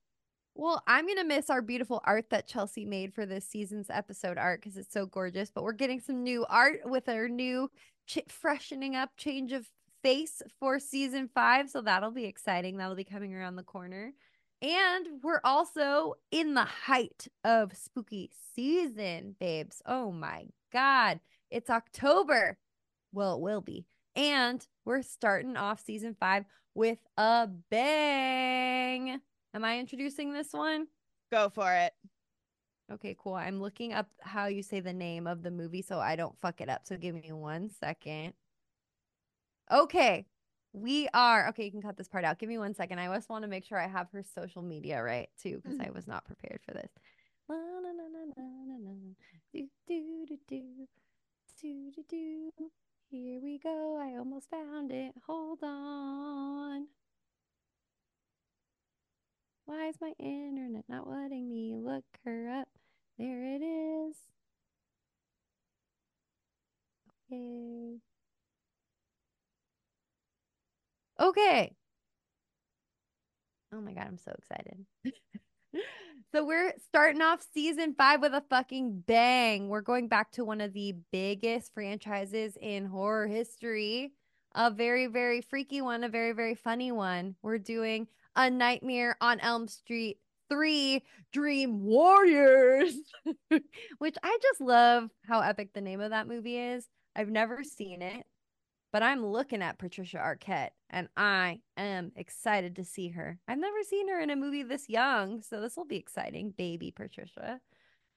Well, I'm gonna miss our beautiful art that Chelsea made for this season's episode art because it's so gorgeous. But we're getting some new art with our new freshening up change of face for season 5, so that'll be exciting. That'll be coming around the corner, and we're also in the height of spooky season, babes. Oh my god, it's October. Well, it will be, and we're starting off season 5 with a bang. Am I introducing this one? Go for it. Okay, cool. I'm looking up how you say the name of the movie so I don't fuck it up. So give me 1 second. Okay. Okay, you can cut this part out. Give me 1 second. I just want to make sure I have her social media right too, because I was not prepared for this. La, la, la, la, la, la, la. Do, do, do, do. Do, do, do. Here we go. I almost found it. Hold on. Why is my internet not letting me look her up? There it is. Yay. Okay. Oh my God, I'm so excited. So we're starting off season 5 with a fucking bang. We're going back to one of the biggest franchises in horror history. A very, very freaky one, a very, very funny one. We're doing A Nightmare on Elm Street 3 Dream Warriors, which I just love how epic the name of that movie is. I've never seen it. But I'm looking at Patricia Arquette and I am excited to see her. I've never seen her in a movie this young, so this will be exciting, baby Patricia.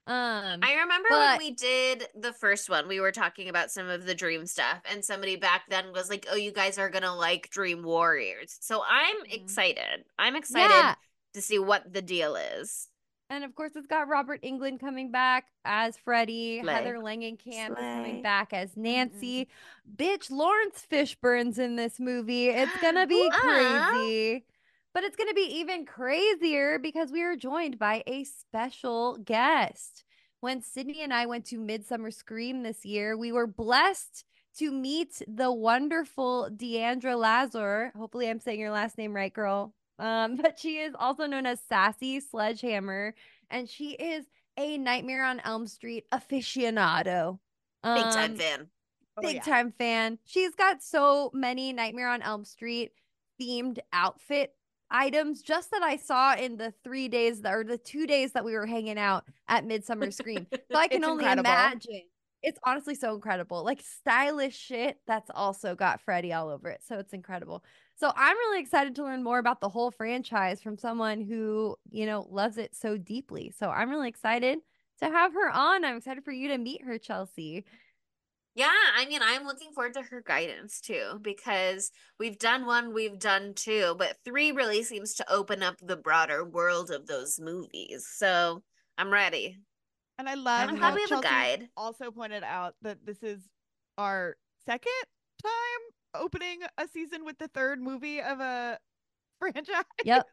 I remember when But we did the first one, we were talking about some of the dream stuff, and somebody back then was like, "Oh, you guys are gonna like Dream Warriors." So I'm Mhm. excited. I'm excited Yeah, to see what the deal is. and of course, it's got Robert Englund coming back as Freddy. Slay. Heather Langenkamp is coming Slay. back as Mm-mm. Nancy. Bitch, Lawrence Fishburne's in this movie. It's gonna be Ah, crazy. But it's gonna be even crazier because we are joined by a special guest. When Sydney and I went to Midsummer Scream this year, we were blessed to meet the wonderful Deandra Lazar. Hopefully, I'm saying your last name right, girl. But she is also known as Sassy Sledgehammer, and she is a Nightmare on Elm Street aficionado. big time Um, fan. Oh Big yeah. time fan. She's got so many Nightmare on Elm Street themed outfit items just that I saw in the 3 days or the 2 days that we were hanging out at Midsummer Scream. So I can It's only incredible. imagine It's honestly so incredible. Like stylish shit that's also got Freddy all over it. So it's incredible. So I'm really excited to learn more about the whole franchise from someone who, loves it so deeply. So I'm really excited to have her on. I'm excited for you to meet her, Chelsea. Yeah, I mean, I'm looking forward to her guidance too, because we've done one, we've done two, but three really seems to open up the broader world of those movies. So I'm ready. And I love I'm I'm glad how we ready. have a Chelsea guide. also pointed out that this is our second time opening a season with the third movie of a franchise. Yep.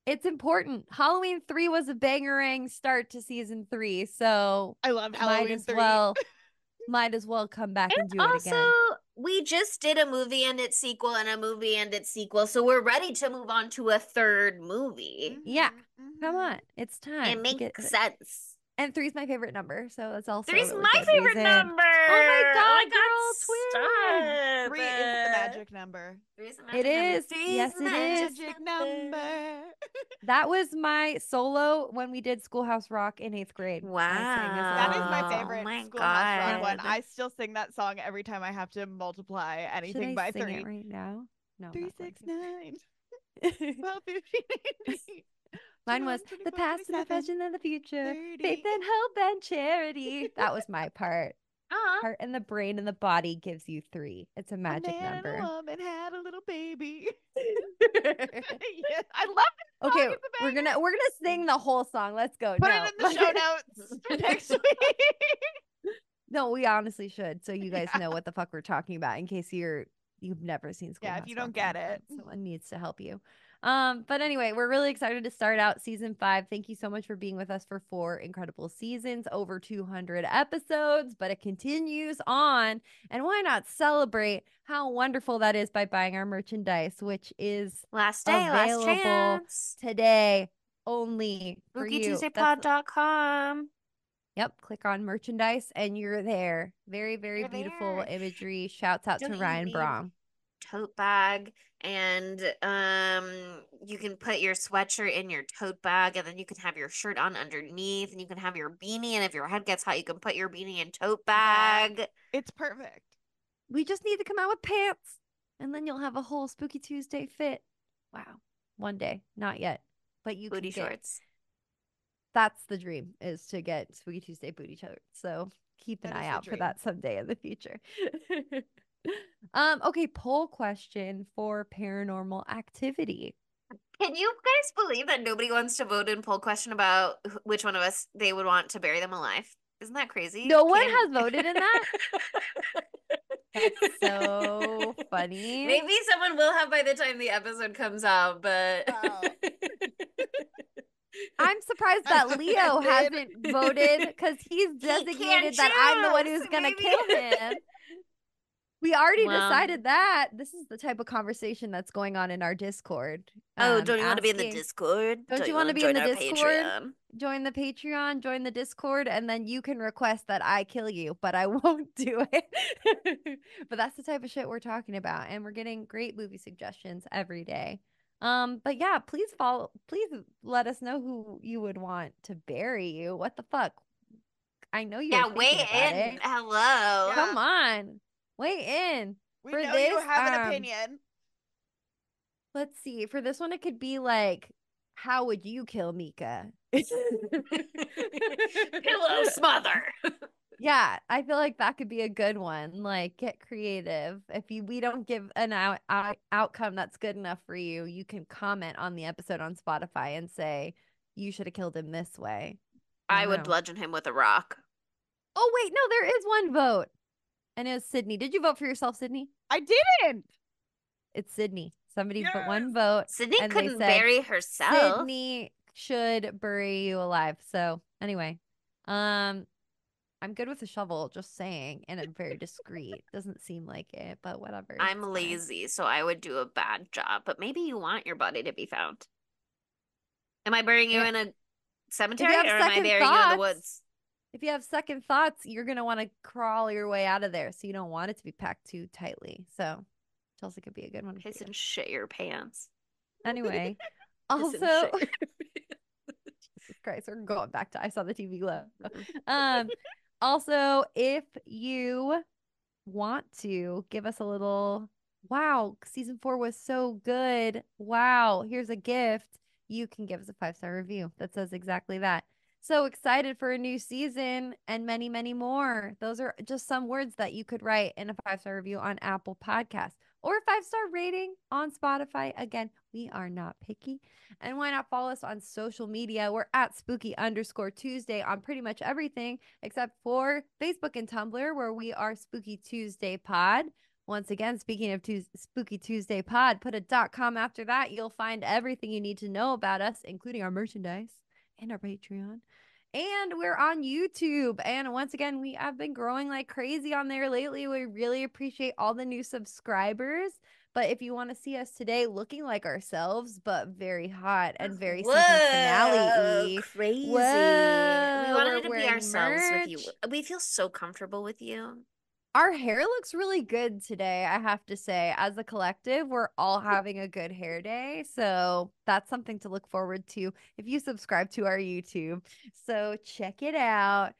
It's important. Halloween 3 was a bangerang start to season 3, so I loved might Halloween as 3. well come back And and do it also, again. we just did a movie and its sequel and a movie and its sequel, so we're ready to move on to a third movie. Yeah. Come Mhm. on. It's It time to get makes sense. and 3's my favorite number, so that's also a Three's really my good favorite reason. number. Oh my Oh my god, God, girl, twin. stop. 3 is the magic number. Three's the It magic number. is. Three's Yes, the it is. magic Magic number. number. That was my solo when we did Schoolhouse Rock in 8th grade. I sang as a That little is my girl. Wow. Oh favorite my Schoolhouse Rock Yep. one. God. I still sing that song every time I have to multiply Should anything I by sing it 3. right now? No, I'm Three, not going six, 9, to. 12, 15, 18, Mine 21, was the 24, past and the 27, fashion and the future, faith 30. and hope and charity. That was my part. Aw. Heart and the brain and the body gives you 3. It's a A magic man and a number. woman had a little baby. Yes, I love this song. Okay, It's a we're gonna sing the whole song. Let's go. banger. Put No. it in the show notes for next week. No, we honestly should, so you guys Yeah. know what the fuck we're talking about in case you've never seen Yeah, if Schoolhouse you Rock don't get then it. someone needs to help you. But anyway, we're really excited to start out season 5. Thank you so much for being with us for 4 incredible seasons, over 200 episodes, but it continues on. And why not celebrate how wonderful that is by buying our merchandise, which is Last day, last available chance. today only for you. That's SpookyTuesdayPod.com. Yep, click on merchandise and you're there. Very, very You're beautiful there. imagery. Shouts out Don't to you Ryan need Brom. tote bag? And you can put your sweatshirt in your tote bag, and then you can have your shirt on underneath, and you can have your beanie, and if your head gets hot, you can put your beanie in tote bag. It's perfect. We just need to come out with pants and then you'll have a whole Spooky Tuesday fit. Wow. One day. Not yet. But you Booty can get shorts. that's the dream is to get Spooky Tuesday booty shorts. So keep an That is eye the out for dream. that someday in the future. Okay, poll question for paranormal activity. Can you guys believe that nobody wants to vote in poll question about which one of us they would want to bury them alive? Isn't that crazy? No one Can has voted in that. That's so funny. Maybe someone will have by the time the episode comes out, but Wow. I'm surprised I'm that Leo offended. hasn't voted because he's he designated can't that I'm the one choose. who's gonna Maybe. kill him. We already Well, decided that. This is the type of conversation that's going on in our Discord. oh, don't you want to be in the Asking, Discord? don't you you want want to to be in join the our Discord? Patreon? Join the Patreon, join the Discord, and then you can request that I kill you, but I won't do it. But that's the type of shit we're talking about, and we're getting great movie suggestions every day. But yeah, please let us know who you would want to bury you. What the fuck? I know you're Yeah, weigh thinking about in. it. Hello. Yeah. Come on. Weigh in. We For know this, you have an opinion. let's see. For this one, it could be like, how would you kill Mika? Pillow smother. Yeah, I feel like that could be a good one. Like, get creative. If we don't give an outcome that's good enough for you, you can comment on the episode on Spotify and say you should have killed him this way. I I don't would know. bludgeon him with a rock. Oh wait, no, there is one vote, and it was Sydney. Did you vote for yourself, Sydney? I didn't. It's Sydney. Somebody put Yes. one vote, Sydney and they couldn't said bury herself. Sydney should bury you alive. So anyway, I'm good with a shovel, just saying, and I'm very discreet. Doesn't seem like it, but whatever. I'm it's fine. lazy, so I would do a bad job, but maybe you want your body to be found. Am I burying you Yeah. in a If cemetery you have or am I second burying you in the thoughts, woods? if you have second thoughts, you're gonna want to crawl your way out of there, so you don't want it to be packed too tightly. So Chelsea could be a good one for Piss you. and shit your pants. Anyway, Piss and also, shit. Jesus Christ, we're going back to I saw the TV glow. Also, if you want to give us a little, wow, season 4 was so good. Wow, here's a gift. You can give us a 5-star review that says exactly that. So excited for a new season and many, many more. Those are just some words that you could write in a 5-star review on Apple Podcasts or a 5-star rating on Spotify. Again, we are not picky. And why not follow us on social media? We're at spooky_Tuesday on pretty much everything except for Facebook and Tumblr, where we are Spooky Tuesday Pod. Once again, speaking of Spooky Tuesday Pod, put a .com after that. You'll find everything you need to know about us, including our merchandise and our Patreon. And we're on YouTube. And once again, we have been growing like crazy on there lately. We really appreciate all the new subscribers. But if you want to see us today looking like ourselves, but very hot and very season Whoa, finale-y, crazy. We whoa, we're wanted to be wearing ourselves with you. merch. We feel so comfortable with you. Our hair looks really good today, I have to say. As a collective, we're all having a good hair day. So that's something to look forward to if you subscribe to our YouTube. So check it out.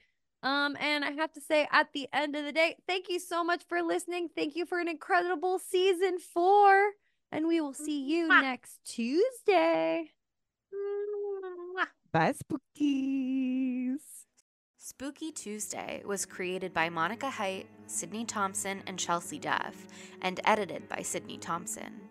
And I have to say, at the end of the day, thank you so much for listening. Thank you for an incredible season 4. And we will see you Mwah. next Tuesday. Mwah. Bye, spookies. Spooky Tuesday was created by Monica Height, Sydney Thompson, and Chelsea Duff, and edited by Sydney Thompson.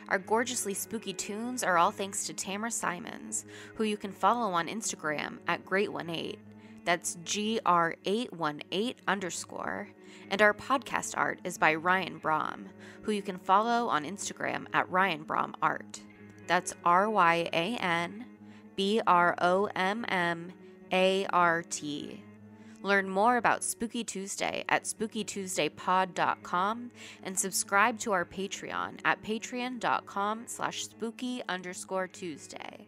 Our gorgeously spooky tunes are all thanks to Tamara Simons, who you can follow on Instagram at Great18. That's GR818_. And our podcast art is by Ryan Brom, who you can follow on Instagram at Ryan Brom Art. That's RyanBrommArt. Learn more about Spooky Tuesday at spookytuesdaypod.com and subscribe to our Patreon at patreon.com/spooky_Tuesday.